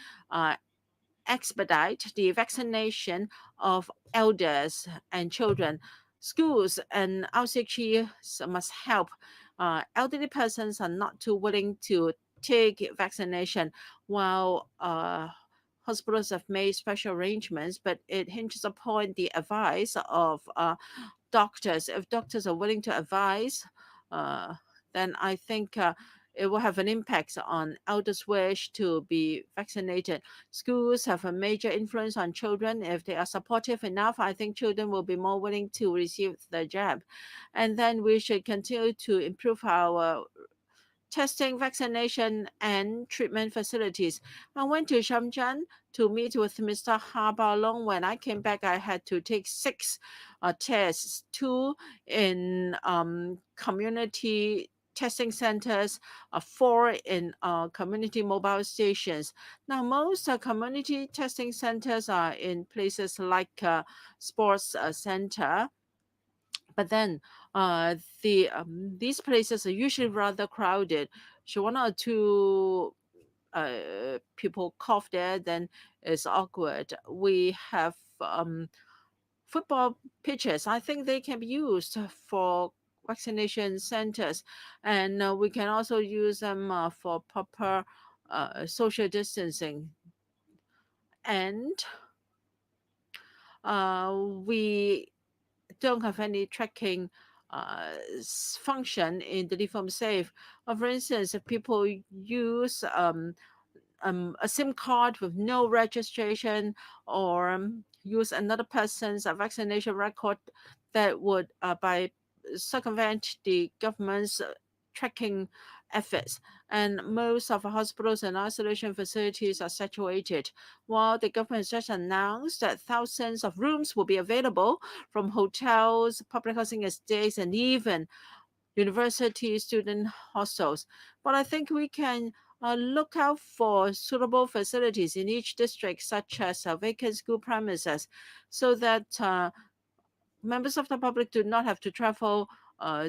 expedite the vaccination of elders and children. Schools and RCHs must help. Elderly persons are not too willing to take vaccination, while hospitals have made special arrangements, but it hinges upon the advice of doctors. If doctors are willing to advise, then I think it will have an impact on elders' wish to be vaccinated. Schools have a major influence on children. If they are supportive enough, I think children will be more willing to receive the jab. And then we should continue to improve our testing, vaccination, and treatment facilities. I went to Shenzhen to meet with Mr. Ha Baolong. When I came back, I had to take 6 tests, 2 in community testing centers, 4 in community mobile stations. Now, most community testing centers are in places like sports center. But then these places are usually rather crowded. So 1 or 2 people cough there, then it's awkward. We have football pitches. I think they can be used for vaccination centers, and we can also use them for proper social distancing. And we don't have any tracking function in the Reform Safe. For instance, if people use a SIM card with no registration, or use another person's vaccination record, that would by circumvent the government's tracking efforts. And most of the hospitals and isolation facilities are saturated. While the government has just announced that thousands of rooms will be available from hotels, public housing estates, and even university student hostels. But I think we can look out for suitable facilities in each district, such as vacant school premises, so that members of the public do not have to travel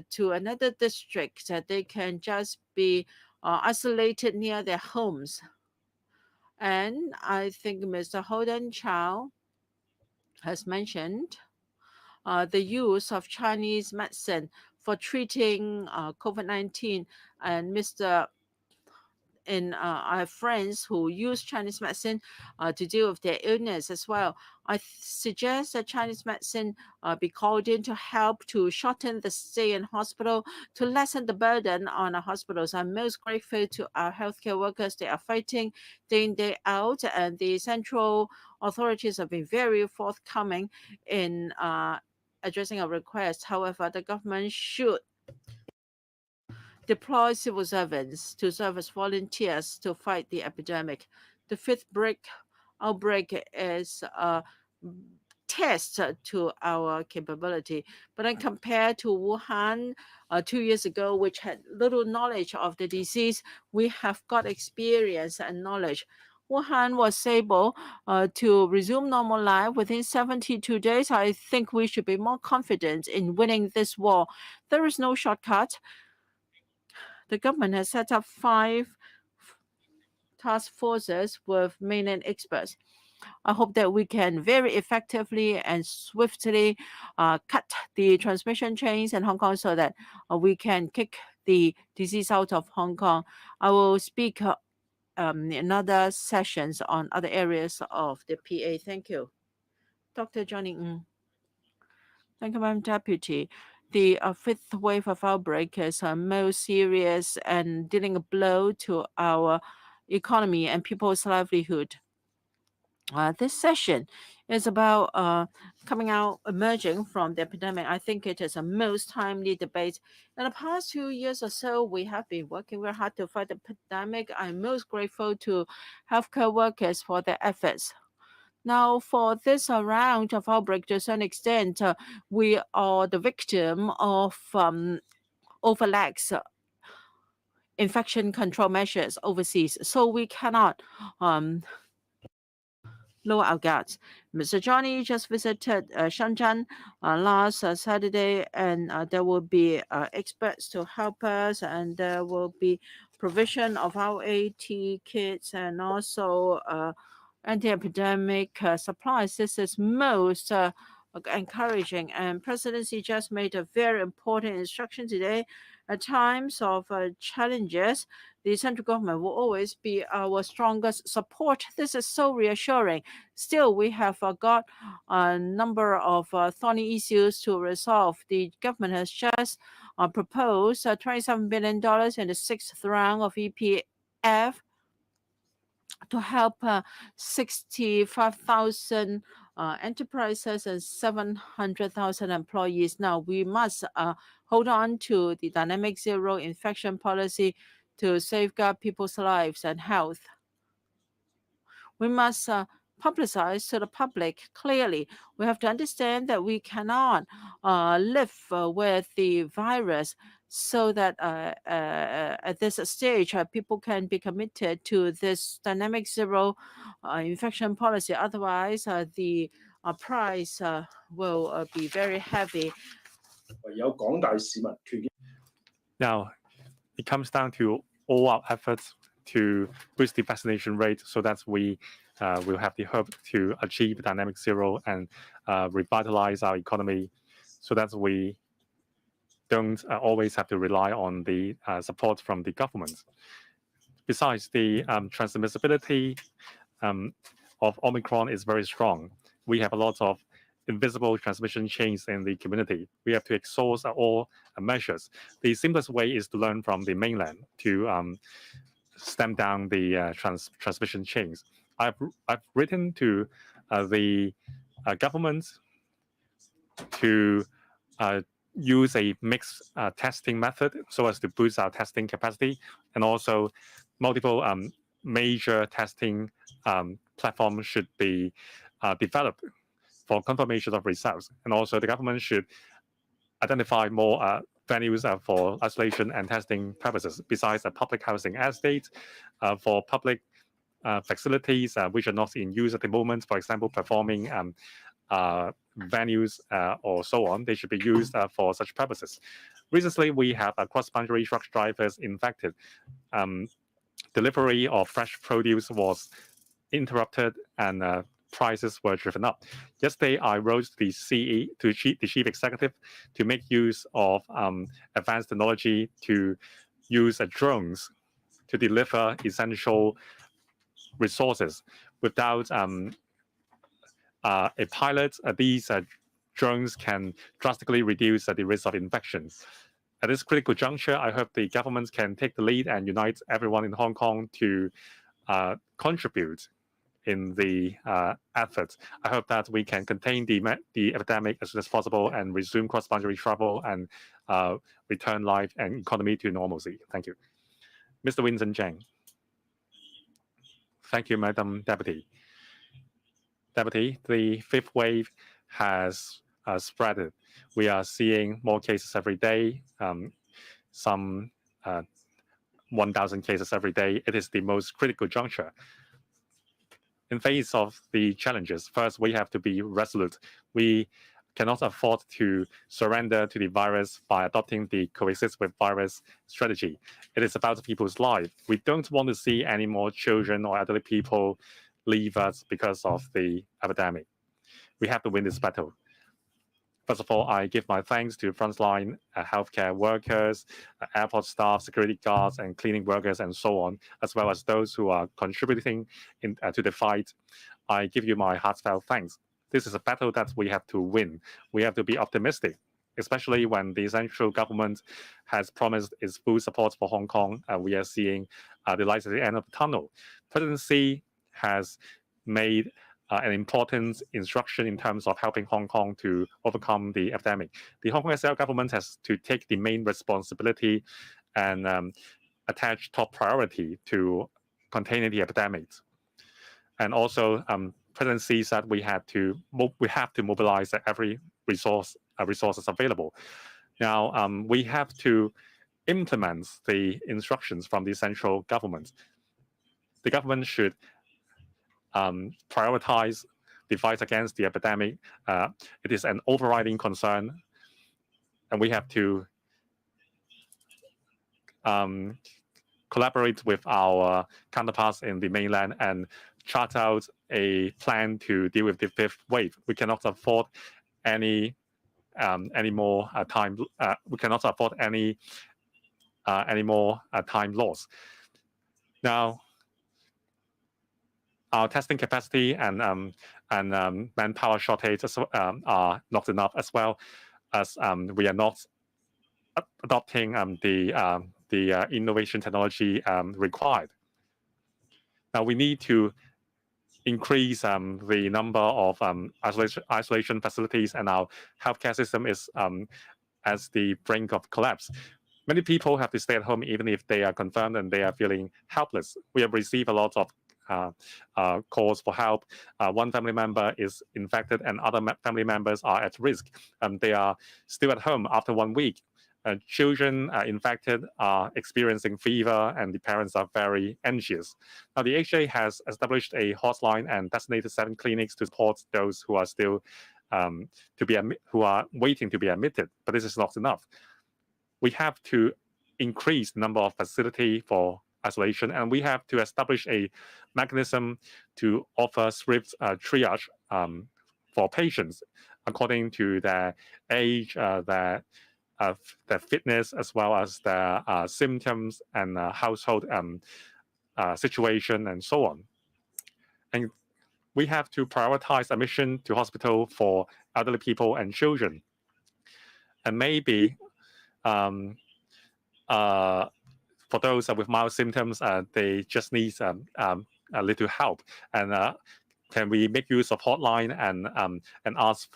to another district, that they can just be isolated near their homes. And I think Mr. Holden Chow has mentioned the use of Chinese medicine for treating COVID-19, and I have friends who use Chinese medicine to deal with their illness as well. I suggest that Chinese medicine be called in to help to shorten the stay in hospital, to lessen the burden on our hospitals. I'm most grateful to our healthcare workers. They are fighting day in, day out, and the central authorities have been very forthcoming in addressing our requests. However, the government should deploy civil servants to serve as volunteers to fight the epidemic. The fifth outbreak is a test to our capability. But then compared to Wuhan 2 years ago, which had little knowledge of the disease, we have got experience and knowledge. Wuhan was able to resume normal life within 72 days. I think we should be more confident in winning this war. There is no shortcut. The government has set up 5 task forces with mainland experts. I hope that we can very effectively and swiftly cut the transmission chains in Hong Kong, so that we can kick the disease out of Hong Kong. I will speak in other sessions on other areas of the PA. Thank you. Dr. Johnny Ng. Thank you, Madam Deputy. The fifth wave of outbreak is most serious and dealing a blow to our economy and people's livelihood. This session is about emerging from the epidemic. I think it is a most timely debate. In the past 2 years or so, we have been working very hard to fight the epidemic. I'm most grateful to healthcare workers for their efforts. Now, for this round of outbreak, to some extent, we are the victim of overlax infection control measures overseas. So we cannot lower our guards. Mr. Johnny just visited Shenzhen last Saturday, and there will be experts to help us, and there will be provision of our AT kits and also anti-epidemic supplies. This is most encouraging, and presidency just made a very important instruction today. At times of challenges, the central government will always be our strongest support. This is so reassuring. Still, we have got a number of thorny issues to resolve. The government has just proposed $27 billion in the sixth round of EPF to help 65,000 enterprises and 700,000 employees. Now, we must hold on to the dynamic zero infection policy to safeguard people's lives and health. We must publicize to the public clearly. We have to understand that we cannot live with the virus, so that at this stage, people can be committed to this dynamic zero infection policy. Otherwise, the price will be very heavy. Now, it comes down to all our efforts to boost the vaccination rate so that we will have the hope to achieve dynamic zero and revitalize our economy so that we don't always have to rely on the support from the government. Besides, the transmissibility of Omicron is very strong. We have a lot of invisible transmission chains in the community. We have to exhaust all measures. The simplest way is to learn from the mainland to stem down the transmission chains. I've written to the government to use a mixed testing method so as to boost our testing capacity, and also multiple major testing platforms should be developed for confirmation of results. And also the government should identify more venues for isolation and testing purposes besides the public housing estate, for public facilities which are not in use at the moment, for example, performing venues or so on. They should be used for such purposes. Recently, we have cross-boundary truck drivers infected. Delivery of fresh produce was interrupted and prices were driven up. Yesterday, I wrote the CE to the chief executive to make use of advanced technology to use drones to deliver essential resources. Without a pilot, these drones can drastically reduce the risk of infections. At this critical juncture, I hope the government can take the lead and unite everyone in Hong Kong to contribute in the efforts. I hope that we can contain the epidemic as soon as possible and resume cross-boundary travel and return life and economy to normalcy. Thank you. Mr. Winston Cheng. Thank you, Madam Deputy. Deputy, the fifth wave has spread. We are seeing more cases every day, some 1,000 cases every day. It is the most critical juncture. In face of the challenges, first, we have to be resolute. We cannot afford to surrender to the virus by adopting the coexist with virus strategy. It is about people's life. We don't want to see any more children or elderly people leave us because of the epidemic. We have to win this battle. First of all, I give my thanks to frontline healthcare workers, airport staff, security guards, and cleaning workers, and so on, as well as those who are contributing to the fight. I give you my heartfelt thanks. This is a battle that we have to win. We have to be optimistic, especially when the central government has promised its full support for Hong Kong. We are seeing the light at the end of the tunnel. President Xi has made an important instruction in terms of helping Hong Kong to overcome the epidemic. The Hong Kong SAR government has to take the main responsibility and attach top priority to containing the epidemic. And also, President Xi said we have to mobilize every resources available. Now, we have to implement the instructions from the central government. The government should prioritize the fight against the epidemic. It is an overriding concern, and we have to collaborate with our counterparts in the mainland and chart out a plan to deal with the fifth wave. We cannot afford any more time. We cannot afford any more time loss. Now, our testing capacity and manpower shortage are not enough, as well as we are not adopting the innovation technology required. Now we need to increase the number of isolation facilities, and our healthcare system is at the brink of collapse. Many people have to stay at home even if they are confirmed and they are feeling helpless. We have received a lot of calls for help. One family member is infected and other family members are at risk. They are still at home after 1 week. Children infected are experiencing fever and the parents are very anxious. Now, the HA has established a hotline and designated 7 clinics to support those who are still who are waiting to be admitted, but this is not enough. We have to increase the number of facilities for isolation, and we have to establish a mechanism to offer swift triage for patients according to their age, their fitness, as well as their symptoms and household situation, and so on. And we have to prioritize admission to hospital for elderly people and children. And maybe for those with mild symptoms, they just need a little help. And can we make use of hotline and ask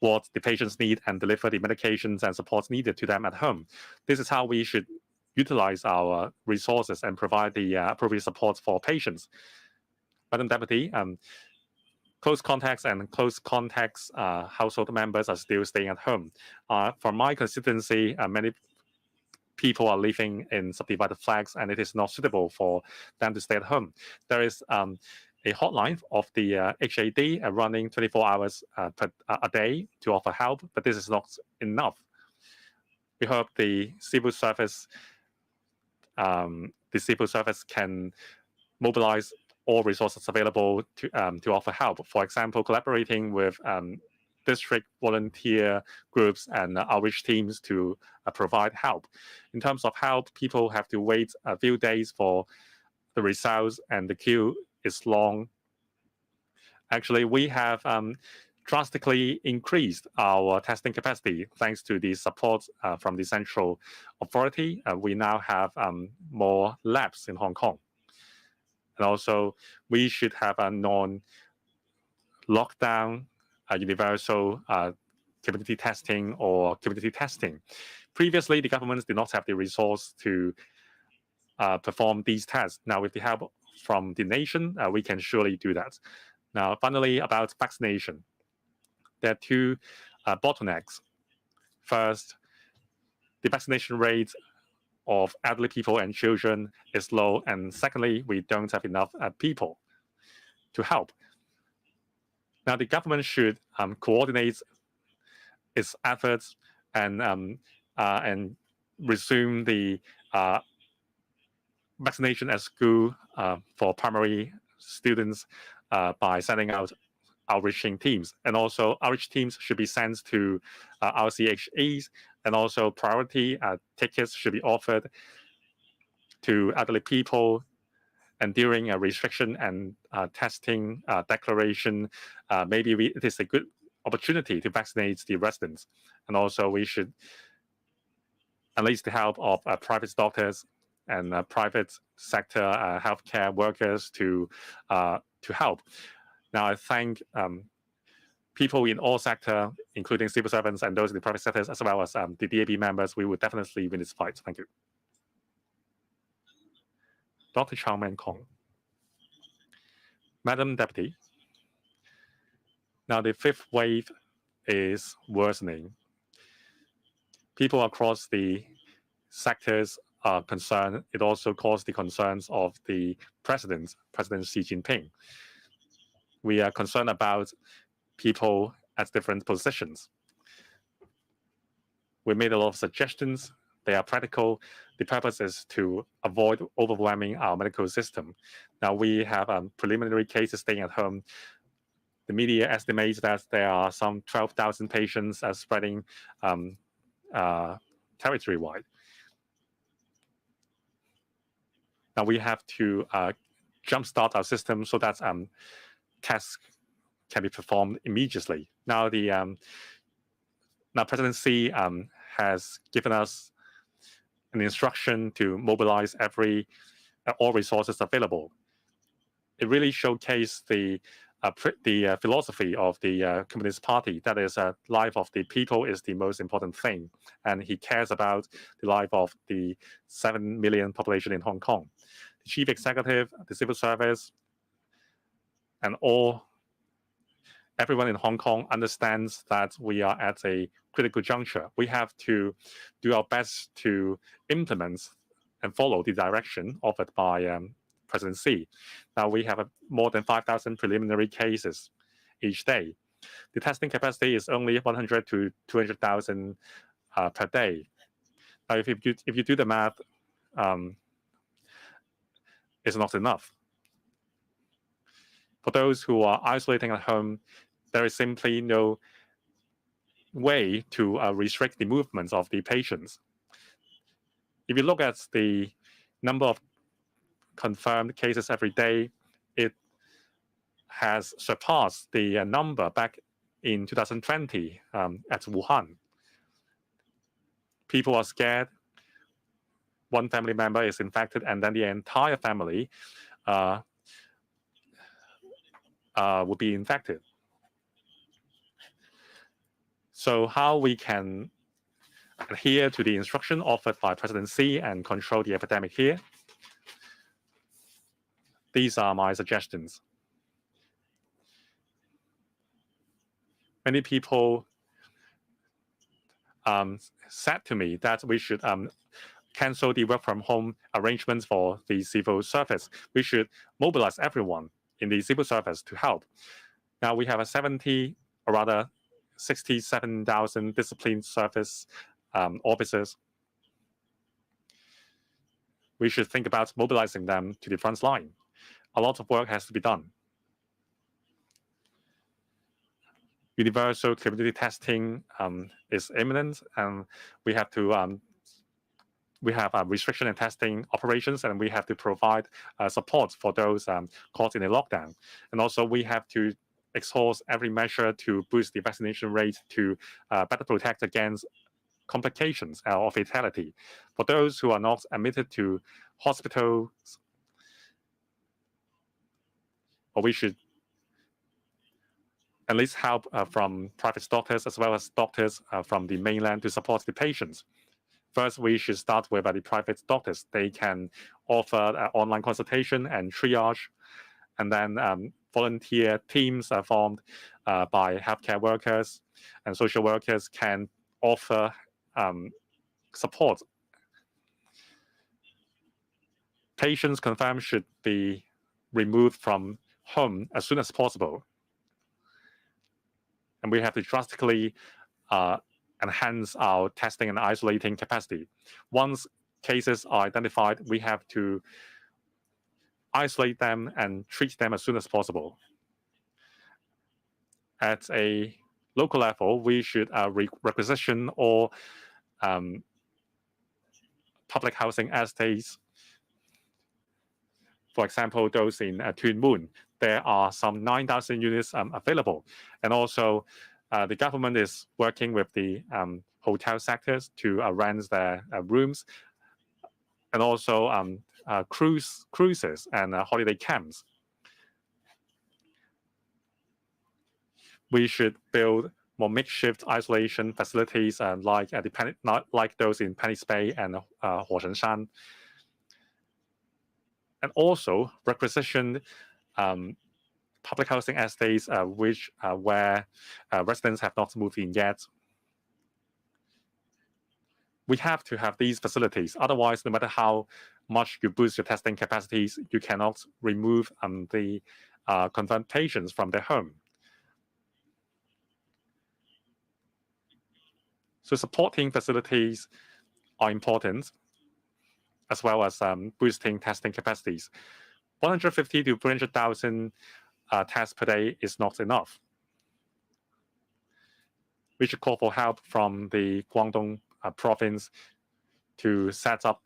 what the patients need and deliver the medications and supports needed to them at home? This is how we should utilize our resources and provide the appropriate support for patients. Madam Deputy, close contacts and close contacts household members are still staying at home. For my constituency, many people are living in subdivided flats, and it is not suitable for them to stay at home. There is a hotline of the HAD running 24 hours a day to offer help, but this is not enough. We hope the civil service can mobilize all resources available to offer help. For example, collaborating with district volunteer groups and outreach teams to provide help. In terms of help, people have to wait a few days for the results, and the queue is long. Actually, we have drastically increased our testing capacity thanks to the support from the central authority. We now have more labs in Hong Kong. And also, we should have a non-lockdown universal community testing or community testing. Previously, the governments did not have the resource to perform these tests. Now, with the help from the nation, we can surely do that. Now, finally, about vaccination. There are 2 bottlenecks. First, the vaccination rate of elderly people and children is low, and secondly, we don't have enough people to help. Now, the government should coordinate its efforts and resume the vaccination at school for primary students by sending out outreaching teams. And also outreach teams should be sent to RCHAs, and also priority tickets should be offered to elderly people. And during a restriction and testing declaration, maybe it is a good opportunity to vaccinate the residents. And also we should enlist the help of private doctors and private sector healthcare workers to help. Now, I thank people in all sectors, including civil servants and those in the private sectors, as well as the DAB members. We will definitely win this fight. Thank you. Dr. Chow Man Kong. Madam Deputy, now the fifth wave is worsening. People across the sectors are concerned. It also caused the concerns of the President Xi Jinping. We are concerned about people at different positions. We made a lot of suggestions. They are practical. The purpose is to avoid overwhelming our medical system. Now we have preliminary cases staying at home. The media estimates that there are some 12,000 patients spreading territory-wide. Now we have to jumpstart our system so that tests can be performed immediately. Now President Xi has given us an instruction to mobilize all resources available. It really showcased the philosophy of the Communist Party. That is, life of the people is the most important thing, and he cares about the life of the 7 million population in Hong Kong. The chief executive, the civil service, and everyone in Hong Kong understands that we are at a critical juncture. We have to do our best to implement and follow the direction offered by President Xi. Now we have more than 5,000 preliminary cases each day. The testing capacity is only 100 to 200,000 per day. Now, if you do the math, it's not enough. For those who are isolating at home, there is simply no way to restrict the movements of the patients. If you look at the number of confirmed cases every day, it has surpassed the number back in 2020 at Wuhan. People are scared. One family member is infected, and then the entire family will be infected. So how we can adhere to the instruction offered by President Xi and control the epidemic here? These are my suggestions. Many people said to me that we should cancel the work from home arrangements for the civil service. We should mobilize everyone in the civil service to help. Now we have 67,000 discipline service officers. We should think about mobilizing them to the front line. A lot of work has to be done. Universal community testing is imminent, and we have to restriction and testing operations, and we have to provide support for those caught in a lockdown. And also we have to exhaust every measure to boost the vaccination rate to better protect against complications or fatality. For those who are not admitted to hospitals, or we should at least help from private doctors as well as doctors from the mainland to support the patients. First, we should start with the private doctors. They can offer online consultation and triage, and then volunteer teams are formed by healthcare workers, and social workers can offer support. Patients confirmed should be removed from home as soon as possible. And we have to drastically enhance our testing and isolating capacity. Once cases are identified, we have to isolate them and treat them as soon as possible. At a local level, we should requisition all public housing estates. For example, those in Tuen Mun, there are some 9,000 units available. And also, the government is working with the hotel sectors to rent their rooms, and also cruises and holiday camps. We should build more makeshift isolation facilities like those in Penny's Bay and Huoshenshan. And also requisition public housing estates where residents have not moved in yet. We have to have these facilities. Otherwise, no matter how much you boost your testing capacities, you cannot remove the confirmed patients from their home. So supporting facilities are important, as well as boosting testing capacities. 150 to 300,000 tests per day is not enough. We should call for help from the Guangdong province to set up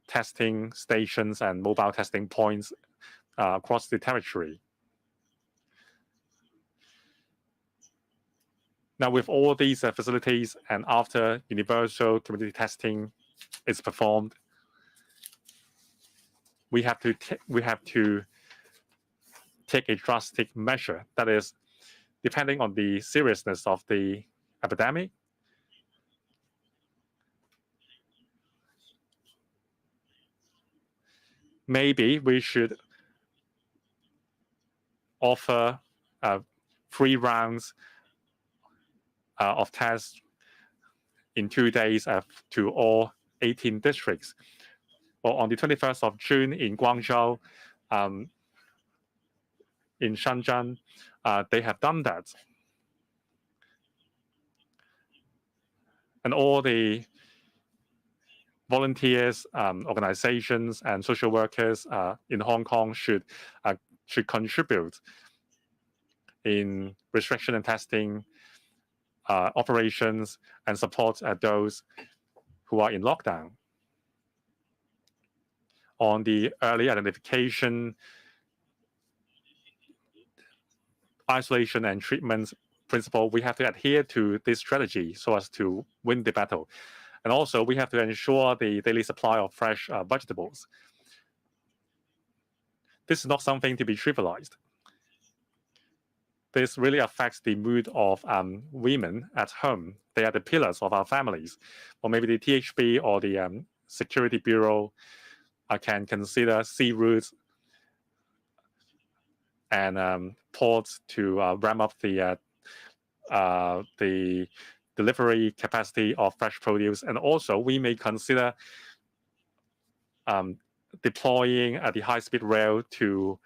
testing stations and mobile testing points across the territory. Now, with all these facilities, and after universal community testing is performed, we have to take a drastic measure. That is, depending on the seriousness of the epidemic, maybe we should offer 3 rounds of tests in 2 days to all 18 districts. Well, on the 21st of June in Guangzhou, in Shenzhen, they have done that. And all the volunteers, organizations, and social workers in Hong Kong should contribute in restriction and testing operations and support those who are in lockdown. On the early identification, isolation, and treatment principle, we have to adhere to this strategy so as to win the battle. And also, we have to ensure the daily supply of fresh vegetables. This is not something to be trivialized. This really affects the mood of women at home. They are the pillars of our families. Or maybe the THB or the Security Bureau can consider sea routes and ports to ramp up the delivery capacity of fresh produce. And also, we may consider deploying the high-speed rail to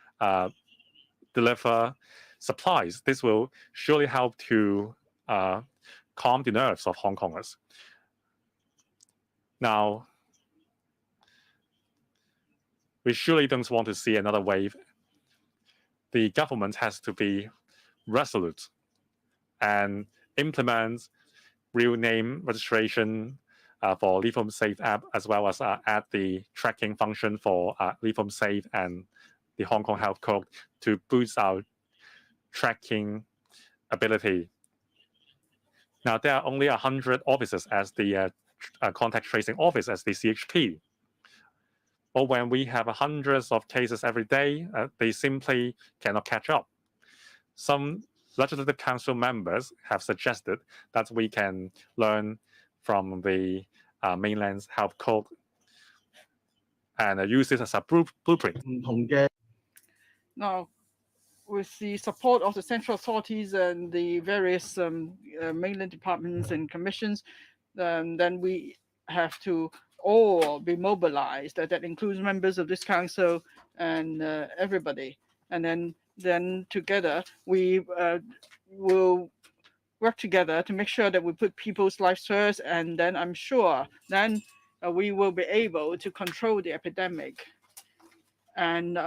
deliver supplies. This will surely help to calm the nerves of Hong Kongers. Now, we surely don't want to see another wave. The government has to be resolute and implement real name registration for Leave Home Safe app, as well as add the tracking function for Leave Home Safe and the Hong Kong Health Code to boost our tracking ability. Now, there are only 100 offices as the contact tracing office as the CHP. Or when we have hundreds of cases every day, they simply cannot catch up. Some Legislative Council members have suggested that we can learn from the mainland's health code and use this as a blueprint. Now, with the support of the central authorities and the various mainland departments and commissions, then we have to all be mobilized. That includes members of this council and everybody. And then together we will work together to make sure that we put people's lives first. And then I'm sure then we will be able to control the epidemic and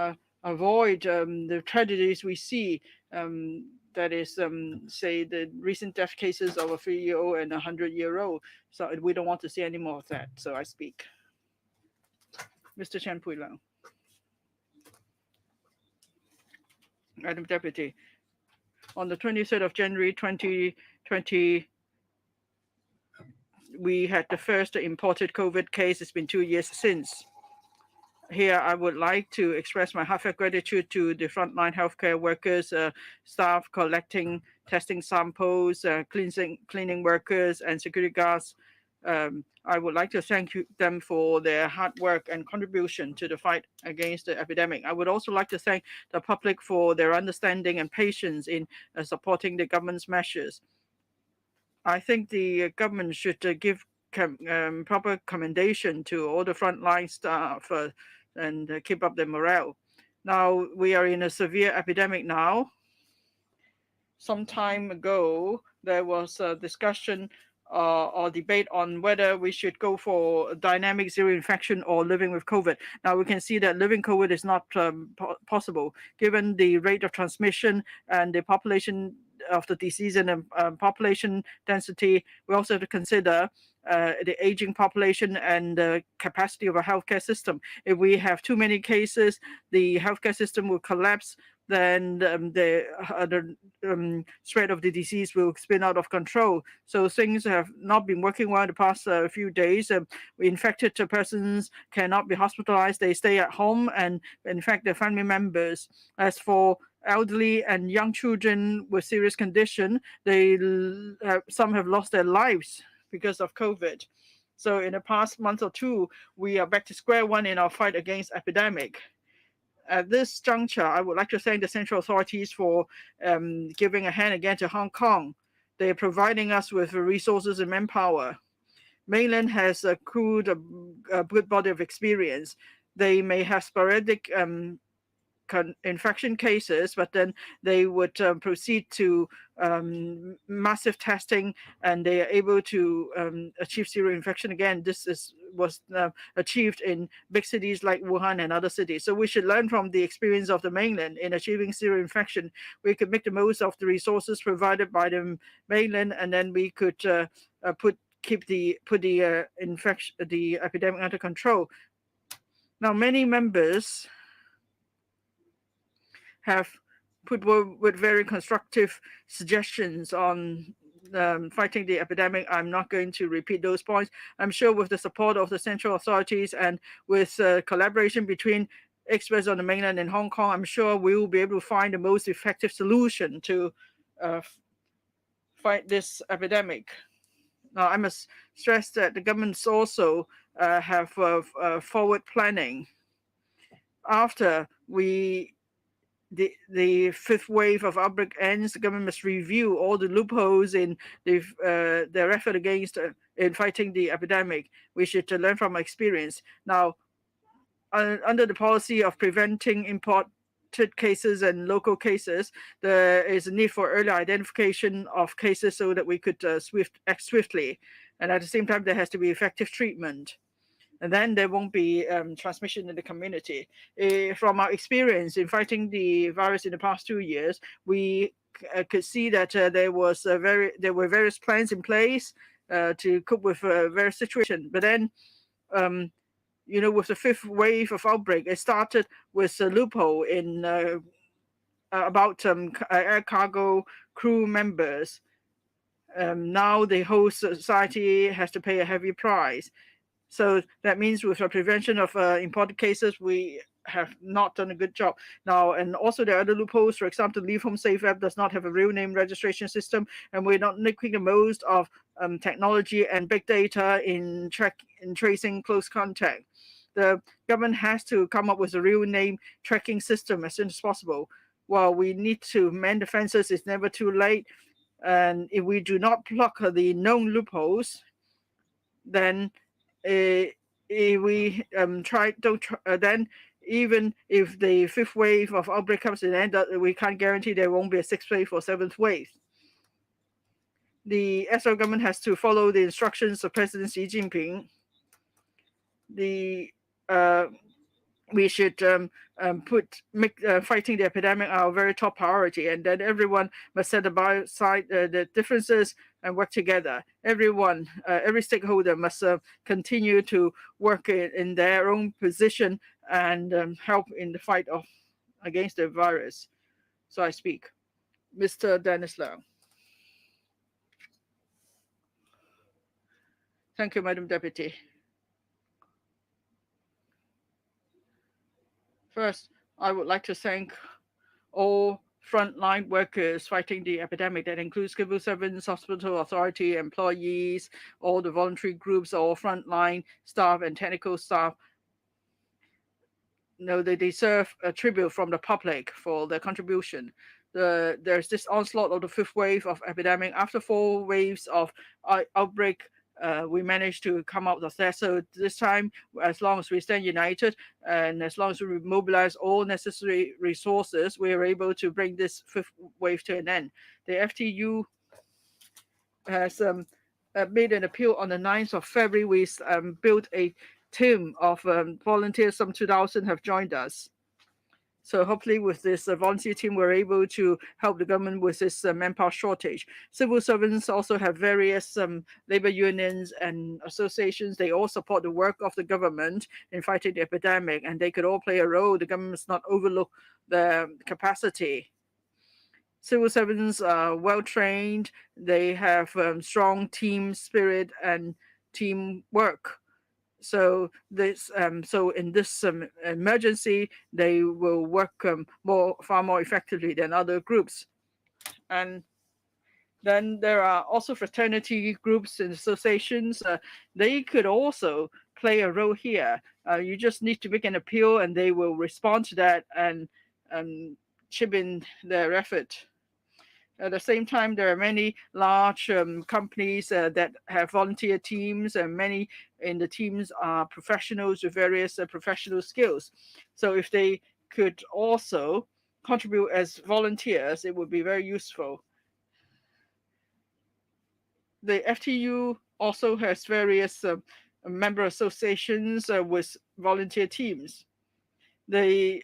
avoid the tragedies we see that is, say, the recent death cases of a 3-year-old and a 100-year-old. So we don't want to see any more of that. So I speak. Mr. Chen Pui Lau. Madam Deputy, on the 23rd of January 2020, we had the first imported COVID case. It's been 2 years since. Here, I would like to express my heartfelt gratitude to the frontline healthcare workers, staff collecting, testing samples, cleaning workers, and security guards. I would like to thank them for their hard work and contribution to the fight against the epidemic. I would also like to thank the public for their understanding and patience in supporting the government's measures. I think the government should give proper commendation to all the frontline staff and keep up their morale. Now, we are in a severe epidemic now. Some time ago, there was a discussion or debate on whether we should go for dynamic zero infection or living with COVID. Now we can see that living COVID is not possible given the rate of transmission and the population of the disease and population density. We also have to consider the aging population and the capacity of our healthcare system. If we have too many cases, the healthcare system will collapse. Then the spread of the disease will spin out of control. So things have not been working well in the past few days. Infected persons cannot be hospitalized. They stay at home and infect their family members. As for elderly and young children with serious condition, some have lost their lives because of COVID. So in the past month or two, we are back to square one in our fight against epidemic. At this juncture, I would like to thank the central authorities for giving a hand again to Hong Kong. They are providing us with resources and manpower. Mainland has accrued a good body of experience. They may have sporadic infection cases, but then they would proceed to massive testing, and they are able to achieve zero infection again. This was achieved in big cities like Wuhan and other cities. So we should learn from the experience of the mainland in achieving zero infection. We could make the most of the resources provided by the mainland, and then we could put the epidemic under control. Now, many members have put with very constructive suggestions on fighting the epidemic. I'm not going to repeat those points. I'm sure with the support of the central authorities and with collaboration between experts on the mainland and Hong Kong, I'm sure we will be able to find the most effective solution to fight this epidemic. Now, I must stress that the governments also have forward planning. After the fifth wave of outbreak ends, the government must review all the loopholes in their effort against in fighting the epidemic. We should learn from experience. Now, under the policy of preventing imported cases and local cases, there is a need for early identification of cases so that we could act swiftly. And at the same time, there has to be effective treatment. And then there won't be transmission in the community. From our experience in fighting the virus in the past 2 years, we could see that there were various plans in place to cope with various situations. But then, with the fifth wave of outbreak, it started with a loophole in about air cargo crew members. Now the whole society has to pay a heavy price. So that means with the prevention of imported cases, we have not done a good job. Now, and also there are other loopholes. For example, the Leave Home Safe app does not have a real name registration system, and we're not making the most of technology and big data in tracing close contact. The government has to come up with a real name tracking system as soon as possible. While we need to mend the fences, it's never too late. And if we do not plug the known loopholes, then if we then even if the fifth wave of outbreak comes to an end, we can't guarantee there won't be a sixth wave or seventh wave. The Israel government has to follow the instructions of President Xi Jinping. we should make fighting the epidemic our very top priority, and then everyone must set aside the differences and work together. Everyone, every stakeholder must continue to work in their own position and help in the fight against the virus. So I speak. Mr. Dennis Lau. Thank you, Madam Deputy. First, I would like to thank all frontline workers fighting the epidemic. That includes civil servants, hospital authority, employees, all the voluntary groups, all frontline staff and technical staff. They deserve a tribute from the public for their contribution. There's this onslaught of the fifth wave of epidemic. After 4 waves of outbreak, we managed to come out of that. So this time, as long as we stand united and as long as we mobilize all necessary resources, we are able to bring this fifth wave to an end. The FTU has made an appeal on the 9th of February. We built a team of volunteers. Some 2,000 have joined us. So hopefully with this volunteer team, we're able to help the government with this manpower shortage. Civil servants also have various labor unions and associations. They all support the work of the government in fighting the epidemic, and they could all play a role. The government must not overlook the capacity. Civil servants are well trained. They have strong team spirit and teamwork. So in this emergency, they will work far more effectively than other groups. And then there are also fraternity groups and associations. They could also play a role here. You just need to make an appeal, and they will respond to that and chip in their effort. At the same time, there are many large companies that have volunteer teams, and many in the teams are professionals with various professional skills. So if they could also contribute as volunteers, it would be very useful. The FTU also has various member associations with volunteer teams. They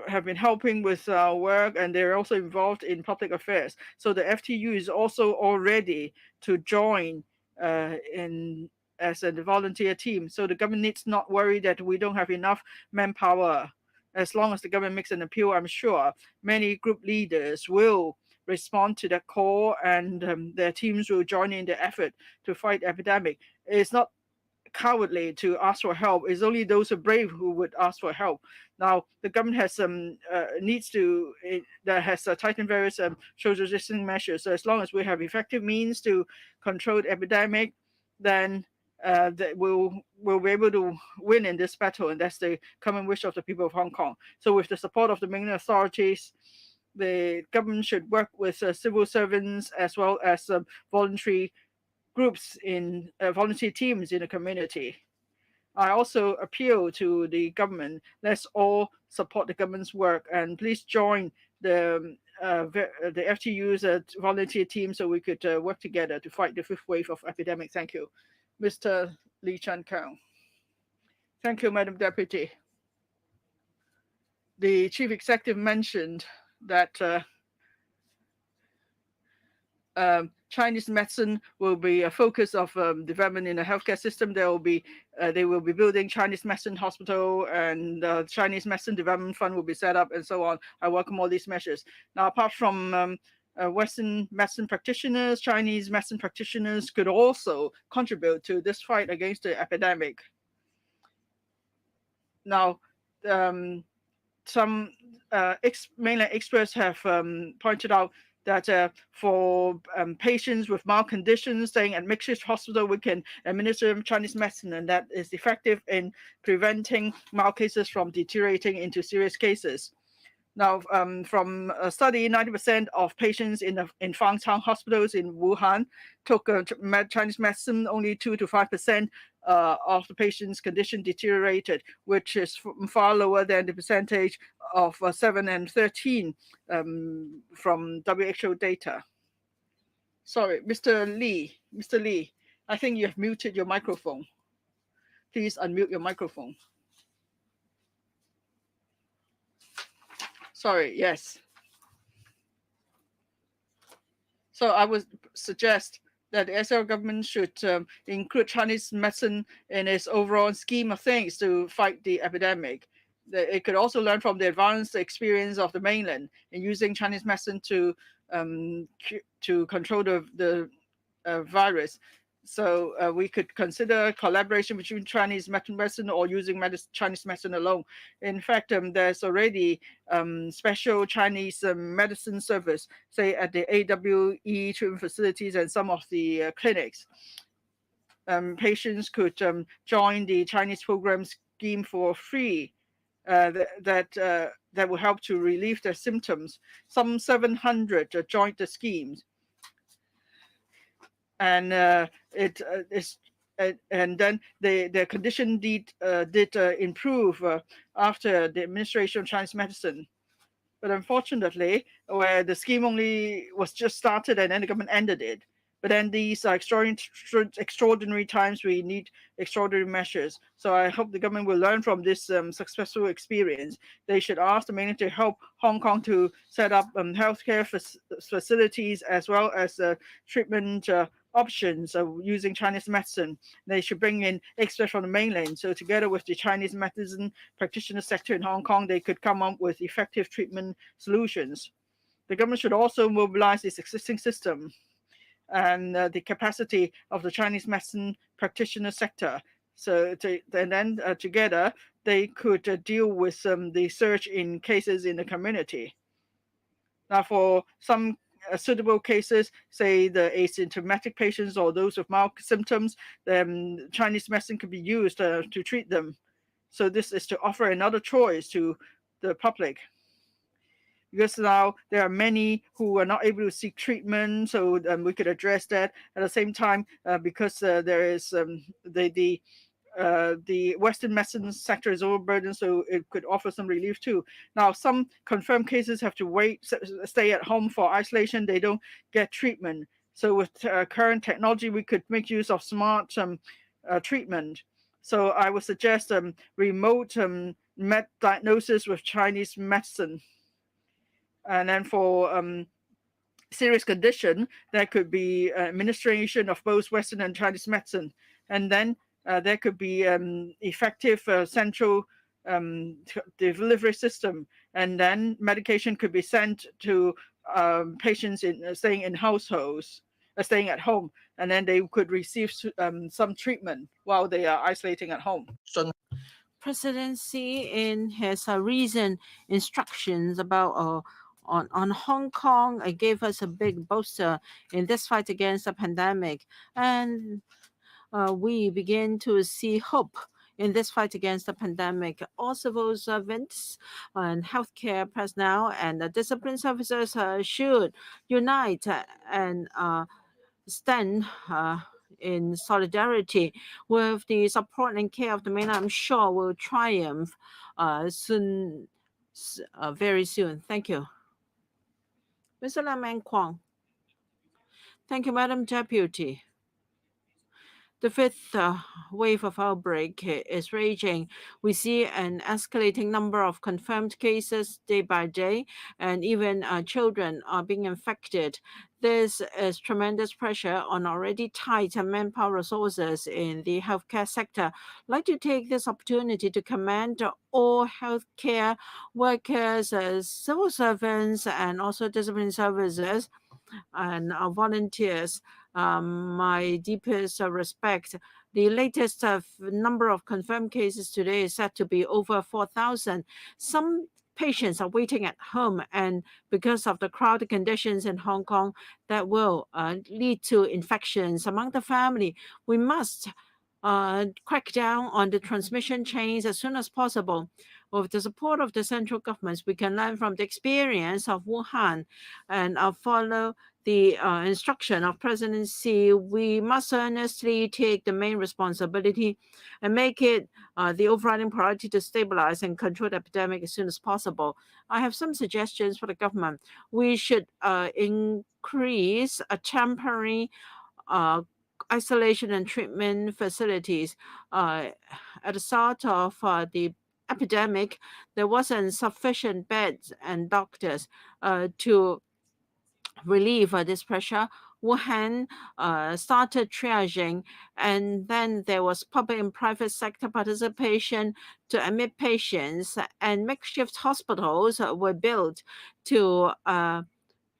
have been helping with our work, and they're also involved in public affairs. So the FTU is also all ready to join as a volunteer team. So the government needs not worry that we don't have enough manpower. As long as the government makes an appeal, I'm sure many group leaders will respond to that call, and their teams will join in the effort to fight the epidemic. It's not cowardly to ask for help. It's only those who are brave who would ask for help. Now, the government has tightened various social distancing measures. So as long as we have effective means to control the epidemic, then we'll be able to win in this battle, and that's the common wish of the people of Hong Kong. So with the support of the mainland authorities, the government should work with civil servants as well as voluntary groups in volunteer teams in the community. I also appeal to the government. Let's all support the government's work, and please join the FTU's volunteer team so we could work together to fight the fifth wave of epidemic. Thank you. Mr. Lee Chan Kang. Thank you, Madam Deputy. The Chief Executive mentioned that Chinese medicine will be a focus of development in the healthcare system. They will be building Chinese medicine hospital, and Chinese medicine development fund will be set up, and so on. I welcome all these measures. Now, apart from Western medicine practitioners, Chinese medicine practitioners could also contribute to this fight against the epidemic. Now, some mainland experts have pointed out that for patients with mild conditions staying at makeshift hospital, we can administer Chinese medicine, and that is effective in preventing mild cases from deteriorating into serious cases. Now, from a study, 90% of patients in Fangchang hospitals in Wuhan took Chinese medicine. Only 2 to 5% of the patient's condition deteriorated, which is far lower than the percentage of 7 and 13 from WHO data. Sorry, Mr. Lee, I think you have muted your microphone. Please unmute your microphone. Sorry, yes. So I would suggest that the SL government should include Chinese medicine in its overall scheme of things to fight the epidemic. It could also learn from the advanced experience of the mainland in using Chinese medicine to control the virus. So we could consider collaboration between Chinese medicine or using Chinese medicine alone. In fact, there's already special Chinese medicine service, say at the AWE treatment facilities and some of the clinics. Patients could join the Chinese program scheme for free. That will help to relieve their symptoms. Some 700 joined the schemes. And and then their condition did improve after the administration of Chinese medicine. But unfortunately, where the scheme only was just started and then the government ended it. But then these are extraordinary times. We need extraordinary measures. So I hope the government will learn from this successful experience. They should ask the mainland to help Hong Kong to set up healthcare facilities as well as treatment options of using Chinese medicine. They should bring in experts from the mainland. So together with the Chinese medicine practitioner sector in Hong Kong, they could come up with effective treatment solutions. The government should also mobilize its existing system and the capacity of the Chinese medicine practitioner sector. So together, they could deal with the surge in cases in the community. Now, for some suitable cases, say the asymptomatic patients or those with mild symptoms, then Chinese medicine could be used to treat them. So this is to offer another choice to the public. Because now there are many who are not able to seek treatment, so we could address that. At the same time, because there is the Western medicine sector is overburdened, so it could offer some relief too. Now, some confirmed cases have to stay at home for isolation. They don't get treatment. So with current technology, we could make use of smart treatment. So I would suggest remote diagnosis with Chinese medicine. And then for serious condition, there could be administration of both Western and Chinese medicine. And then there could be effective central delivery system. And then medication could be sent to patients staying in households, staying at home. And then they could receive some treatment while they are isolating at home. President Xi, in his recent instructions about on Hong Kong, gave us a big booster in this fight against the pandemic, and we begin to see hope in this fight against the pandemic. All civil servants and healthcare personnel and the discipline services should unite and stand in solidarity with the support and care of the mainland. I'm sure will triumph soon, very soon. Thank you. Mr. Lam Eng Kwong. Thank you, Madam Deputy. The fifth wave of outbreak is raging. We see an escalating number of confirmed cases day by day, and even children are being infected. This is tremendous pressure on already tight manpower resources in the healthcare sector. I'd like to take this opportunity to commend all healthcare workers, civil servants, and also discipline services and volunteers. My deepest respect. The latest number of confirmed cases today is said to be over 4,000. Some patients are waiting at home, and because of the crowded conditions in Hong Kong, that will lead to infections among the family. We must crack down on the transmission chains as soon as possible. With the support of the central governments, we can learn from the experience of Wuhan and follow the instruction of President Xi. We must earnestly take the main responsibility and make it the overriding priority to stabilize and control the epidemic as soon as possible. I have some suggestions for the government. We should increase a temporary isolation and treatment facilities at the start of the epidemic, there wasn't sufficient beds and doctors to relieve this pressure. Wuhan started triaging, and then there was public and private sector participation to admit patients, and makeshift hospitals were built to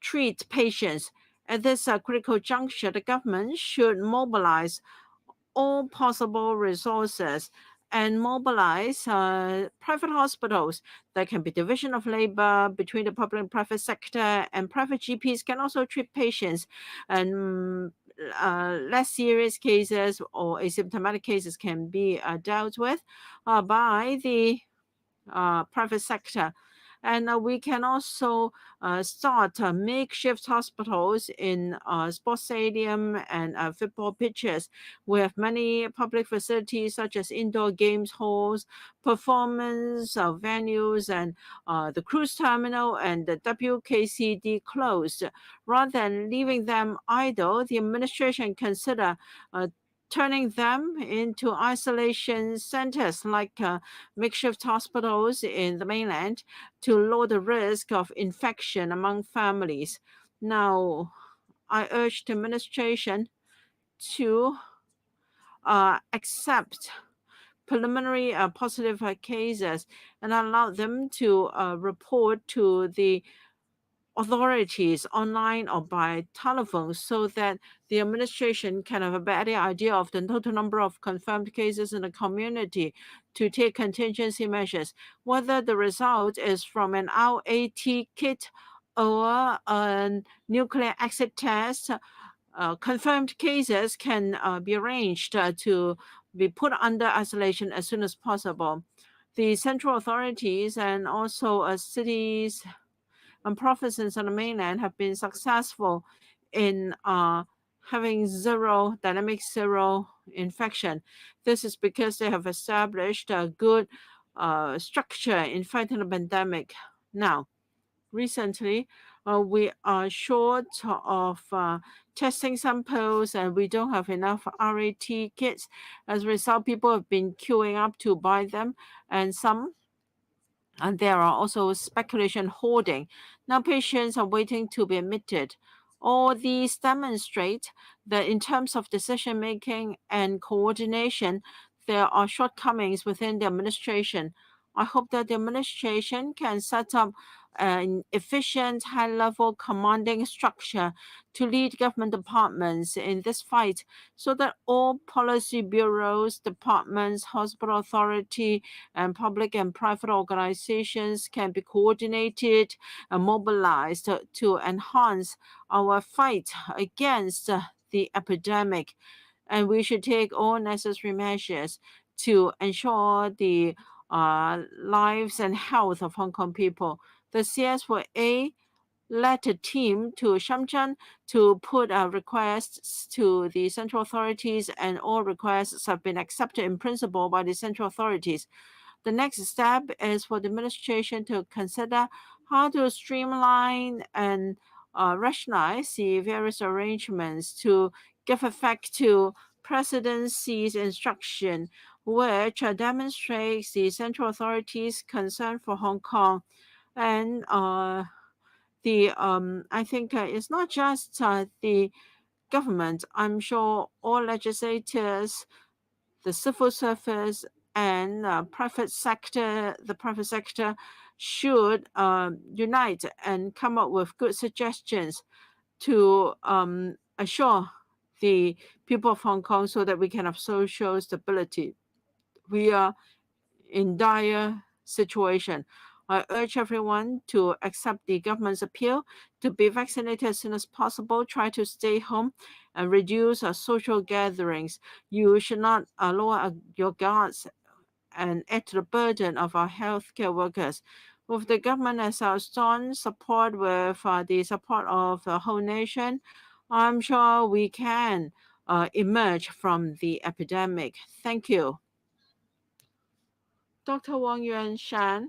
treat patients. At this critical juncture, the government should mobilize all possible resources and mobilize private hospitals. There can be division of labor between the public and private sector, and private GPs can also treat patients, and less serious cases or asymptomatic cases can be dealt with by the private sector. And we can also start makeshift hospitals in sports stadium and football pitches. We have many public facilities such as indoor games halls, performance venues, and the cruise terminal and the WKCD closed. Rather than leaving them idle, the administration consider turning them into isolation centers like makeshift hospitals in the mainland to lower the risk of infection among families. Now, I urge the administration to accept preliminary positive cases and allow them to report to the authorities online or by telephone so that the administration can have a better idea of the total number of confirmed cases in the community to take contingency measures. Whether the result is from an RAT kit or a nuclear exit test, confirmed cases can be arranged to be put under isolation as soon as possible. The central authorities and also cities and provinces on the mainland have been successful in having dynamic zero infection. This is because they have established a good structure in fighting the pandemic. Now, recently, we are short of testing samples, and we don't have enough RAT kits. As a result, people have been queuing up to buy them, and there are also speculation hoarding. Now patients are waiting to be admitted. All these demonstrate that in terms of decision making and coordination, there are shortcomings within the administration. I hope that the administration can set up an efficient, high-level commanding structure to lead government departments in this fight so that all policy bureaus, departments, hospital authority, and public and private organizations can be coordinated and mobilized to enhance our fight against the epidemic. And we should take all necessary measures to ensure the lives and health of Hong Kong people. The CS4A led a team to Shenzhen to put requests to the central authorities, and all requests have been accepted in principle by the central authorities. The next step is for the administration to consider how to streamline and rationalize the various arrangements to give effect to presidency's instruction, which demonstrates the central authorities' concern for Hong Kong. And I think it's not just the government. I'm sure all legislators, the civil service, and the private sector should unite and come up with good suggestions to assure the people of Hong Kong so that we can have social stability. We are in dire situation. I urge everyone to accept the government's appeal to be vaccinated as soon as possible, try to stay home, and reduce social gatherings. You should not lower your guards and add to the burden of our healthcare workers. With the government as our strong support, with the support of the whole nation, I'm sure we can emerge from the epidemic. Thank you. Dr. Wang Yuanshan.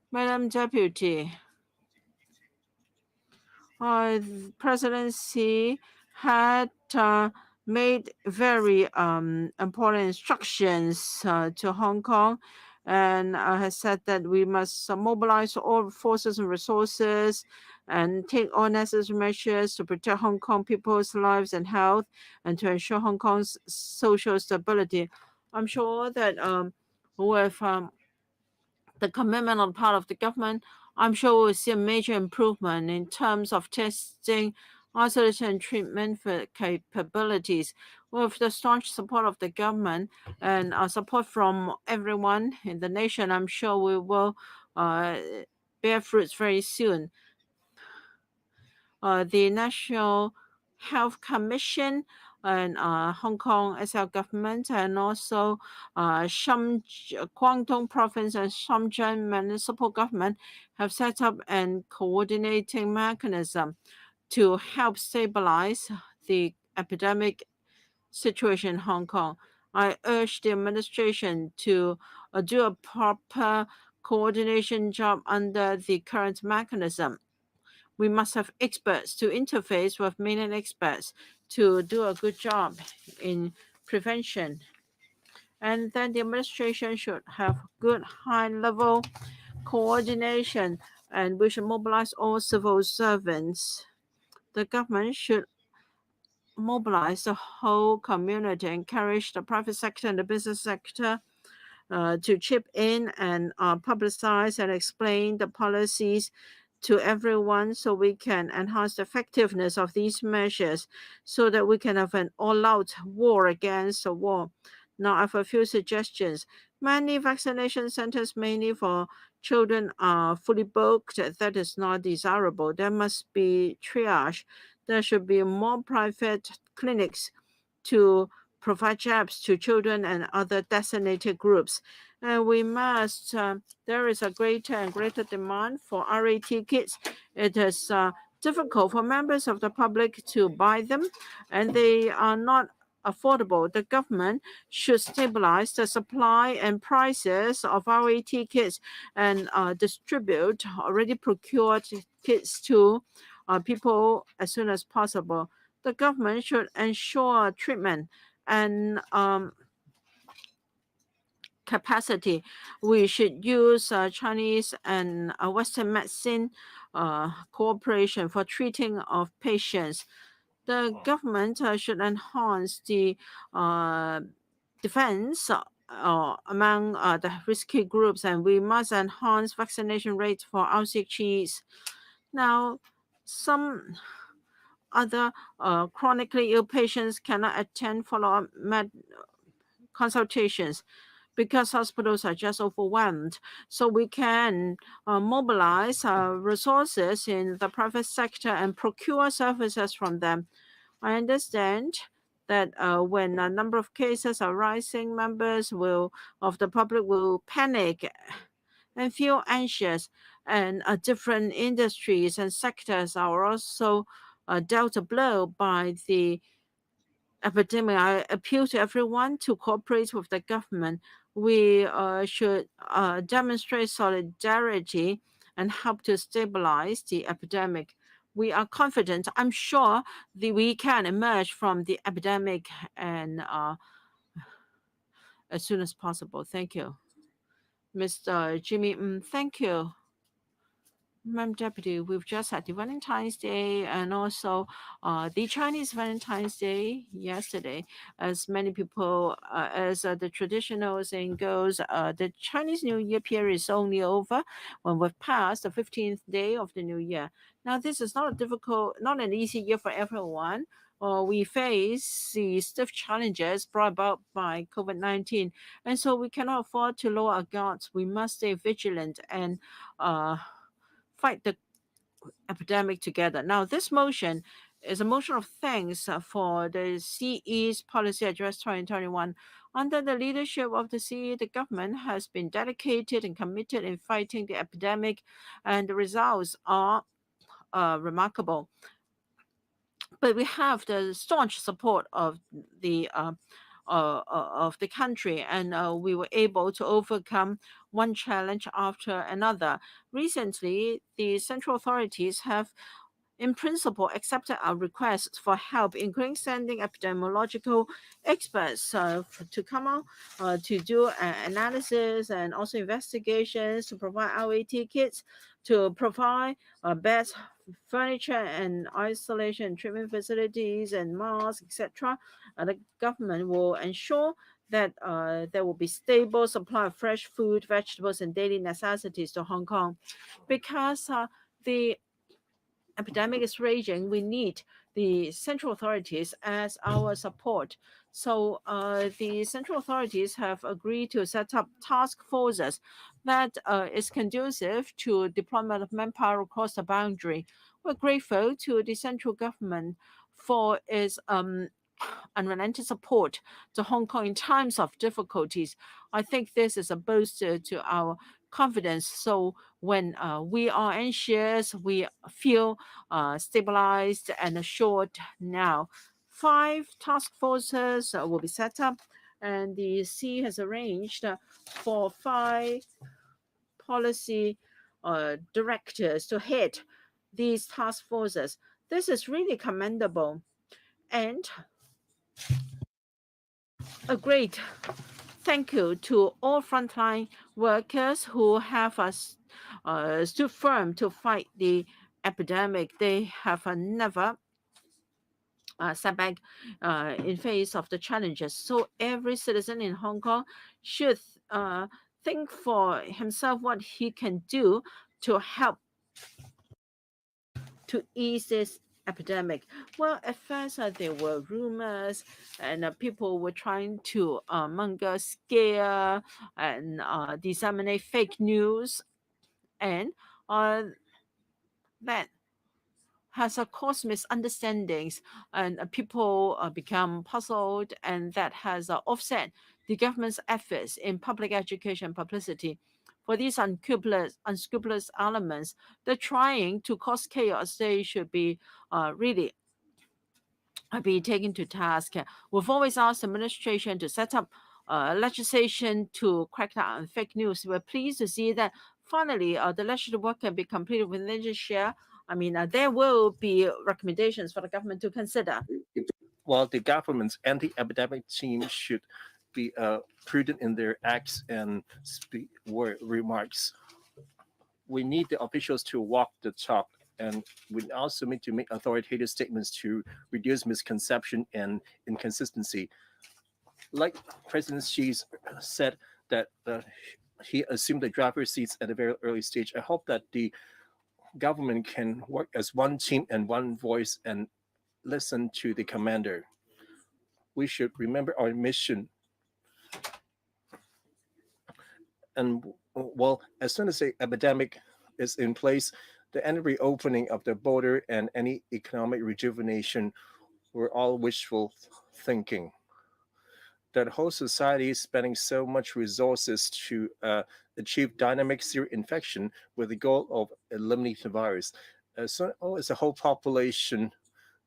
Madam Deputy, President Xi had made very important instructions to Hong Kong, and has said that we must mobilize all forces and resources and take all necessary measures to protect Hong Kong people's lives and health and to ensure Hong Kong's social stability. I'm sure that with the commitment on the part of the government, I'm sure we'll see a major improvement in terms of testing, isolation, and treatment for capabilities. With the staunch support of the government and support from everyone in the nation, I'm sure we will bear fruits very soon. The National Health Commission and Hong Kong SL government and also Guangdong province and Shenzhen municipal government have set up a coordinating mechanism to help stabilize the epidemic situation in Hong Kong. I urge the administration to do a proper coordination job under the current mechanism. We must have experts to interface with mainland experts to do a good job in prevention. And then the administration should have good high-level coordination, and we should mobilize all civil servants. The government should mobilize the whole community, encourage the private sector and the business sector to chip in and publicize and explain the policies to everyone so we can enhance the effectiveness of these measures so that we can have an all-out war against the war. Now, I have a few suggestions. Many vaccination centers, mainly for children, are fully booked. That is not desirable. There must be triage. There should be more private clinics to provide jabs to children and other designated groups. And we must, there is a greater and greater demand for RAT kits. It is difficult for members of the public to buy them, and they are not affordable. The government should stabilize the supply and prices of RAT kits and distribute already procured kits to people as soon as possible. The government should ensure treatment and capacity. We should use Chinese and Western medicine cooperation for treating of patients. The government should enhance the defense among the risky groups, and we must enhance vaccination rates for RCHs. Now, some other chronically ill patients cannot attend follow-up consultations because hospitals are just overwhelmed. So we can mobilize resources in the private sector and procure services from them. I understand that when a number of cases are rising, members of the public will panic and feel anxious, and different industries and sectors are also dealt a blow by the epidemic. I appeal to everyone to cooperate with the government. We should demonstrate solidarity and help to stabilize the epidemic. We are confident, I'm sure, that we can emerge from the epidemic and as soon as possible. Thank you. Mr. Jimmy, thank you. Madam Deputy, we've just had the Valentine's Day and also the Chinese Valentine's Day yesterday. As many people, as the traditional saying goes, the Chinese New Year period is only over when we've passed the 15th day of the new year. Now, this is not an easy year for everyone. We face the stiff challenges brought about by COVID-19, and so we cannot afford to lower our guards. We must stay vigilant and fight the epidemic together. Now, this motion is a motion of thanks for the CE's Policy Address 2021. Under the leadership of the CE, the government has been dedicated and committed in fighting the epidemic, and the results are remarkable. But we have the staunch support of the country, and we were able to overcome one challenge after another. Recently, the central authorities have in principle, accepted our requests for help, including sending epidemiological experts to come out to do analysis and also investigations, to provide RAT kits, to provide beds, furniture, and isolation treatment facilities, and masks, etc. The government will ensure that there will be stable supply of fresh food, vegetables, and daily necessities to Hong Kong, because the epidemic is raging. We need the central authorities as our support. So the central authorities have agreed to set up task forces that is conducive to deployment of manpower across the boundary. We're grateful to the central government for its unrelenting support to Hong Kong in times of difficulties. I think this is a boost to our confidence. So when we are anxious, we feel stabilized and assured now. 5 task forces will be set up, and the C has arranged for 5 policy directors to head these task forces. This is really commendable, and a great thank you to all frontline workers who have stood firm to fight the epidemic. They have never sat back in face of the challenges. So every citizen in Hong Kong should think for himself what he can do to help to ease this epidemic. Well, at first there were rumors, and people were trying to monger scare and disseminate fake news, and that has caused misunderstandings, and people become puzzled, and that has offset the government's efforts in public education publicity. For these unscrupulous elements, they're trying to cause chaos. They should be really be taken to task. We've always asked the administration to set up legislation to crack down on fake news. We're pleased to see that finally the legislative work can be completed within this year. I mean, there will be recommendations for the government to consider. While the government's anti-epidemic team should be prudent in their acts and remarks, we need the officials to walk the talk, and we also need to make authoritative statements to reduce misconception and inconsistency. Like President Xi said that he assumed the driver's seats at a very early stage. I hope that the government can work as one team and one voice and listen to the commander. We should remember our mission. And well, as soon as the epidemic is in place, the end reopening of the border and any economic rejuvenation were all wishful thinking. That whole society is spending so much resources to achieve dynamic zero infection with the goal of eliminating the virus. As soon as the whole population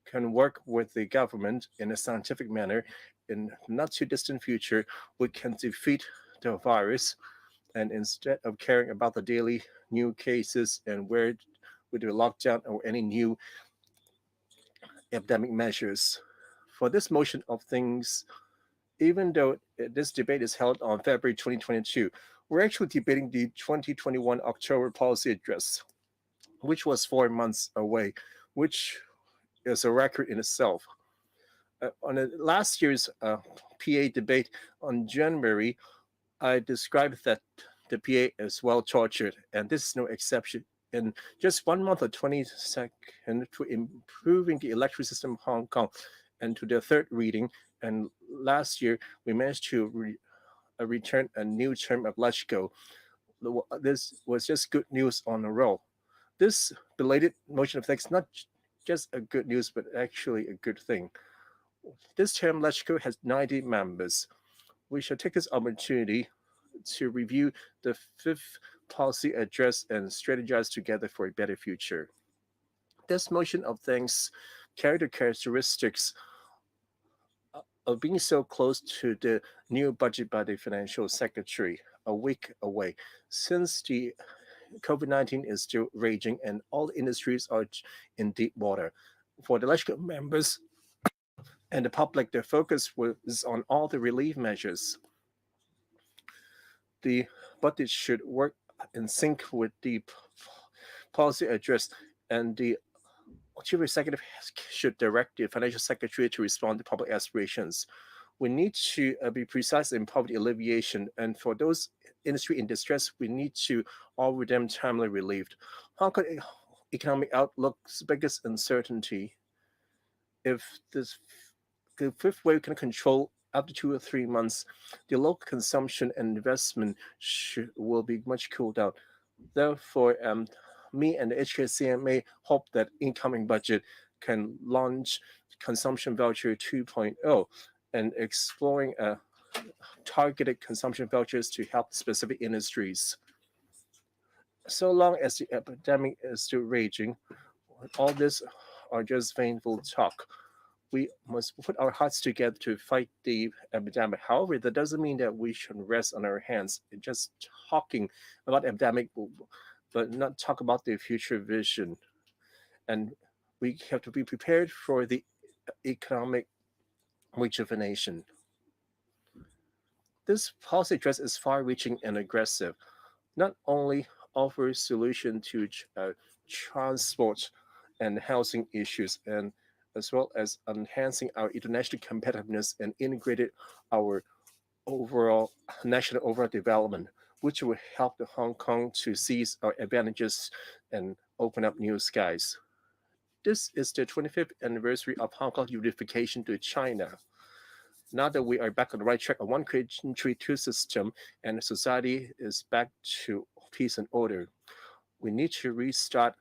can work with the government in a scientific manner, in not too distant future, we can defeat the virus. And instead of caring about the daily new cases and where with the lockdown or any new epidemic measures, for this motion of things, even though this debate is held on February 2022, we're actually debating the 2021 October policy address, which was 4 months away, which is a record in itself. On last year's PA debate on January, I described that the PA is well tortured, and this is no exception. In just 1 month or 22nd to improving the electoral system of Hong Kong and to the third reading, and last year we managed to return a new term of LegCo. This was just good news on a roll. This belated motion of thanks, not just a good news, but actually a good thing. This term LegCo has 90 members. We should take this opportunity to review the 5th policy address and strategize together for a better future. This motion of thanks carried the characteristics of being so close to the new budget by the financial secretary, a week away. Since the COVID-19 is still raging and all industries are in deep water. For the legislative members and the public, their focus was on all the relief measures. The budget should work in sync with the policy address, and the Chief Executive should direct the Financial Secretary to respond to public aspirations. We need to be precise in poverty alleviation, and for those industry in distress, we need to offer them timely relief. Hong Kong economic outlook's biggest uncertainty. If the fifth wave can control after 2 or 3 months, the local consumption and investment will be much cooled down. Therefore, me and the HKCMA hope that incoming budget can launch consumption voucher 2.0 and exploring targeted consumption vouchers to help specific industries. So long as the epidemic is still raging, all this are just vainful talk. We must put our hearts together to fight the epidemic. However, that doesn't mean that we should rest on our hands. Just talking about epidemic, but not talk about the future vision. And we have to be prepared for the economic rejuvenation. This policy address is far-reaching and aggressive. Not only offers solution to transport and housing issues, and as well as enhancing our international competitiveness and integrated our overall national overall development, which will help the Hong Kong to seize our advantages and open up new skies. This is the 25th anniversary of Hong Kong unification to China. Now that we are back on the right track of one country, two system, and society is back to peace and order, we need to restart.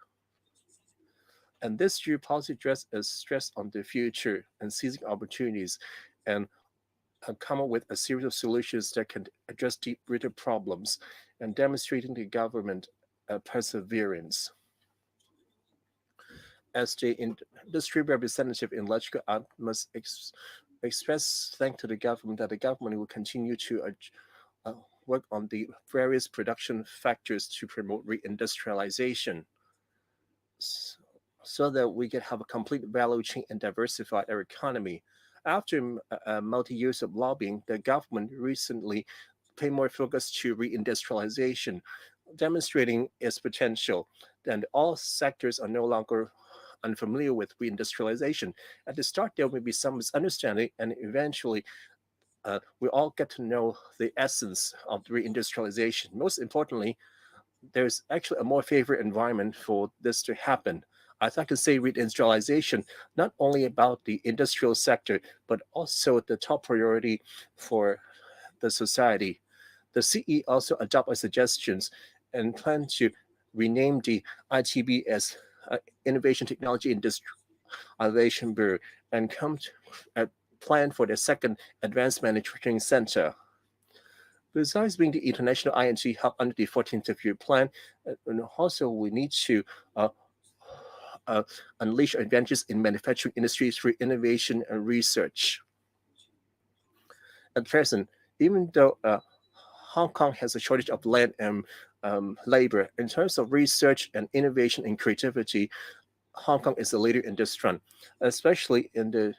And this year policy address is stressed on the future and seizing opportunities, and come up with a series of solutions that can address deep-rooted problems and demonstrating the government perseverance. As the industry representative in electrical, I must express thanks to the government that the government will continue to work on the various production factors to promote reindustrialization, so that we can have a complete value chain and diversify our economy. After multi-years of lobbying, the government recently paid more focus to reindustrialization, demonstrating its potential. And all sectors are no longer unfamiliar with reindustrialization. At the start, there may be some misunderstanding, and eventually, we all get to know the essence of reindustrialization. Most importantly, there's actually a more favorable environment for this to happen. I can say reindustrialization, not only about the industrial sector, but also the top priority for the society. The CE also adopt our suggestions and plan to rename the ITB as Innovation Technology Industrialization Bureau and come to a plan for the second Advanced Manufacturing Center. Besides being the international ING hub under the 14th Five-Year Plan, and also we need to unleash advantages in manufacturing industries through innovation and research. At present, even though Hong Kong has a shortage of land and labor, in terms of research and innovation and creativity, Hong Kong is a leader in this front, especially in the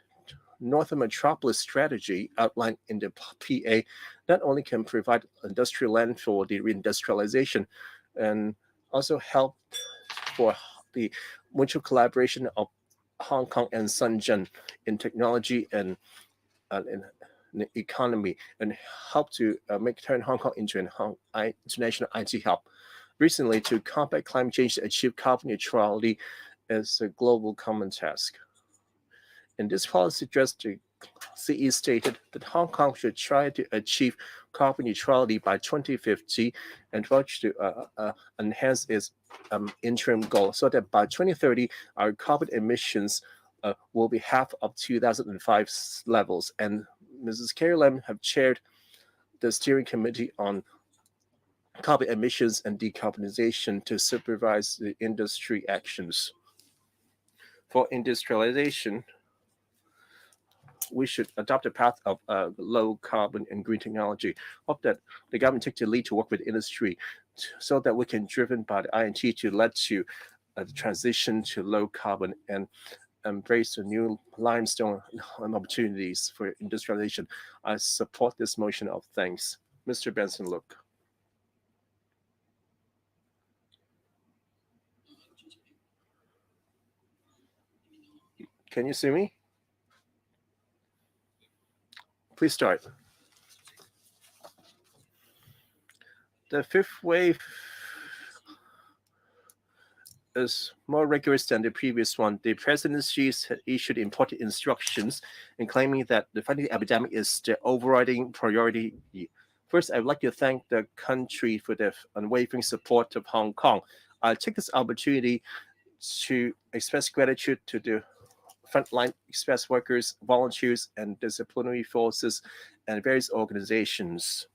Northern Metropolis strategy outlined in the PA. Not only can provide industrial land for the reindustrialization, and also help for the mutual collaboration of Hong Kong and Shenzhen in technology and in the economy, and help to turn Hong Kong into an international IT hub. Recently, to combat climate change to achieve carbon neutrality is a global common task. In this policy address, the CE stated that Hong Kong should try to achieve carbon neutrality by 2050 and try to enhance its interim goal, so that by 2030, our carbon emissions will be half of 2005 levels. And Mrs. Carrie Lam have chaired the steering committee on carbon emissions and decarbonization to supervise the industry actions. For industrialization, we should adopt a path of low carbon and green technology. Hope that the government take the lead to work with industry so that we can driven by the INT to lead to the transition to low carbon and embrace the new limestone and opportunities for industrialization. I support this motion of thanks. Mr. Benson Look. Can you see me? Please start. The fifth wave is more rigorous than the previous one. The presidency had issued important instructions in claiming that the fighting the epidemic is the overriding priority. First, I would like to thank the country for the unwavering support of Hong Kong. I'll take this opportunity to express gratitude to the frontline express workers, volunteers, and disciplinary forces and various organizations.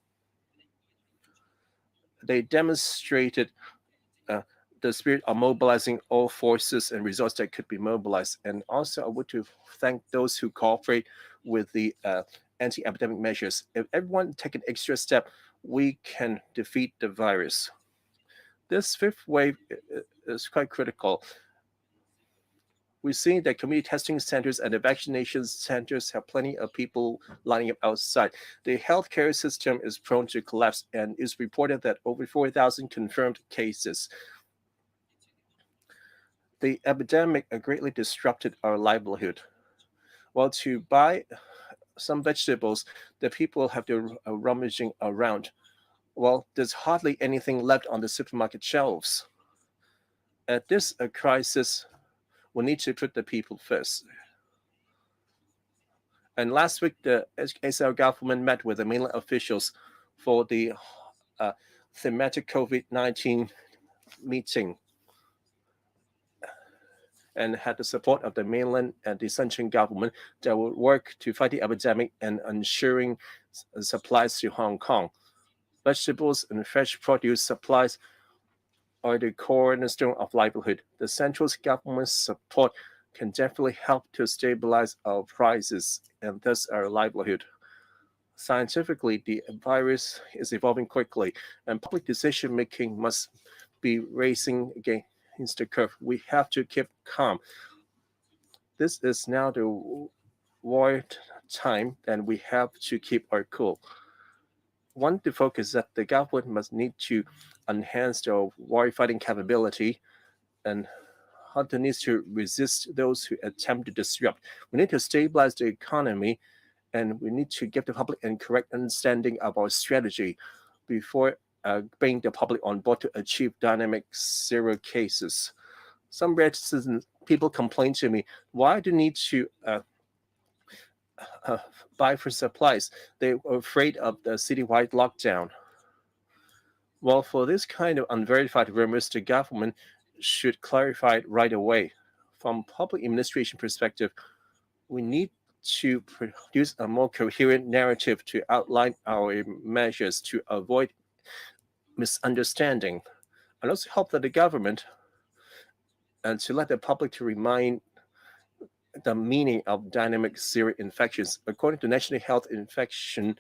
They demonstrated the spirit of mobilizing all forces and resources that could be mobilized. And also, I want to thank those who cooperate with the anti-epidemic measures. If everyone take an extra step, we can defeat the virus. This fifth wave is quite critical. We've seen that community testing centers and the vaccination centers have plenty of people lining up outside. The healthcare system is prone to collapse, and it's reported that over 4,000 confirmed cases. The epidemic greatly disrupted our livelihood. Well, to buy some vegetables, the people have to rummaging around. Well, there's hardly anything left on the supermarket shelves. At this crisis, we need to put the people first. And last week, the SL government met with the mainland officials for the thematic COVID-19 meeting and had the support of the mainland and the central government that will work to fight the epidemic and ensuring supplies to Hong Kong. Vegetables and fresh produce supplies are the cornerstone of livelihood. The central government's support can definitely help to stabilize our prices and thus our livelihood. Scientifically, the virus is evolving quickly, and public decision-making must be racing against the curve. We have to keep calm. This is now the war time, and we have to keep our cool. One to focus that the government must need to enhance their war fighting capability, and Hunter needs to resist those who attempt to disrupt. We need to stabilize the economy, and we need to give the public a correct understanding of our strategy before bringing the public on board to achieve dynamic zero cases. Some reticent people complain to me, why do you need to buy for supplies? They were afraid of the citywide lockdown. Well, for this kind of unverified rumors, the government should clarify it right away. From public administration perspective, we need to produce a more coherent narrative to outline our measures to avoid misunderstanding, and also help that the government and to let the public to remind the meaning of dynamic zero infections. According to National Health Infection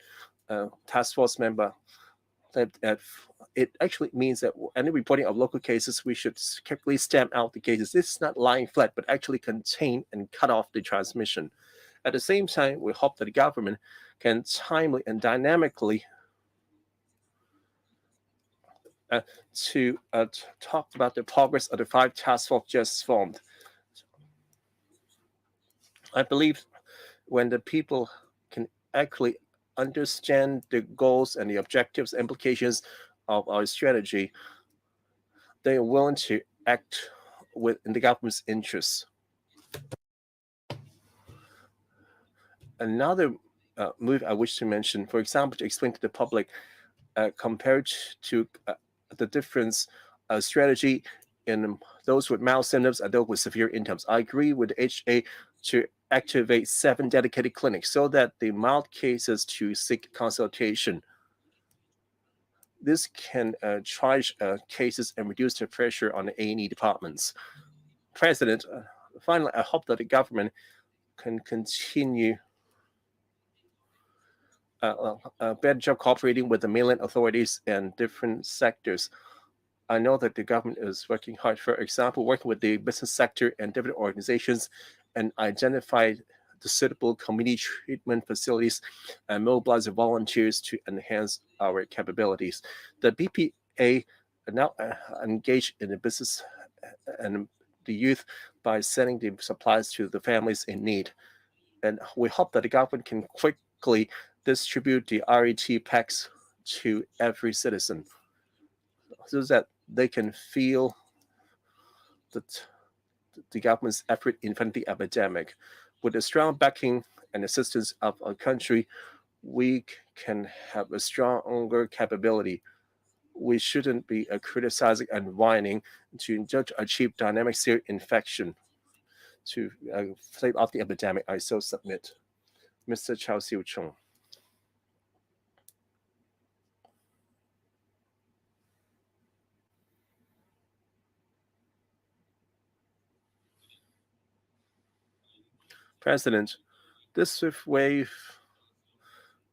Task Force member, that it actually means that any reporting of local cases, we should carefully stamp out the cases. This is not lying flat, but actually contain and cut off the transmission. At the same time, we hope that the government can timely and dynamically to talk about the progress of the 5 task force just formed. I believe when the people can actually understand the goals and the objectives, implications of our strategy, they are willing to act in the government's interests. Another move I wish to mention, for example, to explain to the public, compared to the difference strategy in those with mild symptoms and those with severe symptoms. I agree with the HA to activate 7 dedicated clinics so that the mild cases to seek consultation. This can triage cases and reduce the pressure on the A&E departments. President, finally, I hope that the government can continue a better job cooperating with the mainland authorities and different sectors. I know that the government is working hard, for example, working with the business sector and different organizations and identify the suitable community treatment facilities and mobilize volunteers to enhance our capabilities. The BPA now engage in the business and the youth by sending the supplies to the families in need. And we hope that the government can quickly distribute the RET packs to every citizen so that they can feel that the government's effort in fighting the epidemic. With the strong backing and assistance of our country, we can have a stronger capability. We shouldn't be criticizing and whining to achieve dynamic zero infection to fight off the epidemic. I so submit. Mr. Chow Siu Chung. President, this swift wave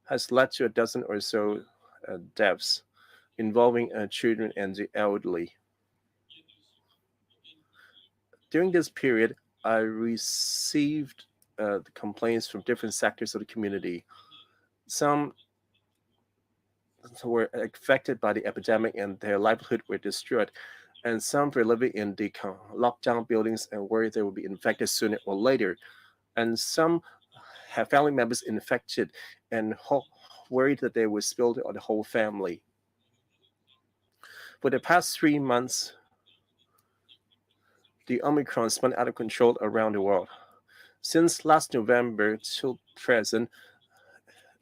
has led to a dozen or so deaths involving children and the elderly. During this period, I received the complaints from different sectors of the community. Some were affected by the epidemic and their livelihood were destroyed, and some were living in the lockdown buildings and worried they would be infected sooner or later. And some have family members infected and worried that they would spill it on the whole family. For the past 3 months, the Omicron spun out of control around the world. Since last November till present,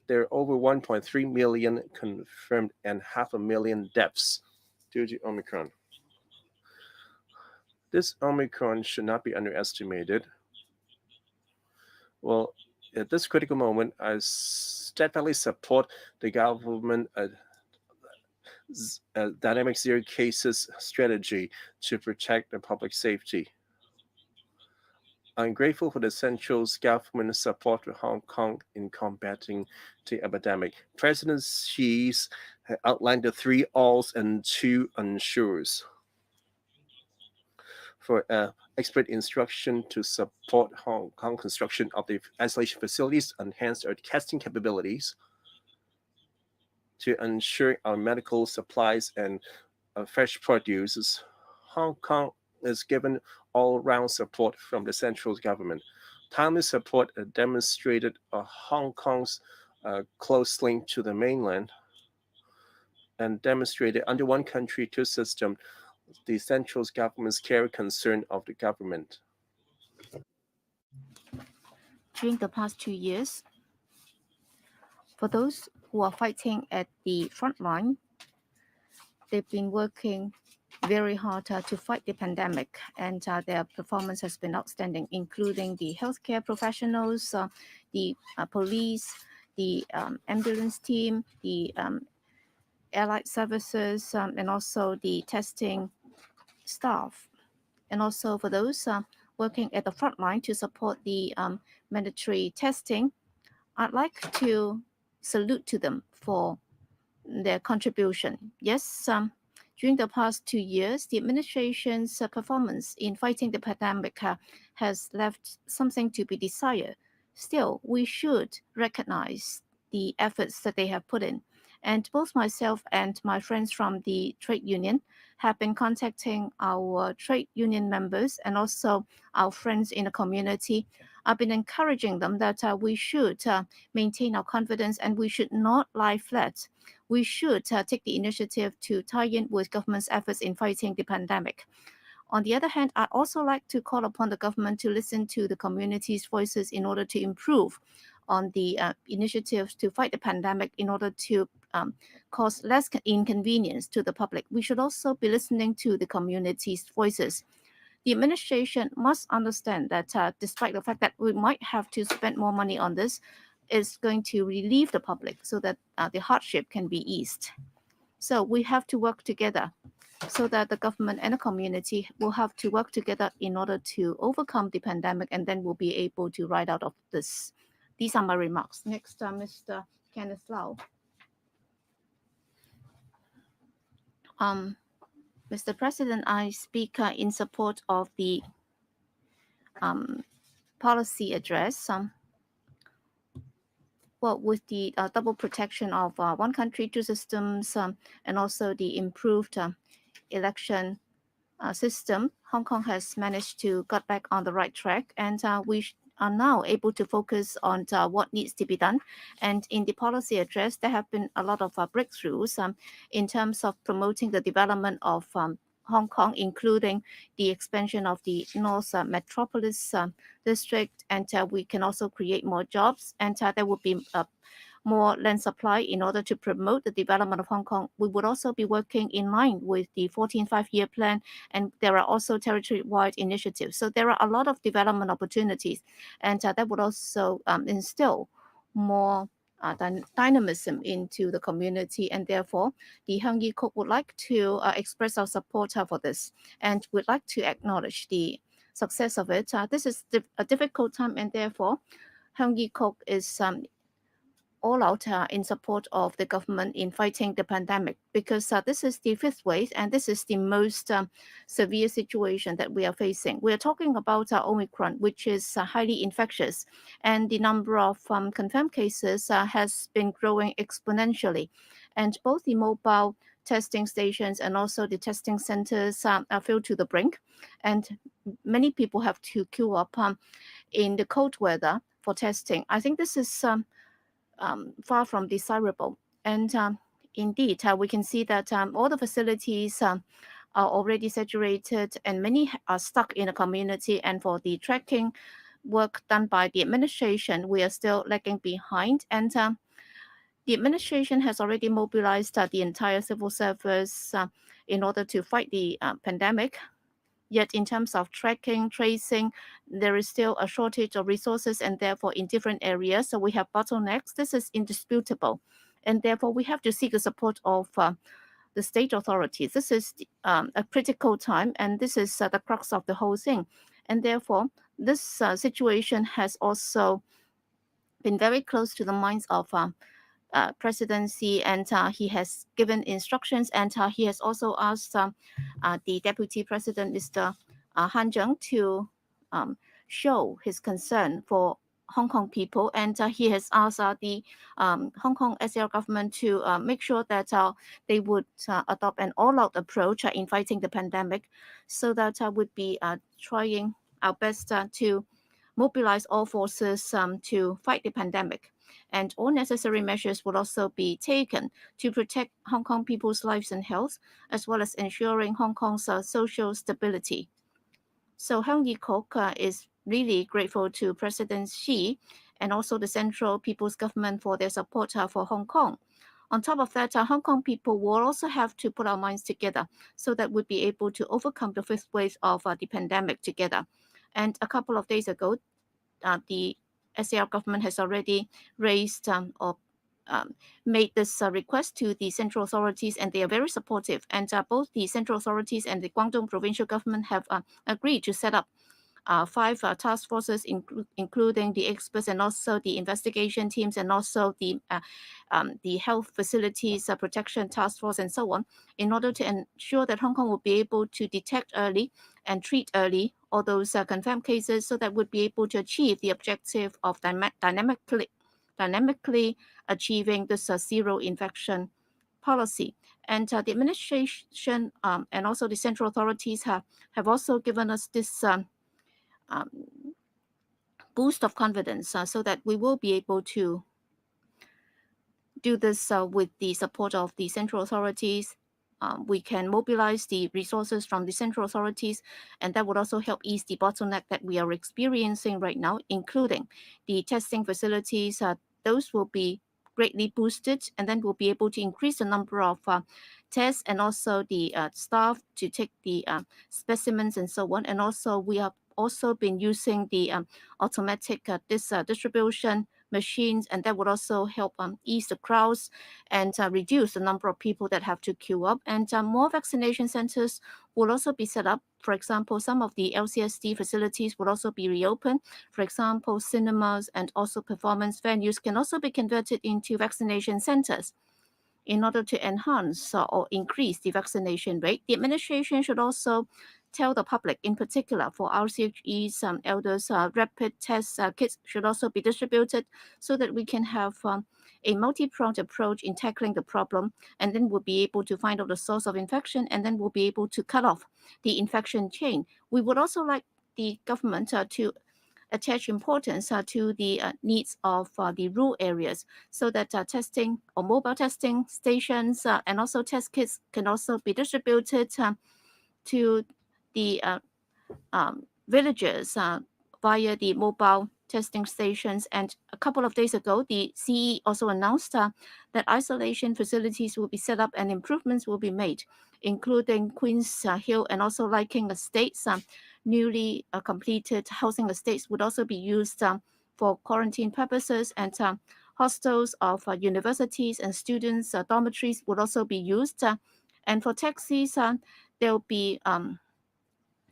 there are over 1.3 million confirmed and 500,000 deaths due to Omicron. This Omicron should not be underestimated. Well, at this critical moment, I steadfastly support the government dynamic zero cases strategy to protect the public safety. I'm grateful for the central government support for Hong Kong in combating the epidemic. President Xi outlined the 3 alls and 2 unsures for expert instruction to support Hong Kong construction of the isolation facilities, enhance our testing capabilities, to ensure our medical supplies and fresh produce. Hong Kong is given all-round support from the central government. Timely support demonstrated Hong Kong's close link to the mainland and demonstrated under one country, 2 system, the central government's care concern of the government. During the past 2 years, for those who are fighting at the front line, they've been working very hard to fight the pandemic, and their performance has been outstanding, including the healthcare professionals, the police, the ambulance team, the allied services, and also the testing staff. And also for those working at the front line to support the mandatory testing, I'd like to salute to them for their contribution. Yes, during the past 2 years, the administration's performance in fighting the pandemic has left something to be desired. Still, we should recognize the efforts that they have put in. And both myself and my friends from the trade union have been contacting our trade union members and also our friends in the community. I've been encouraging them that we should maintain our confidence and we should not lie flat. We should take the initiative to tie in with government's efforts in fighting the pandemic. On the other hand, I'd also like to call upon the government to listen to the community's voices in order to improve on the initiatives to fight the pandemic in order to cause less inconvenience to the public. We should also be listening to the community's voices. The administration must understand that despite the fact that we might have to spend more money on this, it's going to relieve the public so that the hardship can be eased. So we have to work together so that the government and the community will have to work together in order to overcome the pandemic, and then we'll be able to ride out of this. These are my remarks. Next, Mr. Kenneth Lau. Mr. President, I speak in support of the policy address. Well, with the double protection of one country, two systems, and also the improved election system, Hong Kong has managed to get back on the right track, and we are now able to focus on what needs to be done. And in the policy address, there have been a lot of breakthroughs in terms of promoting the development of Hong Kong, including the expansion of the North Metropolis District, and we can also create more jobs, and there will be more land supply in order to promote the development of Hong Kong. We would also be working in line with the 14th Five-Year Plan, and there are also territory-wide initiatives. So there are a lot of development opportunities, and that would also instill more dynamism into the community, and therefore the Heung Yee Kuk would like to express our support for this, and would like to acknowledge the success of it. This is a difficult time, and therefore Heung Yee Kuk is all out in support of the government in fighting the pandemic, because this is the fifth wave, and this is the most severe situation that we are facing. We are talking about Omicron, which is highly infectious, and the number of confirmed cases has been growing exponentially. And both the mobile testing stations and also the testing centers are filled to the brink, and many people have to queue up in the cold weather for testing. I think this is far from desirable. And indeed, we can see that all the facilities are already saturated, and many are stuck in the community. And for the tracking work done by the administration, we are still lagging behind. And the administration has already mobilized the entire civil service in order to fight the pandemic. Yet in terms of tracking, tracing, there is still a shortage of resources, and therefore in different areas. So we have bottlenecks. This is indisputable. And therefore we have to seek the support of the state authorities. This is a critical time, and this is the crux of the whole thing. And therefore this situation has also been very close to the minds of presidency, and he has given instructions, and he has also asked the deputy president, Mr. Han Zheng, to show his concern for Hong Kong people, and he has asked the Hong Kong SAR government to make sure that they would adopt an all-out approach in fighting the pandemic, so that would be trying our best to mobilize all forces to fight the pandemic. And all necessary measures will also be taken to protect Hong Kong people's lives and health, as well as ensuring Hong Kong's social stability. So Heung Yee Kuk is really grateful to President Xi and also the Central People's Government for their support for Hong Kong. On top of that, Hong Kong people will also have to put our minds together so that we'll be able to overcome the fifth wave of the pandemic together. And a couple of days ago, the SAR government has already raised or made this request to the central authorities, and they are very supportive. And both the central authorities and the Guangdong provincial government have agreed to set up 5 task forces, including the experts and also the investigation teams, and also the health facilities protection task force, and so on, in order to ensure that Hong Kong will be able to detect early and treat early all those confirmed cases, so that would be able to achieve the objective of dynamically achieving this zero infection policy. And the administration and also the central authorities have also given us this boost of confidence, so that we will be able to do this with the support of the central authorities. We can mobilize the resources from the central authorities, and that would also help ease the bottleneck that we are experiencing right now, including the testing facilities. Those will be greatly boosted, and then we'll be able to increase the number of tests, and also the staff to take the specimens and so on. And also we have also been using the automatic distribution machines, and that would also help ease the crowds and reduce the number of people that have to queue up. And more vaccination centers will also be set up. For example, some of the LCSD facilities will also be reopened. For example, cinemas and also performance venues can also be converted into vaccination centers. In order to enhance or increase the vaccination rate, the administration should also tell the public, in particular for RCHE's elders, rapid test kits should also be distributed so that we can have a multi-pronged approach in tackling the problem, and then we'll be able to find out the source of infection, and then we'll be able to cut off the infection chain. We would also like the government to attach importance to the needs of the rural areas, so that testing or mobile testing stations and also test kits can also be distributed to the villages via the mobile testing stations. And a couple of days ago, the CE also announced that isolation facilities will be set up and improvements will be made, including Queens Hill and also Liking Estates. Newly completed housing estates would also be used for quarantine purposes, and hostels of universities and students' dormitories would also be used. And for taxis, there will be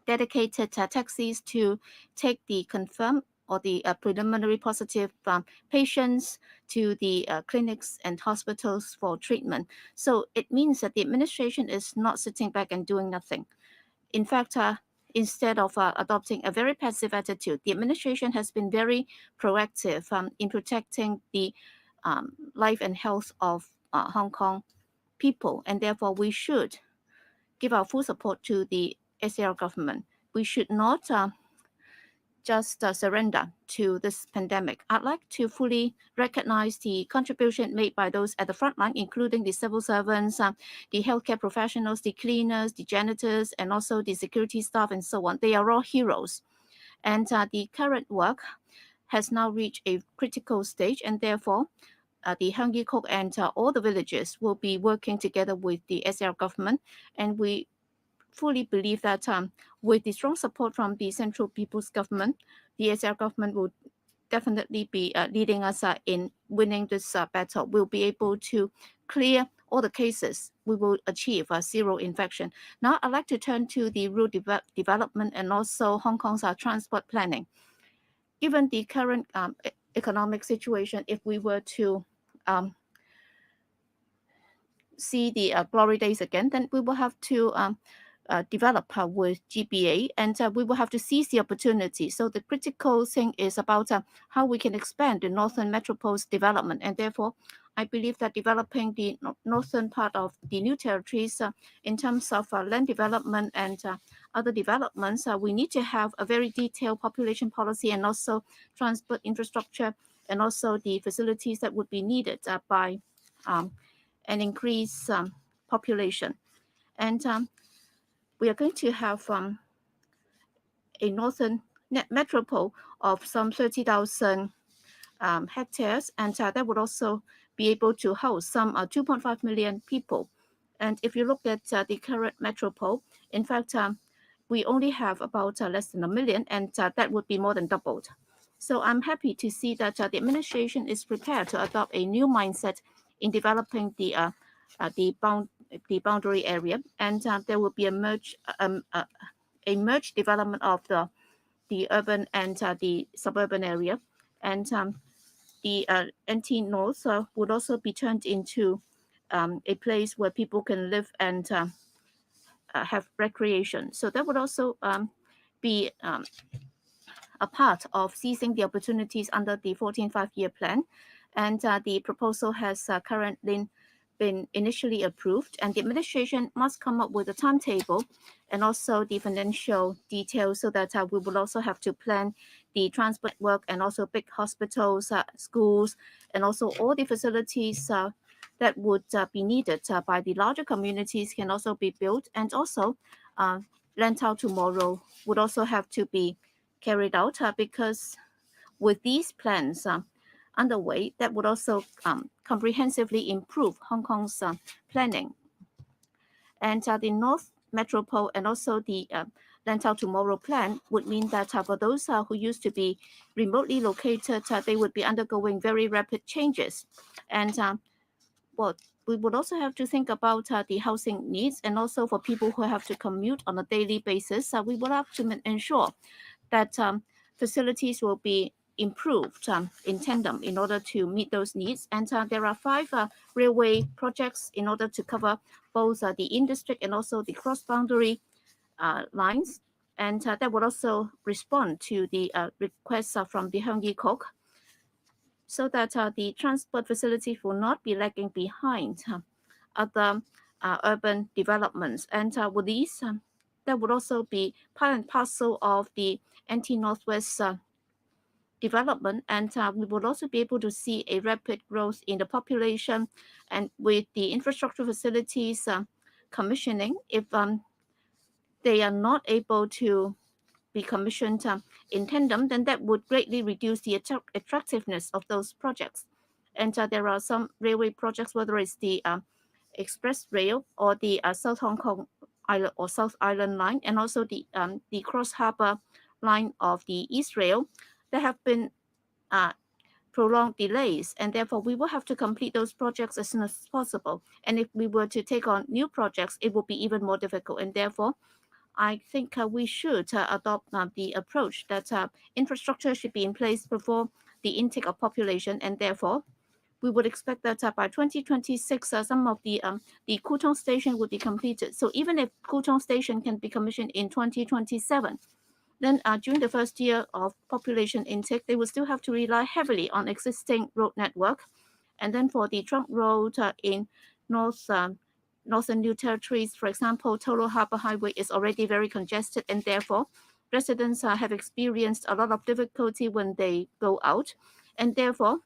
dedicated taxis to take the confirmed or the preliminary positive patients to the clinics and hospitals for treatment. So it means that the administration is not sitting back and doing nothing. In fact, instead of adopting a very passive attitude, the administration has been very proactive in protecting the life and health of Hong Kong people, and therefore we should give our full support to the SAR government. We should not just surrender to this pandemic. I'd like to fully recognize the contribution made by those at the front line, including the civil servants, the healthcare professionals, the cleaners, the janitors, and also the security staff, and so on. They are all heroes. And the current work has now reached a critical stage, and therefore the Heung Yee Kuk and all the villages will be working together with the SAR government. And we fully believe that with the strong support from the Central People's Government, the SAR government will definitely be leading us in winning this battle. We'll be able to clear all the cases. We will achieve zero infection. Now, I'd like to turn to the rural development and also Hong Kong's transport planning. Given the current economic situation, if we were to see the glory days again, then we will have to develop with GBA, and we will have to seize the opportunity. So the critical thing is about how we can expand the Northern Metropole's development, and therefore I believe that developing the northern part of the new territories in terms of land development and other developments, we need to have a very detailed population policy and also transport infrastructure and also the facilities that would be needed by an increased population. And we are going to have a northern metropole of some 30,000 hectares, and that would also be able to host some 2.5 million people. And if you look at the current metropole, in fact, we only have about less than 1 million, and that would be more than doubled. So I'm happy to see that the administration is prepared to adopt a new mindset in developing the boundary area, and there will be a merged development of the urban and the suburban area, and the NT North would also be turned into a place where people can live and have recreation. So that would also be a part of seizing the opportunities under the 14th Five-Year Plan, and the proposal has currently been initially approved, and the administration must come up with a timetable and also the financial details, so that we will also have to plan the transport work and also big hospitals, schools, and also all the facilities that would be needed by the larger communities can also be built, and also Lantau Tomorrow would also have to be carried out, because with these plans underway, that would also comprehensively improve Hong Kong's planning. And the North Metropole and also the Lantau Tomorrow plan would mean that for those who used to be remotely located, they would be undergoing very rapid changes. And well, we would also have to think about the housing needs, and also for people who have to commute on a daily basis, we will have to ensure that facilities will be improved in tandem in order to meet those needs. And there are 5 railway projects in order to cover both the in-district and also the cross-boundary lines. And that would also respond to the requests from the Heung Kok, so that the transport facilities will not be lagging behind other urban developments. And with these, that would also be part and parcel of the anti-northwest development, and we would also be able to see a rapid growth in the population. And with the infrastructure facilities commissioning, if they are not able to be commissioned in tandem, then that would greatly reduce the attractiveness of those projects. And there are some railway projects, whether it's the Express Rail or the South Hong Kong Island or South Island line, and also the Cross Harbour line of the East Rail, there have been prolonged delays, and therefore we will have to complete those projects as soon as possible. And if we were to take on new projects, it will be even more difficult. And therefore, I think we should adopt the approach that infrastructure should be in place before the intake of population, and therefore we would expect that by 2026, some of the Kutong station would be completed. So even if Kutong station can be commissioned in 2027, then during the first year of population intake, they will still have to rely heavily on existing road network. And then for the trunk road in Northern New Territories, for example, Tolo Harbour Highway is already very congested, and therefore residents have experienced a lot of difficulty when they go out. And therefore,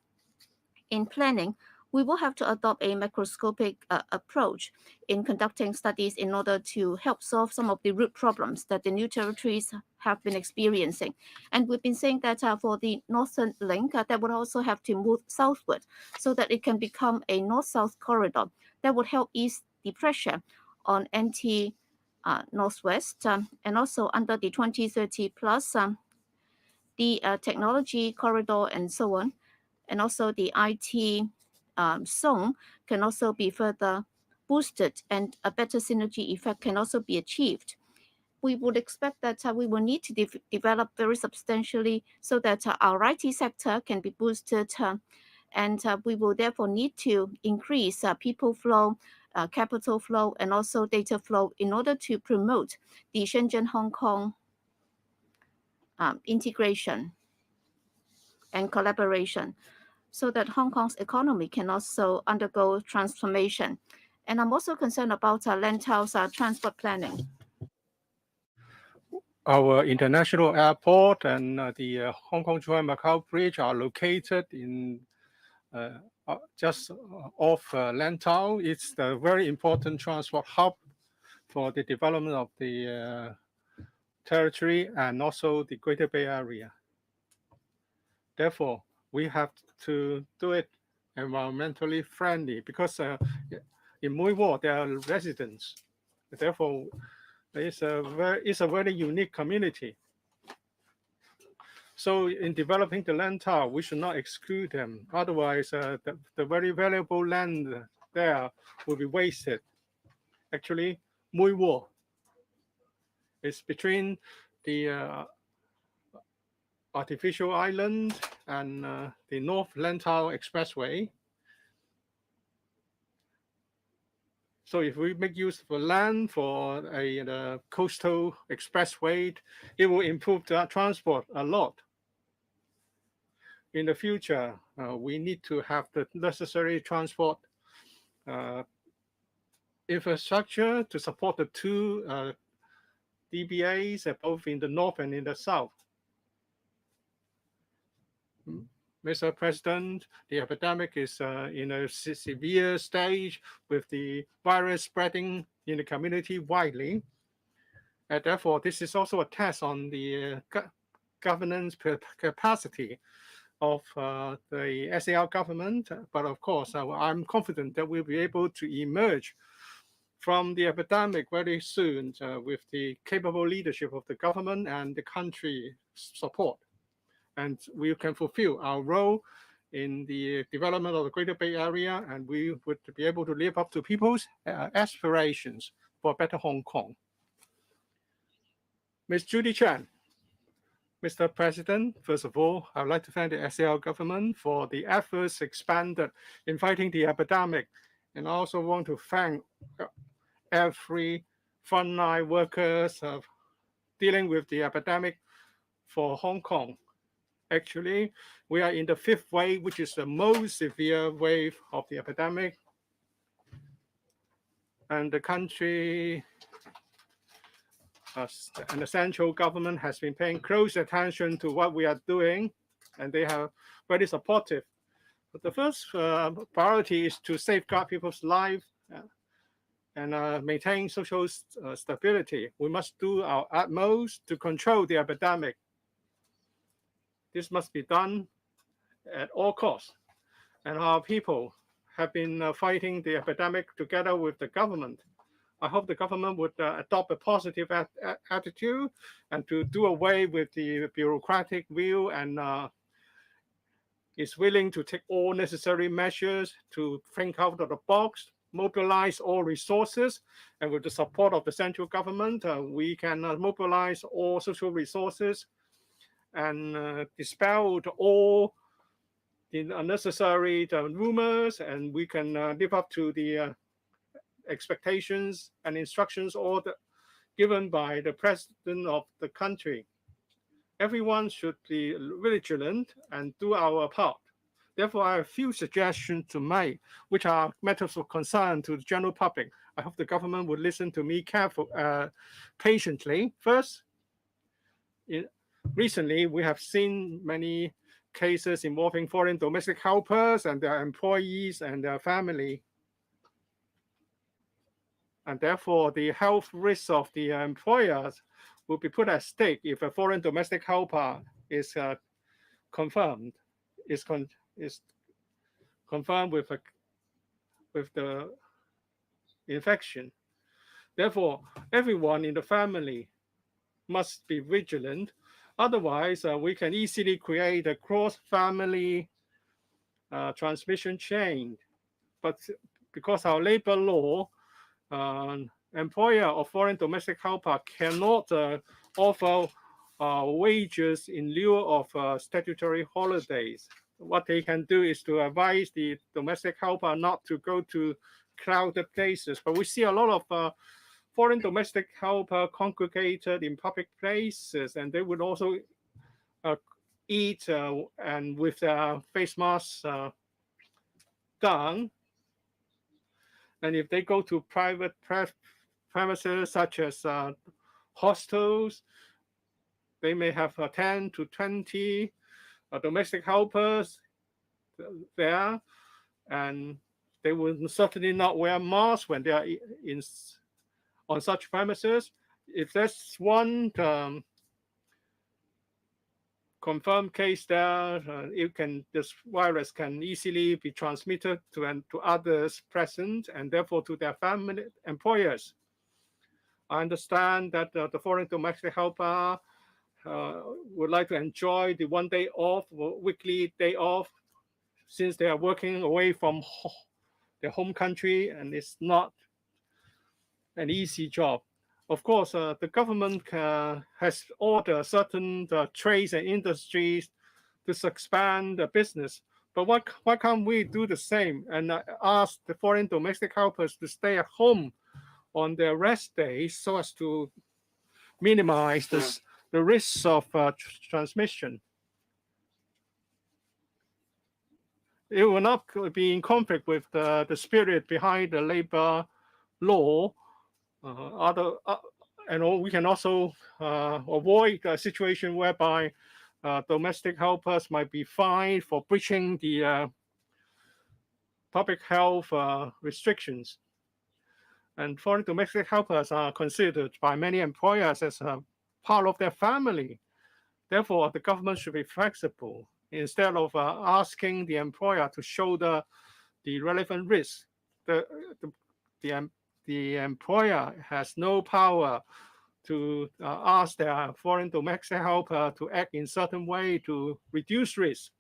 in planning, we will have to adopt a macroscopic approach in conducting studies in order to help solve some of the root problems that the new territories have been experiencing. And we've been saying that for the Northern Link, that would also have to move southward so that it can become a north-south corridor that would help ease the pressure on NT Northwest, and also under the 2030 plus, the technology corridor and so on, and also the IT zone can also be further boosted, and a better synergy effect can also be achieved. We would expect that we will need to develop very substantially so that our IT sector can be boosted, and we will therefore need to increase people flow, capital flow, and also data flow in order to promote the Shenzhen-Hong Kong integration and collaboration, so that Hong Kong's economy can also undergo transformation. And I'm also concerned about Lantau's transport planning. Our international airport and the Hong Kong-Zhuhai-Macau Bridge are located in just off Lantau. It's a very important transport hub for the development of the territory and also the Greater Bay Area. Therefore, we have to do it environmentally friendly, because in Mui Wo there are residents. Therefore, it's a very unique community. So in developing the Lantau, we should not exclude them. Otherwise, the very valuable land there will be wasted. Actually, Mui Wo is between the artificial island and the North Lantau Expressway. So if we make use of land for a coastal expressway, it will improve the transport a lot. In the future, we need to have the necessary transport infrastructure to support the two DBAs, both in the north and in the south. Mr. President, the epidemic is in a severe stage with the virus spreading in the community widely. And therefore, this is also a test on the governance capacity of the SAR government. But of course, I'm confident that we'll be able to emerge from the epidemic very soon with the capable leadership of the government and the country support. And we can fulfill our role in the development of the Greater Bay Area, and we would be able to live up to people's aspirations for a better Hong Kong. Ms. Judy Chan. Mr. President, first of all, I would like to thank the SAR government for the efforts expanded in fighting the epidemic. And I also want to thank every frontline workers of dealing with the epidemic for Hong Kong. Actually, we are in the 5th wave, which is the most severe wave of the epidemic. And the country and the central government has been paying close attention to what we are doing, and they are very supportive. But the first priority is to safeguard people's lives and maintain social stability. We must do our utmost to control the epidemic. This must be done at all costs. And our people have been fighting the epidemic together with the government. I hope the government would adopt a positive attitude and to do away with the bureaucratic view and is willing to take all necessary measures to think out of the box, mobilize all resources, and with the support of the central government, we can mobilize all social resources and dispel all the unnecessary rumors, and we can live up to the expectations and instructions given by the president of the country. Everyone should be vigilant and do our part. Therefore, I have a few suggestions to make, which are matters of concern to the general public. I hope the government would listen to me patiently. First, recently, we have seen many cases involving foreign domestic helpers and their employees and their family. And therefore, the health risks of the employers will be put at stake if a foreign domestic helper is confirmed with the infection. Therefore, everyone in the family must be vigilant. Otherwise, we can easily create a cross-family transmission chain. But because our labor law, employer of foreign domestic helper cannot offer wages in lieu of statutory holidays. What they can do is to advise the domestic helper not to go to crowded places. But we see a lot of foreign domestic helper congregated in public places, and they would also eat and with their face masks done. And if they go to private premises such as hostels, they may have 10 to 20 domestic helpers there, and they will certainly not wear masks when they are on such premises. If there's one confirmed case there, this virus can easily be transmitted to others present and therefore to their family employers. I understand that the foreign domestic helper would like to enjoy the 1 day off, weekly day off, since they are working away from their home country, and it's not an easy job. Of course, the government has ordered certain trades and industries to expand the business. But why can't we do the same and ask the foreign domestic helpers to stay at home on their rest days so as to minimize the risks of transmission? It will not be in conflict with the spirit behind the labor law. And we can also avoid a situation whereby domestic helpers might be fined for breaching the public health restrictions. And foreign domestic helpers are considered by many employers as a part of their family. Therefore, the government should be flexible instead of asking the employer to shoulder the relevant risks. The the employer has no power to ask their foreign domestic helper to act in certain way to reduce risk.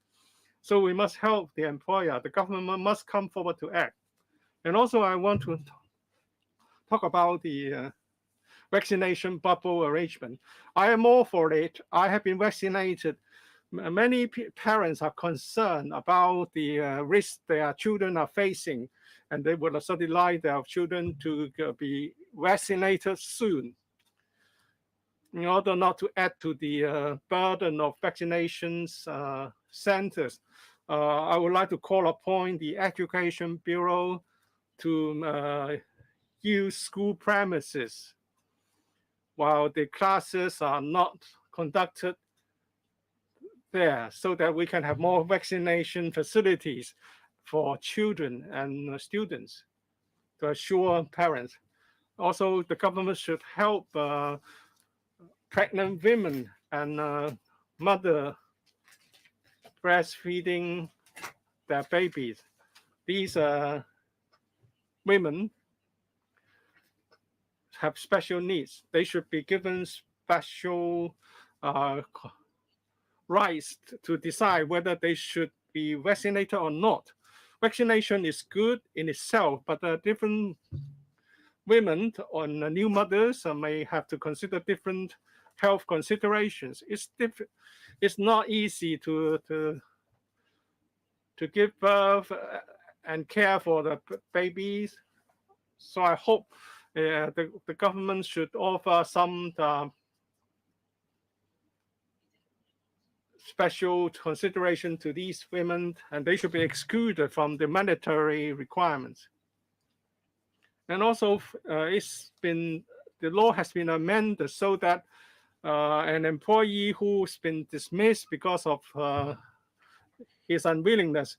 So we must help the employer. The government must come forward to act. And also I want to talk about the vaccination bubble arrangement. I am all for it. I have been vaccinated. Many parents are concerned about the risk their children are facing, and they would certainly like their children to be vaccinated soon in order not to add to the burden of vaccinations centers. I would like to call upon the Education Bureau to use school premises while the classes are not conducted there, so that we can have more vaccination facilities for children and students to assure parents. Also, the government should help pregnant women and mother breastfeeding their babies. These women have special needs. They should be given special rights to decide whether they should be vaccinated or not. Vaccination is good in itself, but different women on new mothers may have to consider different health considerations. It's not easy to give birth and care for the babies. So I hope the government should offer some special consideration to these women, and they should be excluded from the mandatory requirements. And also, the law has been amended so that an employee who's been dismissed because of his unwillingness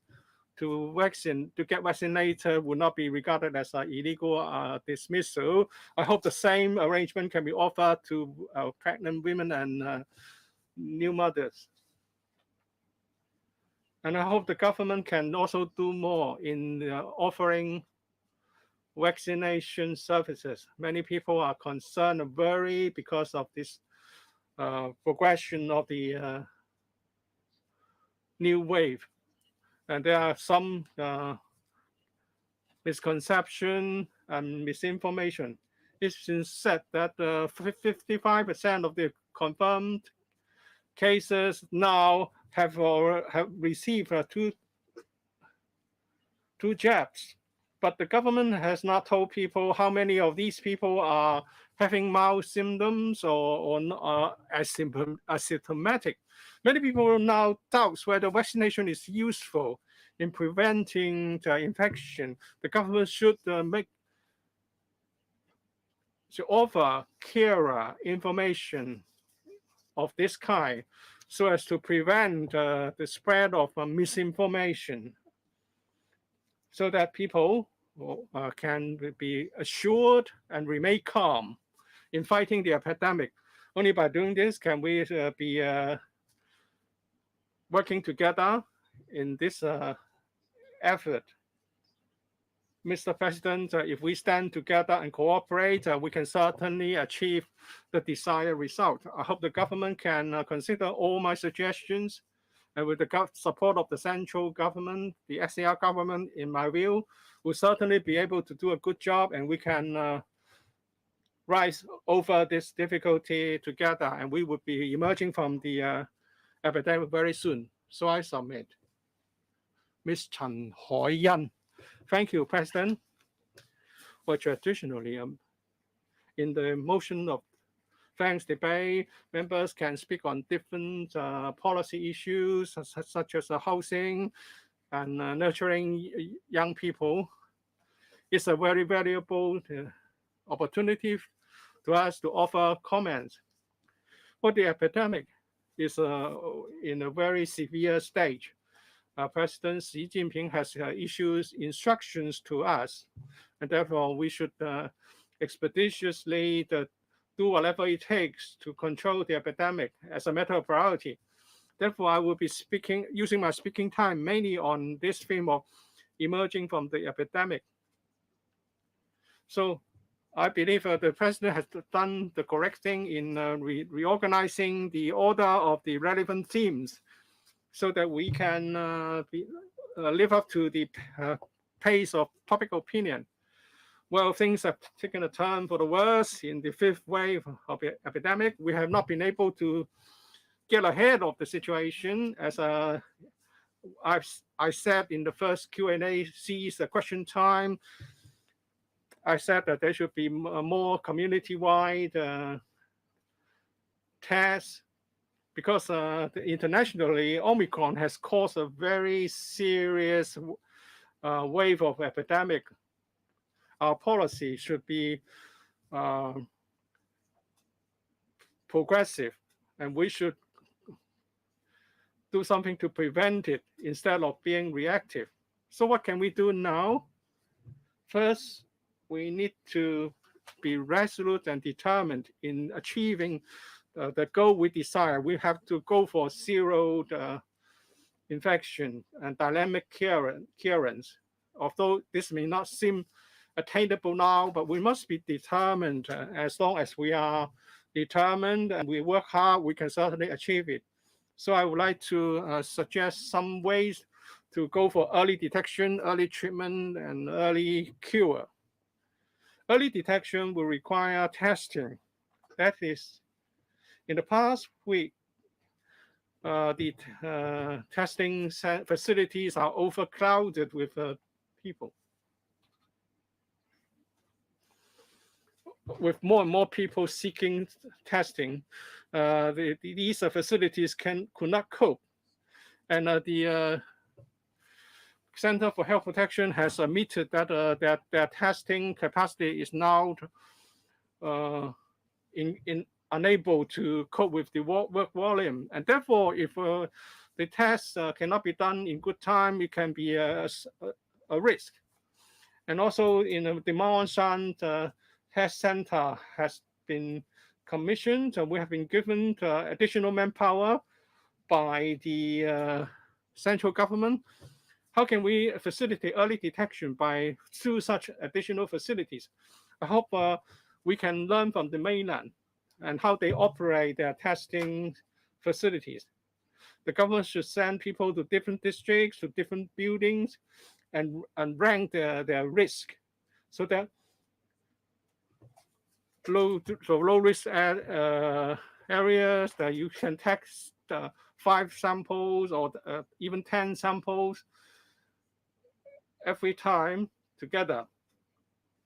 to get vaccinated would not be regarded as an illegal dismissal. I hope the same arrangement can be offered to pregnant women and new mothers. And I hope the government can also do more in offering vaccination services. Many people are concerned and worried because of this progression of the new wave. And there are some misconception and misinformation. It's been said that 55% of the confirmed cases now have received two jabs, but the government has not told people how many of these people are having mild symptoms or asymptomatic. Many people now doubt whether vaccination is useful in preventing the infection. The government should offer clearer information of this kind, so as to prevent the spread of misinformation, so that people can be assured and remain calm in fighting the epidemic. Only by doing this can we be working together in this effort. Mr. President, if we stand together and cooperate, we can certainly achieve the desired result. I hope the government can consider all my suggestions, and with the support of the central government, the SAR government, in my view, will certainly be able to do a good job, and we can rise over this difficulty together, and we would be emerging from the epidemic very soon. So I submit. Ms. Chen Hoi-yin. Thank you, President. Well, traditionally, in the motion of thanks debate, members can speak on different policy issues such as housing and nurturing young people. It's a very valuable opportunity to us to offer comments. But the epidemic is in a very severe stage. President Xi Jinping has issued instructions to us, and therefore we should expeditiously do whatever it takes to control the epidemic as a matter of priority. Therefore, I will be using my speaking time mainly on this theme of emerging from the epidemic. So I believe the president has done the correct thing in reorganizing the order of the relevant themes so that we can live up to the pace of public opinion. Well, things have taken a turn for the worse in the fifth wave of the epidemic. We have not been able to get ahead of the situation. As I said in the first Q&A, seize the question time. I said that there should be more community-wide tests because internationally, Omicron has caused a very serious wave of epidemic. Our policy should be progressive, and we should do something to prevent it instead of being reactive. So what can we do now? First, we need to be resolute and determined in achieving the goal we desire. We have to go for zero infection and dynamic clearance. Although this may not seem attainable now, but we must be determined. As long as we are determined and we work hard, we can certainly achieve it. So I would like to suggest some ways to go for early detection, early treatment, and early cure. Early detection will require testing. That is, in the past week, the testing facilities are overcrowded with people. With more and more people seeking testing, these facilities could not cope. And the Center for Health Protection has admitted that their testing capacity is now unable to cope with the work volume. And therefore, if the tests cannot be done in good time, it can be a risk. And also in the Ma On Shan Test Center has been commissioned, and we have been given additional manpower by the central government. How can we facilitate early detection through such additional facilities? I hope we can learn from the mainland and how they operate their testing facilities. The government should send people to different districts, to different buildings, and rank their risk so that low risk areas that you can test 5 samples or even 10 samples every time together.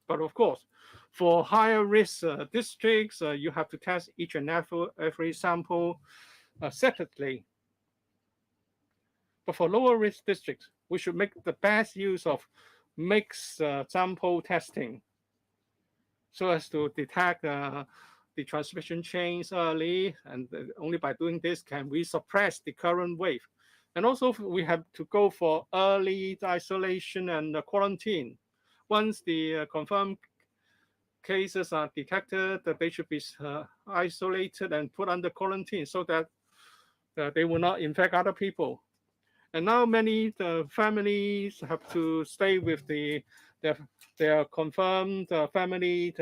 But of course, for higher risk districts, you have to test each and every sample separately. But for lower risk districts, we should make the best use of mixed sample testing so as to detect the transmission chains early, and only by doing this can we suppress the current wave. And also we have to go for early isolation and quarantine. Once the confirmed cases are detected, that they should be isolated and put under quarantine so that they will not infect other people. And now many families have to stay with their confirmed family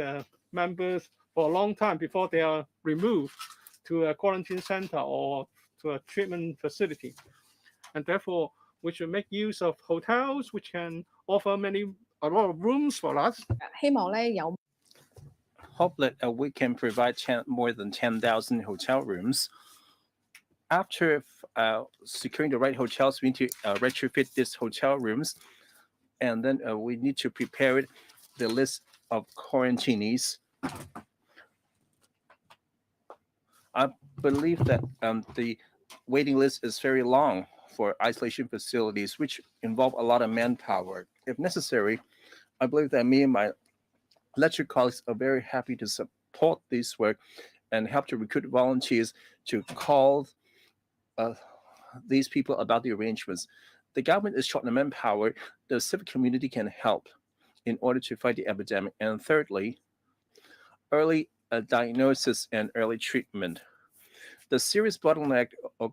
members for a long time before they are removed to a quarantine center or to a treatment facility. And therefore, we should make use of hotels which can offer a lot of rooms for us. Hope that we can provide more than 10,000 hotel rooms. After securing the right hotels, we need to retrofit these hotel rooms, and then we need to prepare the list of quarantinees. I believe that the waiting list is very long for isolation facilities, which involve a lot of manpower. If necessary, I believe that me and my lecture colleagues are very happy to support this work and help to recruit volunteers to call these people about the arrangements. The government is short on manpower. The civic community can help in order to fight the epidemic. And thirdly, early diagnosis and early treatment. The serious bottleneck